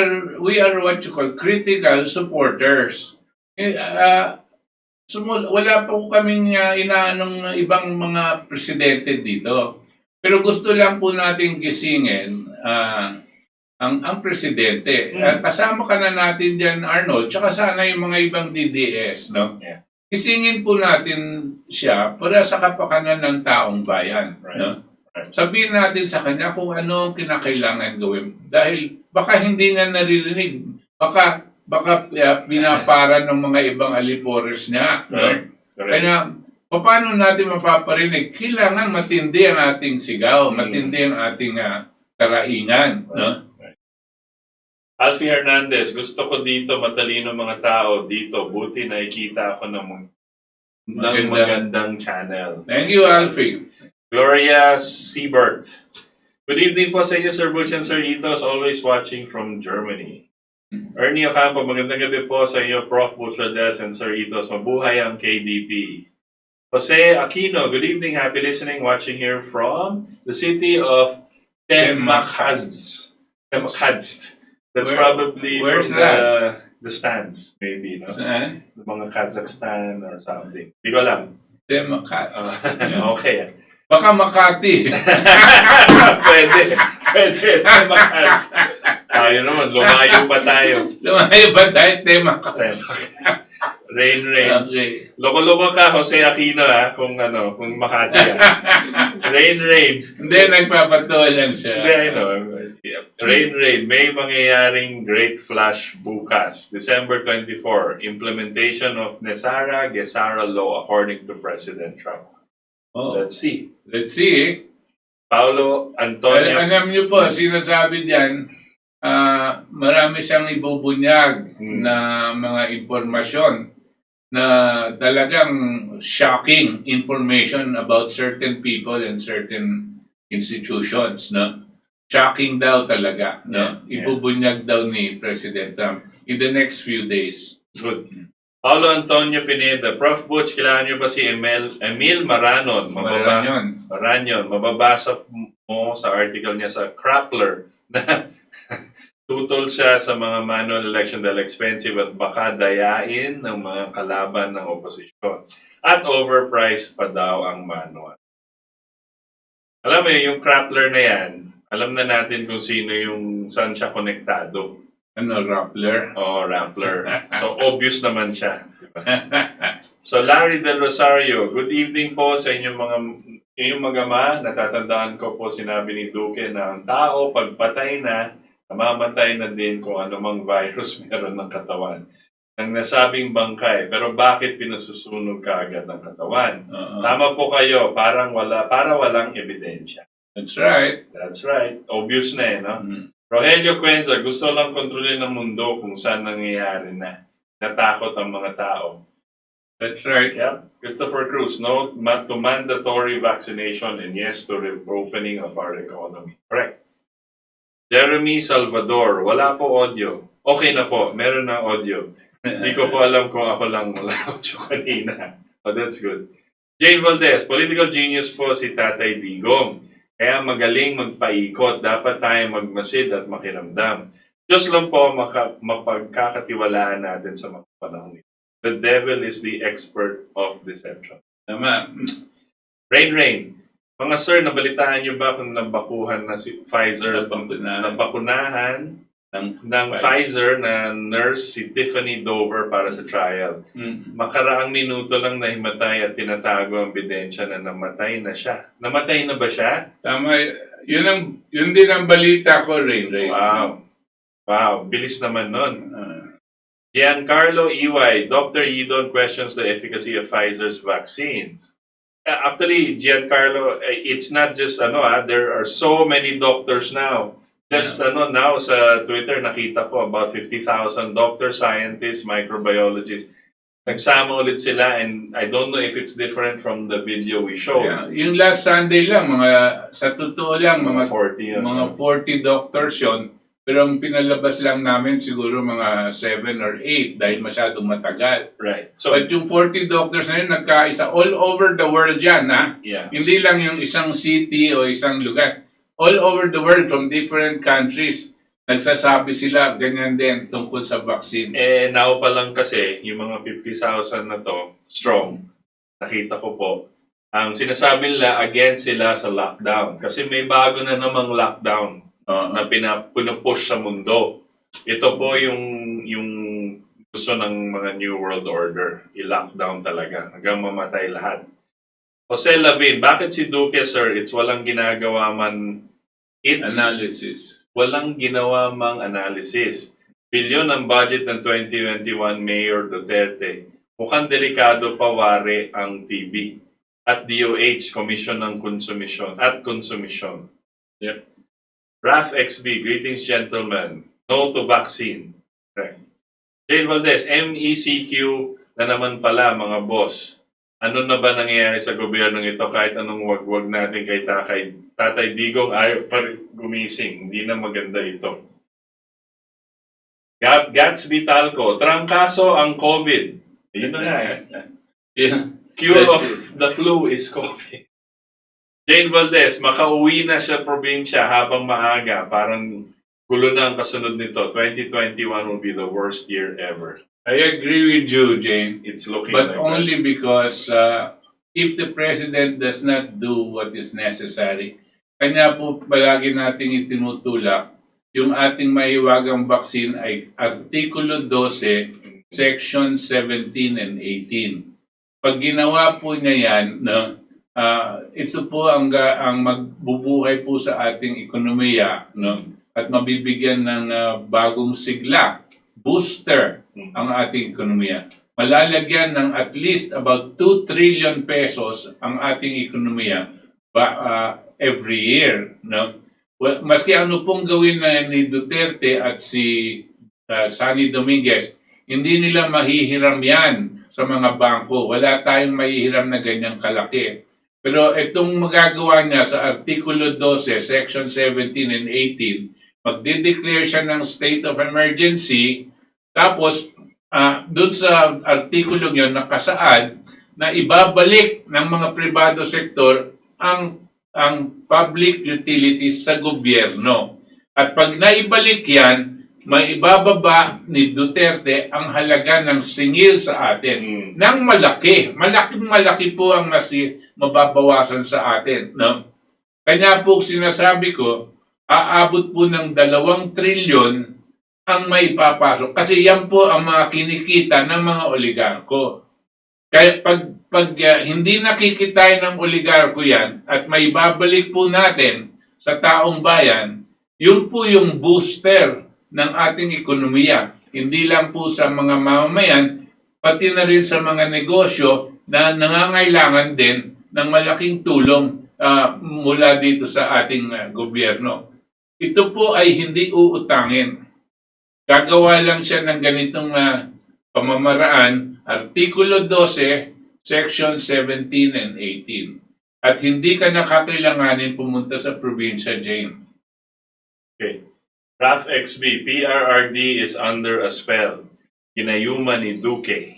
are what you call critical supporters. Wala po kaming inaanong ibang mga presidente dito. Pero gusto lang po natin gisingin ang presidente. Kasama ka na natin dyan, Arnold, tsaka sana yung mga ibang DDS, no? Yeah. Gisingin po natin siya para sa kapakanan ng taong bayan. Right. No? Sabihin natin sa kanya kung ano ang kinakailangan gawin. Dahil baka hindi nga naririnig. Baka pinapara ng mga ibang alipores niya. Correct. Kaya paano natin mapaparinig? Kailangan matindi ang ating sigaw, matindi ang ating karaingan. No? Alfie Hernandez, gusto ko dito matalino mga tao dito. Buti nakikita ako ng magandang channel. Thank you, Alfie. Gloria Siebert. Good evening po sa inyo, Sir Butch and Sir Itos. Always watching from Germany. Ernie Ocampo, magandang gabi po sa inyo, Prof. Butch Valdes and Sir Itos. Mabuhay ang KDP. Jose Aquino, good evening. Happy listening. Watching here from the city of Temakadst. That's probably where's from that? the stands, maybe, no? Saan? The mga Kazakhstan or something. Di ko alam. Okay. Baka Makati. Pwede. Temakadst. Ayun naman, lumayo pa tayo. Lumayo ba tayo? Temakadst. Rain. Okay. Loko-loko ka, Jose Aquino, kung Makati. Rain. Hindi, nagpapatuwa lang siya. Hindi, I know. Rain. May mangyayaring great flash bukas. December 24, implementation of Gesara law according to President Trump. Oh. Let's see. Well, Paulo Antonio. alam niyo po, sinasabi diyan, marami siyang ibubunyag na mga impormasyon na talagang shocking information about certain people and certain institutions, no? Shocking daw talaga, no? Ibubunyag daw ni President Trump in the next few days. Good. Paulo Antonio Pineda, Prof. Butch, kailangan niyo ba si Emil Maranon? Maranon. Mababasa mo sa article niya sa Crappler na tutol siya sa mga manual election dahil expensive at baka dayain ng mga kalaban ng oposisyon. At overpriced pa daw ang manual. Alam mo yung Crappler na yan, alam na natin kung saan siya konektado. Rappler? Oo, Rappler. So, obvious naman siya. Diba? So, Larry Del Rosario, good evening po sa inyong mga ama. Natatandaan ko po sinabi ni Duque na ang tao, pagpatay na, namamatay na din kung anumang virus meron ng katawan. Ang nasabing bangkay, pero bakit pinasusunog ka agad ng katawan? Tama po kayo, para walang ebidensya. That's right. Obvious na no? Rogelio Cuenza, gusto lang kontrolin ng mundo kung saan nangyayari na. Natakot ang mga tao. That's right. Yep. Christopher Cruz, no to mandatory vaccination and yes to reopening of our economy. Correct. Jeremy Salvador, wala po audio. Okay na po, meron na audio. Hindi ko po alam kung ako lang wala audio kanina. Oh, that's good. Jane Valdes, political genius po si Tatay Digong. Kaya magaling magpaikot, dapat tayo magmasid at makiramdam. Diyos lang po mapagkakatiwalaan natin sa mga panahon. The devil is the expert of deception. Tama. Rain. Mga sir, nabalitaan niyo ba kung nabakuhan na si Pfizer? Nabakunahan ng Pfizer na nurse si Tiffany Dover para sa trial. Makaraang minuto lang nahimatay at tinatago ang ebidensya na namatay na siya. Namatay na ba siya? Tama. Yun din ang balita ko, Rain. Wow. Bilis naman nun. Giancarlo Iway, Dr. Yidon questions the efficacy of Pfizer's vaccines. Actually, Giancarlo, it's not just there are so many doctors now. Just now sa Twitter nakita ko about 50,000 doctors, scientists, microbiologists nagsama ulit sila, and I don't know if it's different from the video we showed. Yeah, yung last Sunday lang, sa totoo lang, mga 40 yun. mga 40 doctors yon. Pero ang pinalabas lang namin siguro mga 7 or 8 dahil masyadong matagal. Right. So, But yung 40 doctors na yun, nagkaisa all over the world yan, ha? yeah. Hindi lang yung isang city o isang lugar. All over the world from different countries. Nagsasabi sila ganyan din tungkol sa vaccine. Now pa lang kasi, yung mga 50,000 na to, strong, nakita ko po, ang sinasabi nila, against sila sa lockdown. Kasi may bago na namang lockdown na pinupush sa mundo. Ito po yung gusto ng mga New World Order. I-lockdown talaga. Hanggang mamatay lahat. Jose Lavin, bakit si Duque, sir? It's walang ginagawa man. It's Analysis. walang ginawa mang analysis. Bilyon ang budget ng 2021 Mayor Duterte. Mukhang delikado pa wari ang TB. At DOH, Commission ng Konsumisyon at Konsumisyon. Yep. Raf XB, greetings gentlemen. No to vaccine. Okay. Jane Valdes, MECQ na naman pala mga boss. Ano na ba nangyayari sa gobyernong ito kahit anong wag-wag natin kay Tatay Digong ayaw pa rin gumising. Hindi na maganda ito. Gats Vitalco, trangkaso ang COVID. Yun na nga eh. Yeah. Cure That's of the flu is COVID. Jane Valdes, makauwi na siya probinsya habang maaga. Parang gulo na ang kasunod nito. 2021 will be the worst year ever. I agree with you, Jane. It's looking But like only because if the president does not do what is necessary, kanya po palagi nating itinutulak yung ating maiwagang vaccine ay Artikulo 12, Section 17 and 18. Pag ginawa po niya yan, no, ito po ang magbubuhay po sa ating ekonomiya, no, at mabibigyan ng bagong sigla, booster ang ating ekonomiya. Malalagyan ng at least about 2 trillion pesos ang ating ekonomiya every year. No? Well, maski ano pong gawin na ni Duterte at si Sunny Dominguez, hindi nila mahihiram yan sa mga bangko. Wala tayong mahihiram na ganyang kalaki. Pero itong magagawa niya sa Artikulo 12, Section 17 and 18, magde-declare siya ng state of emergency. Tapos, doon sa artikulong yun nakasaad na ibabalik ng mga pribado sektor ang public utilities sa gobyerno. At pag naibalik yan, may ibababa ni Duterte ang halaga ng singil sa atin. Nang malaki. Malaki po ang mababawasan sa atin. No? Kanya po sinasabi ko, aabot po ng 2 trilyon ang may papasok. Kasi yan po ang mga kinikita ng mga oligarko. Kaya pag hindi nakikitain ng oligarko yan at may babalik po natin sa taong bayan, yun po yung booster ng ating ekonomiya. Hindi lang po sa mga mamamayan, pati na rin sa mga negosyo na nangangailangan din ng malaking tulong mula dito sa ating gobyerno. Ito po ay hindi uutangin. Gagawa lang siya ng ganitong pamamaraan, Artikulo 12, Section 17 and 18. At hindi ka nakakailanganin pumunta sa probinsya, Jane. Okay. Raf XB, PRRD is under a spell. Ginayuma ni Duque.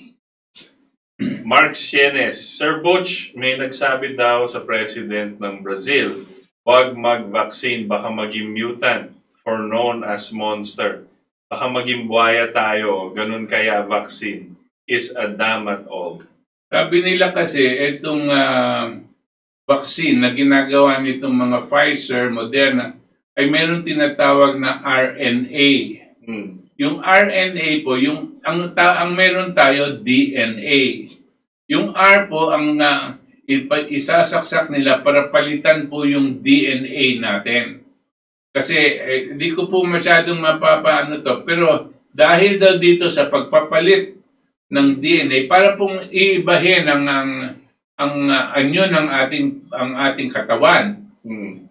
Mark Sienes, Sir Butch, may nagsabi daw sa President ng Brazil, huwag mag-vaccine, baka maging mutant or known as monster. Baka maging buhaya tayo, ganun kaya vaccine is a damn at all. Sabi nila kasi, itong vaccine na ginagawa nitong mga Pfizer, Moderna, ay meron tinatawag na RNA. Yung RNA po, ang meron tayo DNA. Yung R po, ang isasaksak nila para palitan po yung DNA natin. Kasi hindi ko po masyadong mapapaano to, pero dahil daw dito sa pagpapalit ng DNA, para pong iibahin ang anyo ng ating katawan.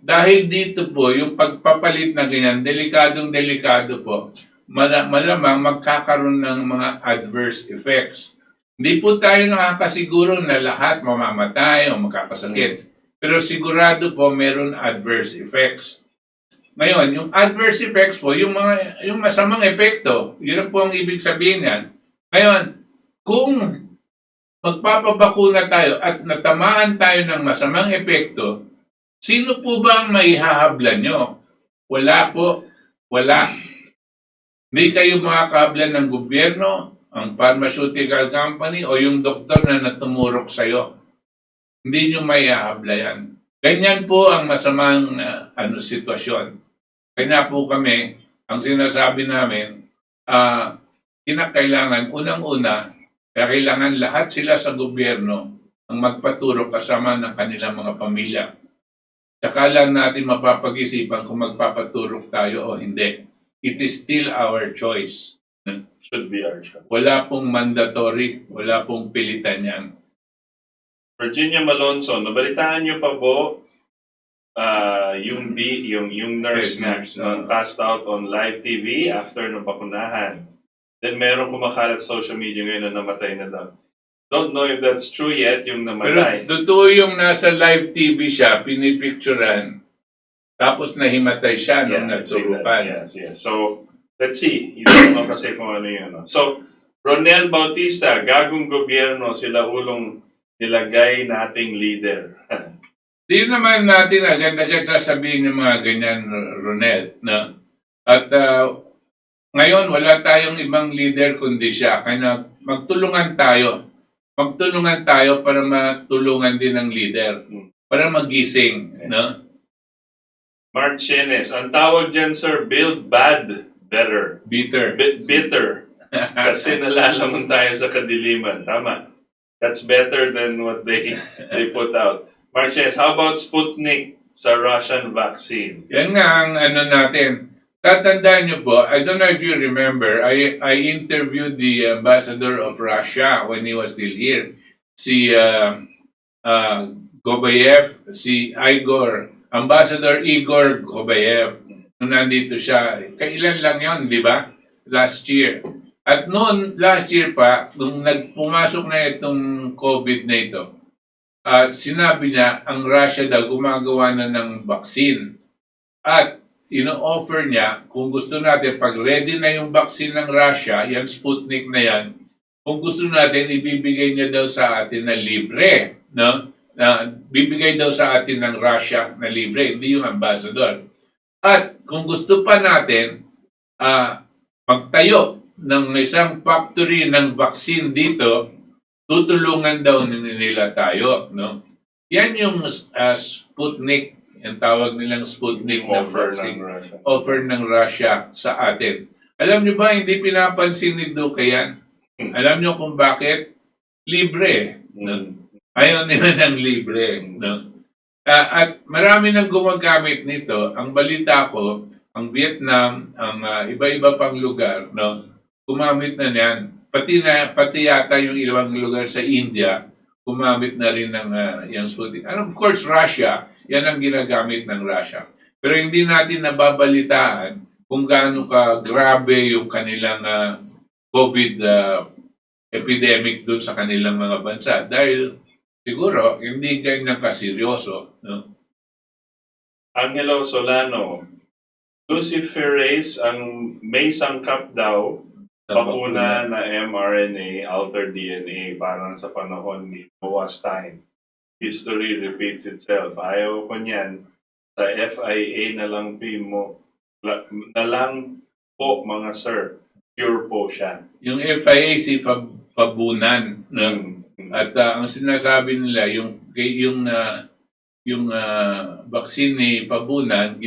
Dahil dito po, yung pagpapalit na ganyan, delikado po, malamang magkakaroon ng mga adverse effects. Hindi po tayo nakakasiguro na lahat mamamatay o makakasakit. Pero sigurado po meron adverse effects. Ngayon, yung adverse effects po, yung masamang epekto, yun po ang ibig sabihin yan. Ngayon, kung magpapabakuna tayo at natamaan tayo ng masamang epekto, sino po ba ang maihahablan nyo? Wala po. Wala. Hindi kayo makakahablan ng gobyerno, ang pharmaceutical company, o yung doktor na natumurok sa'yo. Hindi nyo maihahabla yan. Ganyan po ang masamang sitwasyon. Kaya po kami, ang sinasabi namin, kinakailangan, unang-una, kailangan lahat sila sa gobyerno ang magpaturo kasama ng kanilang mga pamilya. Saka lang natin mapapag-isipan kung magpapaturok tayo o hindi. It is still our choice. Should be our choice. Wala pong mandatory, wala pong pilitan yan. Virginia Malonzo, nabalitaan niyo pa po yung nurse na passed out on live TV after nung bakunahan. Then meron kumakalat social media ngayon na namatay na daw. Don't know if that's true yet, yung namatay. Pero totoo yung nasa live TV siya, pinipicturan, tapos nahimatay siya nung naturukan. Yes. So, let's see. Hindi mo kasi kung ano yun. No? So, Ronel Bautista, gagong gobyerno, sila ulong nilagay nating leader. Di naman natin agad-agad sasabihin ng mga ganyan, Ronel. No? At ngayon, wala tayong ibang leader kundi siya. Kaya magtulungan tayo. Magtulungan tayo para matulungan din ng leader. Para magising. No? Mark Chenes, ang tawag dyan, sir, build bad, better. Bitter. Bitter. Kasi nalalamon tayo sa kadiliman. Tama. That's better than what they put out. Mark Chenes, how about Sputnik sa Russian vaccine? Yan nga ang natin. Tatandaan niyo po, I don't know if you remember, I interviewed the ambassador of Russia when he was still here. Si Gobayev, si Ambassador Igor Gobayev. Nung nandito siya, kailan lang yon, di ba? Last year. At noon, last year pa, nung pumasok na itong COVID na ito, sinabi niya, ang Russia daw gumagawa na ng vaccine. At ino-offer niya, kung gusto natin, pag ready na yung vaccine ng Russia, yan Sputnik na yan, kung gusto natin, ibibigay niya daw sa atin na libre. No? Bibigay daw sa atin ng Russia na libre, hindi yung ambassador. At kung gusto pa natin, magtayo ng isang factory ng vaccine dito, tutulungan daw nila tayo. No? Yan yung Sputnik, yung tawag nilang Sputnik na vaccine, offer ng Russia sa atin. Alam niyo ba, hindi pinapansin ni Duque yan. Alam niyo kung bakit? Libre. No? Ayaw nila ng libre. No? At marami nang gumagamit nito. Ang balita ko, ang Vietnam, ang iba-iba pang lugar, no? Gumamit na niyan. Pati yata yung ilang lugar sa India, gumamit na rin ng yung Sputnik. And of course, Russia, yan ang ginagamit ng Russia. Pero hindi natin nababalitaan kung gaano ka grabe yung kanilang COVID epidemic doon sa kanilang mga bansa. Dahil siguro, hindi ganyan kaseryoso. No? Angelo Solano, Luciferase ang may sangkap daw bakuna na mRNA, altered DNA, parang sa panahon ni Noah's time. History repeats itself. Ayaw ko niyan. Sa FIA na lang po mga sir. Pure po siya. Yung FIA si Pabunan. At ang sinasabi nila, yung vaccine ni Pabunan,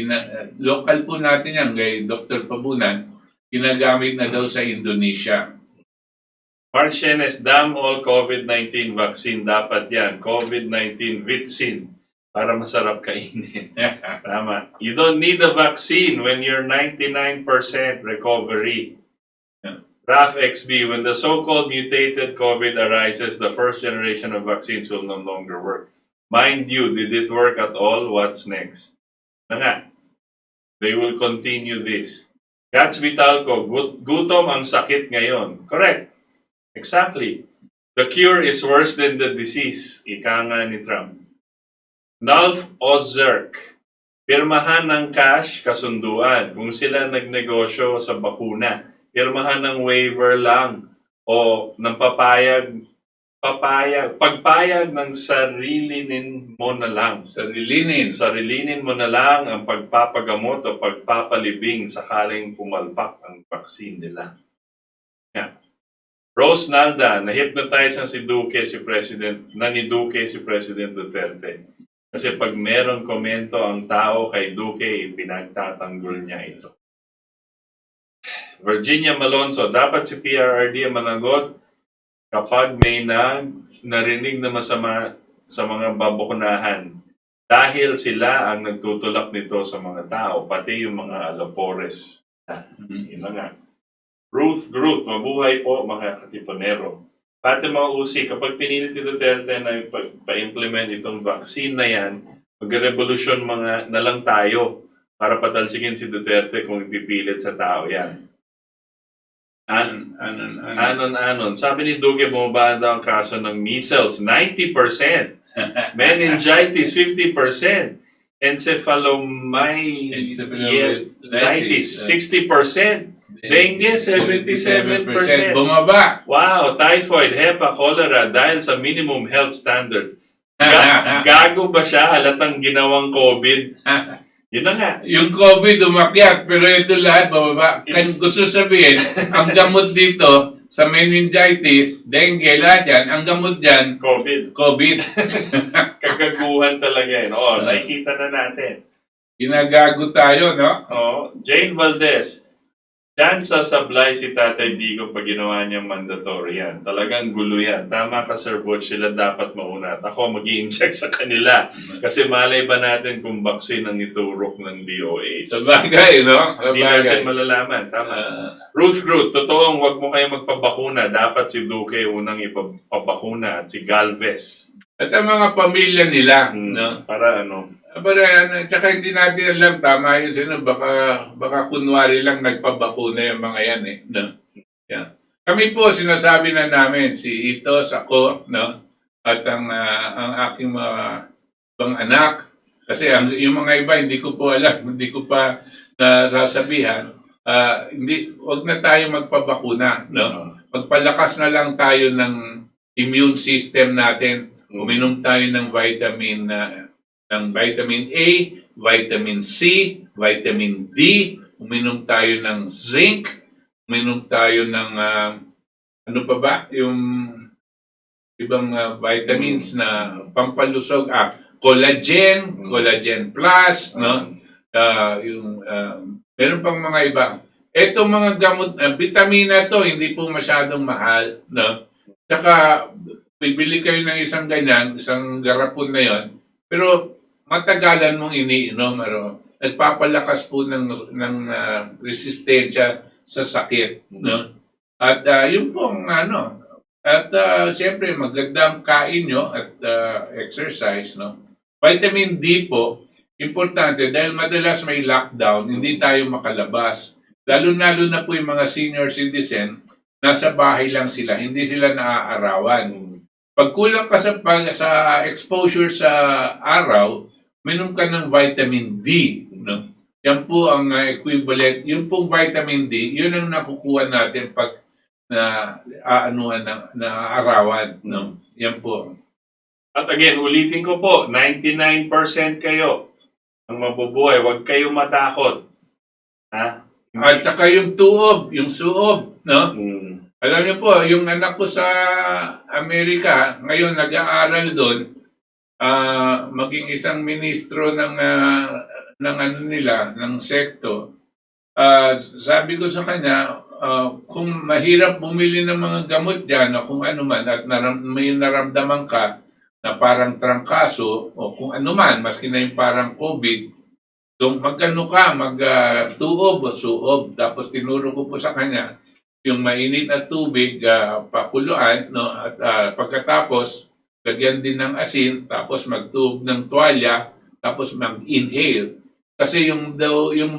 local po natin yan, kay Dr. Pabunan, ginagamit na daw sa Indonesia. Mark Shenes, damn all COVID-19 vaccine, dapat yan. COVID-19 vaccine para masarap kainin. Tama. You don't need a vaccine when you're 99% recovery. Raf XB, when the so-called mutated COVID arises, the first generation of vaccines will no longer work. Mind you, did it work at all? What's next? Na nga, they will continue this. Gats Vitalco, gutom ang sakit ngayon. Correct. Exactly. The cure is worse than the disease. Ika nga ni Trump. Nulf o Zerk. Pirmahan ng cash, kasunduan. Kung sila nagnegosyo sa bakuna, pirmahan ng waiver lang o ng pagpayag ng sarilinin mo na lang. Sarilinin mo na lang ang pagpapagamot o pagpapalibing sakaling pumalpak ang vaccine nila. Yeah. Rose Nalda, na-hypnotize si President Duterte. Kasi pag meron komento ang tao kay Duque, pinagtatanggol niya ito. Virginia Malonzo, dapat si PRRD ang managot kapag may narinig na masama sa mga babakunahan. Dahil sila ang nagtutulak nito sa mga tao, pati yung mga alapores. Yun na nga. Ruth Groot, mabuhay po mga katipunero. Pati mga usi, kapag pinilit ni Duterte na pa-implement itong vaccine na yan, mag-revolusyon na lang tayo para patalsigin si Duterte kung ipipilit sa tao yan. Anon. Sabi ni Duque, bumaba daw ang kaso ng measles, 90%. Meningitis, 50%. Encephalomyelitis, 60%. Dengue, 77%. Bumaba. Wow, typhoid, hepa, cholera dahil sa minimum health standards. Gago ba siya? Halatang ginawang COVID? Yun na nga. Yung COVID umakyat, pero ito lahat bababa. Gusto sabihin, ang gamot dito sa meningitis, dengue, lahat yan, ang gamot dyan, COVID. Kagaguhan talaga yun. Oo, nakikita na natin. Ginagago tayo, no? Oo. Jane Valdes, dyan sasablay si Tatay Digo pag ginawa niyang mandatory yan. Talagang gulo yan. Tama ka, Sir Butch, sila dapat mauna. At ako mag-i-inject sa kanila. Kasi malay ba natin kung vaccine ang iturok ng DOH? Sa bagay, no? Hindi natin malalaman. Tama. Ruth Groot, totoong huwag mo kayo magpabakuna. Dapat si Duque unang ipabakuna at si Galvez. At ang mga pamilya nila, no? Para ano? Tsaka hindi natin alam, tama yun sino, baka kunwari lang nagpabakuna yung mga yan eh. No? Yeah. Kami po, sinasabi na namin, si Itos, ako, no? At ang aking mga ibang anak, kasi yung mga iba, hindi ko po alam, hindi ko pa nasasabihan, wag na tayo magpabakuna. No? Magpalakas na lang tayo ng immune system natin, uminom tayo ng vitamin A, vitamin C, vitamin D, uminom tayo ng zinc, uminom tayo ng ano pa ba? Yung ibang vitamins na pampalusog, collagen plus, no? Meron pang mga iba. Etong mga gamot, vitamina to, hindi po masyadong mahal, no? Tsaka, bibili kayo ng isang ganyan, isang garapon na yon, pero matagalan mong iniinom, nagpapalakas po ng resistensya sa sakit, no? At yun pong at siyempre magandang kain nyo at exercise, no? Vitamin D po, importante dahil madalas may lockdown, hindi tayo makalabas. Lalo-lalo na po yung mga senior citizen, nasa bahay lang sila, hindi sila naaarawan. Pag kulang ka sa exposure sa araw, minom ka ng vitamin D, no? Yan po ang equivalent. Yung pong vitamin D, yun ang nakukuha natin pag arawan, no? Yan po. At again, ulitin ko po, 99% kayo ang mabubuhay. Huwag kayong matakot. Ha? At saka yung suob, no? Alam niyo po, yung anak ko sa Amerika, ngayon nag-aaral doon, maging isang ministro ng sekto. Sabi ko sa kanya, kung mahirap bumili ng mga gamot diyan o kung ano man at may naramdaman ka na parang trangkaso o kung ano man, maski na yung parang COVID, mag-tuob o suob. Tapos tinuro ko po sa kanya yung mainit na tubig, pakuluan, no? At pagkatapos, lagyan din ng asin, tapos magtuog ng tuwalya, tapos mag-inhale. Kasi yung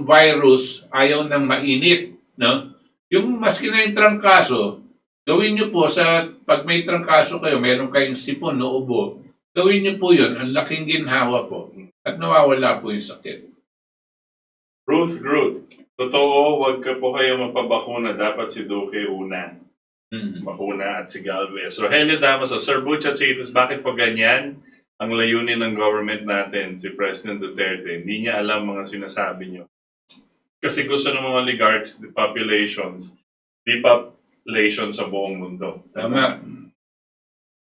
virus ayaw ng mainit, no? Yung maski na yung trangkaso, Gawin nyo po pag may trangkaso kayo, meron kayong sipon o ubo, gawin nyo po yun. Ang laking ginhawa po. At nawawala po yung sakit. Ruth Groot, totoo, wag ka po kayo mapabakuna. Dapat si Duque una. Bakuna at si Galvez. Rogelio Damaso, Sir Butch at Citus, bakit po ganyan ang layunin ng government natin, si President Duterte? Hindi niya alam mga sinasabi niyo. Kasi gusto ng mga oligarchs, depopulation sa buong mundo. Tama.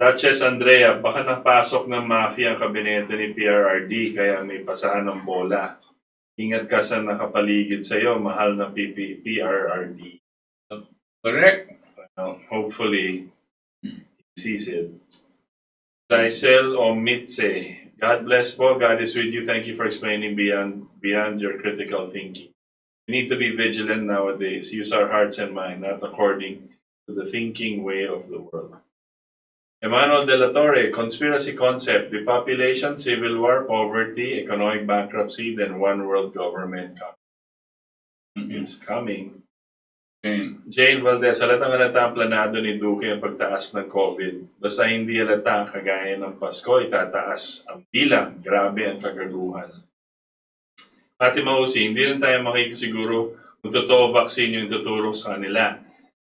Duchess Andrea, baka napasok ng mafia ang kabinete ni PRRD kaya may pasahan ng bola. Ingat ka sa nakapaligid sa iyo, mahal na PRRD. Correct. Hopefully, he sees it. Zaisel Omitse, God bless po. God is with you. Thank you for explaining beyond your critical thinking. We need to be vigilant nowadays. Use our hearts and mind, not according to the thinking way of the world. Emmanuel De La Torre, conspiracy concept, depopulation, civil war, poverty, economic bankruptcy, then one world government. It's coming. Jane Valdes, halata ang planado ni Duque ang pagtaas ng COVID. Basta hindi halata, kagaya ng Pasko, itataas ang bilang. Grabe ang kagaguhan. Pati Mausi, hindi rin tayo makikisiguro kung totoo vaccine yung tuturo sa kanila.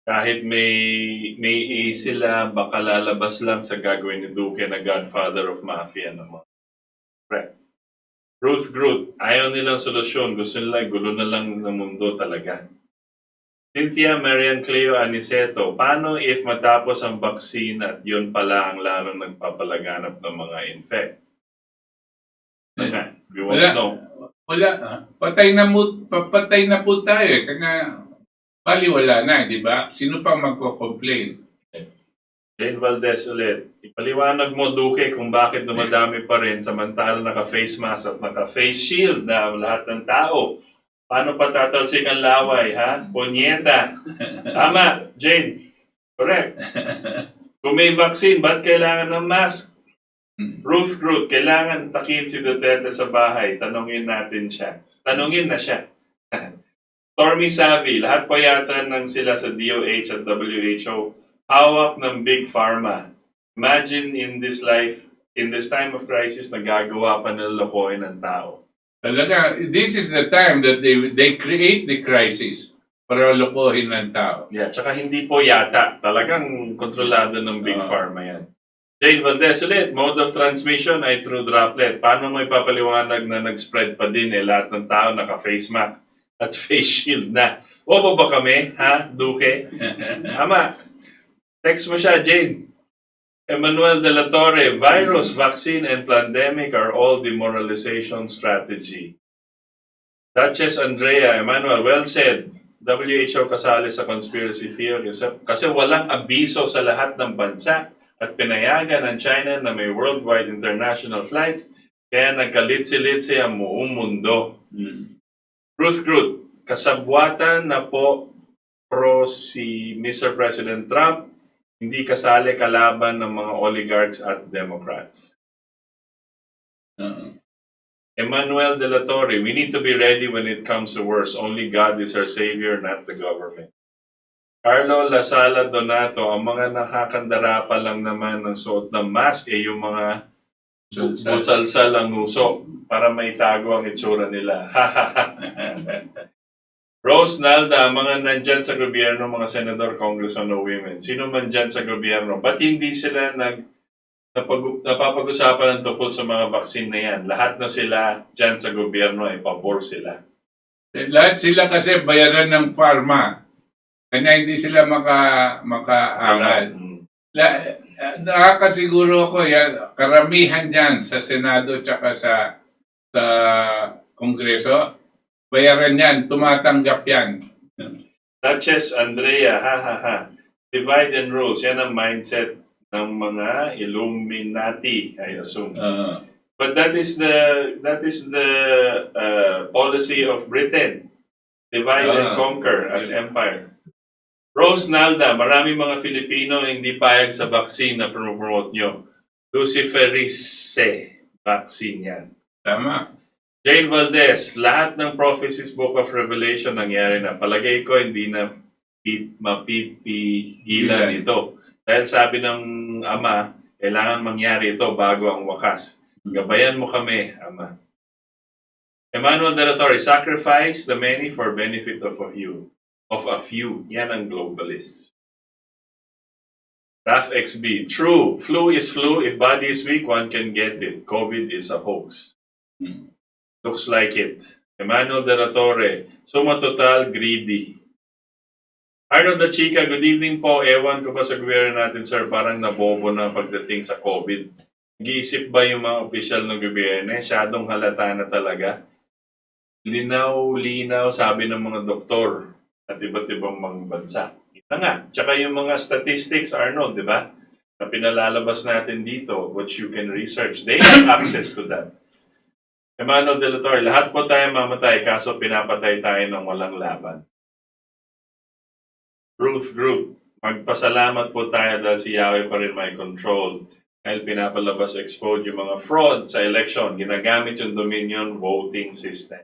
Kahit may A sila, baka lalabas lang sa gagawin ni Duque na godfather of mafia naman. Right. Ruth Groot, ayaw nilang solusyon. Gusto nila, gulo na lang ng mundo talaga. Cynthia Marian Cleo Aniceto, paano if matapos ang vaccine at yun pala ang lalong nagpapalaganap ng mga infect? We won't know. Wala. Patay na po tayo eh. Kaya wala na, di ba? Sino pang magko-complain? Jane Valdes ulit, ipaliwanag mo, Duque, kung bakit dumadami pa rin samantala naka-face mask at naka-face shield na lahat ng tao. Paano patatalsik ang laway, ha? Punyeta. Tama, Jane. Correct. Kung may vaccine, ba't kailangan ng mask? Ruth Groot, kailangan takin si Duterte sa bahay. Tanungin natin siya. Tanungin na siya. Stormy Savvy, lahat po yata ng sila sa DOH at WHO, hawak ng Big Pharma. Imagine in this time of crisis, nagagawa pa ng lokohin ng tao. Talaga, this is the time that they create the crisis para lokohin ng tao. Yeah, tsaka hindi po yata. Talagang kontrolado ng Big Pharma yan. Jane Valdes ulit, mode of transmission ay through droplet. Paano mo ipapaliwanag na nag-spread pa din lahat ng tao naka-face mask at face shield na? Opo ba kami, ha, Duque? Tama. Text mo siya, Jane. Emmanuel De La Torre, virus, vaccine, and pandemic are all demoralization strategy. Duchess Andrea, Emmanuel, well said. WHO kasali sa conspiracy theory kasi walang abiso sa lahat ng bansa at pinayagan ng China na may worldwide international flights kaya nagkalitsi-litsi ang buong mundo. Ruth Groot, kasabwatan na po pro si Mr. President Trump, hindi kasali kalaban ng mga oligarchs at Democrats. Emmanuel De La Torre, we need to be ready when it comes to worse. Only God is our Savior, not the government. Carlo Lasala Donato, ang mga nakakandara pa lang naman ng suot ng mask yung mga busalsal ang uso para maitago ang itsura nila. Rose Nalda, mga nandyan sa gobyerno, mga senador, congressman o women, sino man dyan sa gobyerno, ba't hindi sila napapag-usapan ng tungkol sa mga vaccine na yan? Lahat na sila dyan sa gobyerno ay pabor sila. Lahat sila kasi bayaran ng pharma. Kanya hindi sila makaangal. Nakakasiguro ko yan, karamihan dyan sa Senado tsaka sa Kongreso, bayaran yan, tumatanggap yan. Duchess Andrea, divide and rules, yan ang mindset ng mga Illuminati, I assume. But that is the policy of Britain. Divide and conquer as empire. Rose Nalda, marami mga Filipino hindi payag sa vaccine na promote nyo. Luciferice vaccine yan. Tama. Jane Valdes, lahat ng prophecies Book of Revelation nangyari na. Palagay ko hindi na mapipigilan ito. Dahil sabi ng Ama, kailangan mangyari ito bago ang wakas. Gabayan mo kami, Ama. Emmanuel de la Torre, sacrifice the many for benefit of a few. Yan ang globalist. Raf XB, true. Flu is flu. If body is weak, one can get it. COVID is a hoax. Looks like it. Emmanuel de la Torre, suma total, greedy. Arnold the Chica, good evening po. Ewan ko ba sa gobyerno natin, sir, parang nabobo na pagdating sa COVID. Nag-iisip ba yung mga opisyal ng gobyerno? Masyadong halata na talaga. Linaw, sabi ng mga doktor at iba't ibang mga bansa. Ito nga. Tsaka yung mga statistics, Arnold, di ba? Na pinalalabas natin dito, which you can research. They have access to that. Emmanuel de la Torre, lahat po tayo mamatay kaso pinapatay tayo ng walang laban. Ruth Group, magpasalamat po tayo dahil si Yahweh pa rin may control. Dahil pinapalabas expose yung mga fraud sa election, ginagamit yung Dominion voting system.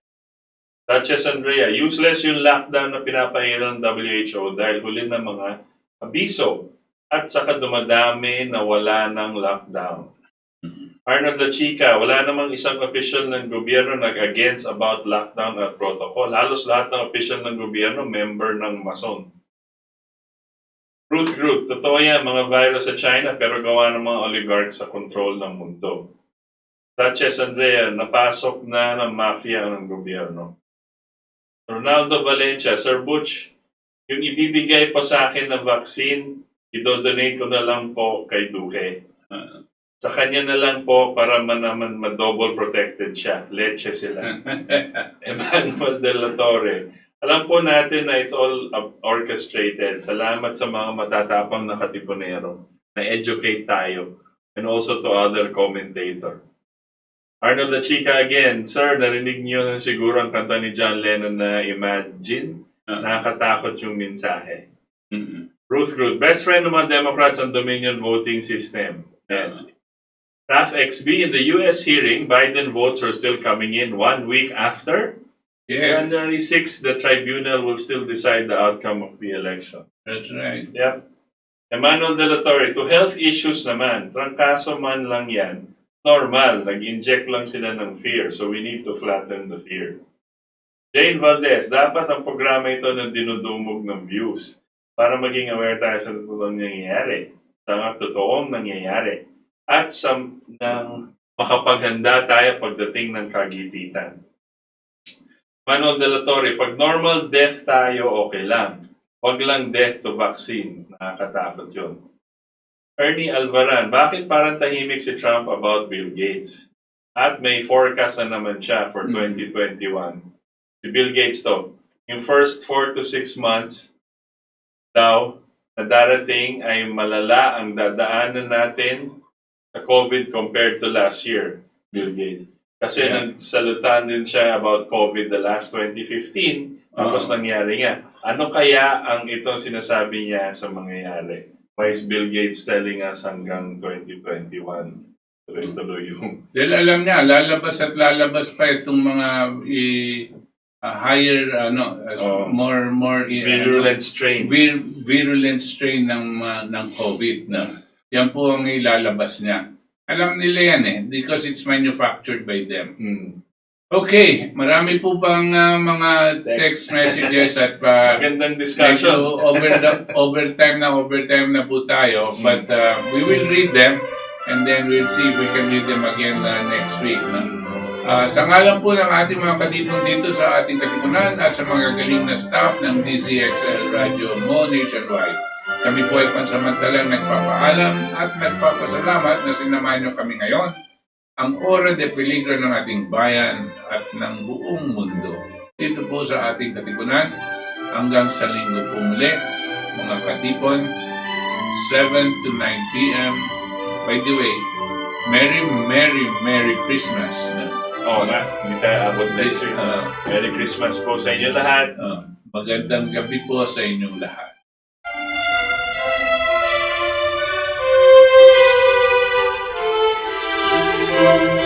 Duchess Andrea, useless yung lockdown na pinapahiran ng WHO dahil huli ng mga abiso at saka dumadami na wala ng lockdown. Arnold La Chica, wala namang isang official ng gobyerno nag-against about lockdown at protocol. Halos lahat ng official ng gobyerno member ng Mason. Ruth Group, totoo yan, mga virus sa China pero gawa ng mga oligarchs sa control ng mundo. Duchess Andrea, napasok na ng mafia ng gobyerno. Ronaldo Valencia, Sir Butch, yung ibibigay po sa akin na vaccine, idodonate ko na lang po kay Duque. Sa kanya na lang po para naman ma-double protected siya. Leche sila. Emmanuel de la Torre, alam po natin na it's all orchestrated. Salamat sa mga matatapang na katipunero. Na-educate tayo. And also to other commentator. Arnold La Chica again. Sir, narinig niyo na siguro ang kanta ni John Lennon na Imagine. Nakakatakot yung mensahe. Ruth Root, best friend ng mga Democrats ang Dominion voting system. Yes. Raf XB, in the U.S. hearing, Biden votes are still coming in 1 week after. Yes. January 6th, the tribunal will still decide the outcome of the election. That's right. Yep. Emmanuel de la Torre, to health issues naman, trangkaso man lang yan, normal, nag-inject lang sila ng fear, so we need to flatten the fear. Jane Valdes, dapat ang programa ito na dinudumog ng views para maging aware tayo sa totoong nangyayari, sa totoong nangyayari, at sa nang makapaghanda tayo pagdating ng kagipitan. Manuel de la Torre, pag normal death tayo, okay lang. Huwag lang death to vaccine. Nakakatakot yun. Ernie Alvaran, bakit parang tahimik si Trump about Bill Gates? At may forecast na naman siya for 2021. Si Bill Gates to, yung first 4 to 6 months daw na darating ay malala ang dadaanan natin sa COVID compared to last year, Bill Gates. Kasi nagsalita din siya about COVID the last 2015, tapos nangyari nga. Ano kaya ang itong sinasabi niya sa mangyayari? Why is Bill Gates telling us hanggang 2021? Tuloy-tuloy yung... Dahil alam niya, lalabas at lalabas pa itong mga higher, more virulent strains. Virulent strain ng COVID. No? Yan po ang ilalabas niya. Alam nila yan because it's manufactured by them. Okay, marami po bang mga text messages at magandang discussion. overtime na po tayo. But we will read them and then we'll see if we can read them again next week. Sa ngalan po ng ating mga katipon dito sa Ating Katipunan at sa mga galing na staff ng DCXL Radio Mo Nationwide, kami po ay pansamantalang nagpapaalam at nagpapasalamat na sinamahan niyo kami ngayon, ang ora de peligro ng ating bayan at ng buong mundo. Dito po sa Ating Katipunan, hanggang sa linggo po muli, mga katipon, 7 to 9 p.m. By the way, Merry Christmas. Oo na, hindi tayo abot na ito. Merry Christmas po sa inyo lahat. Magandang gabi po sa inyong lahat. Thank you.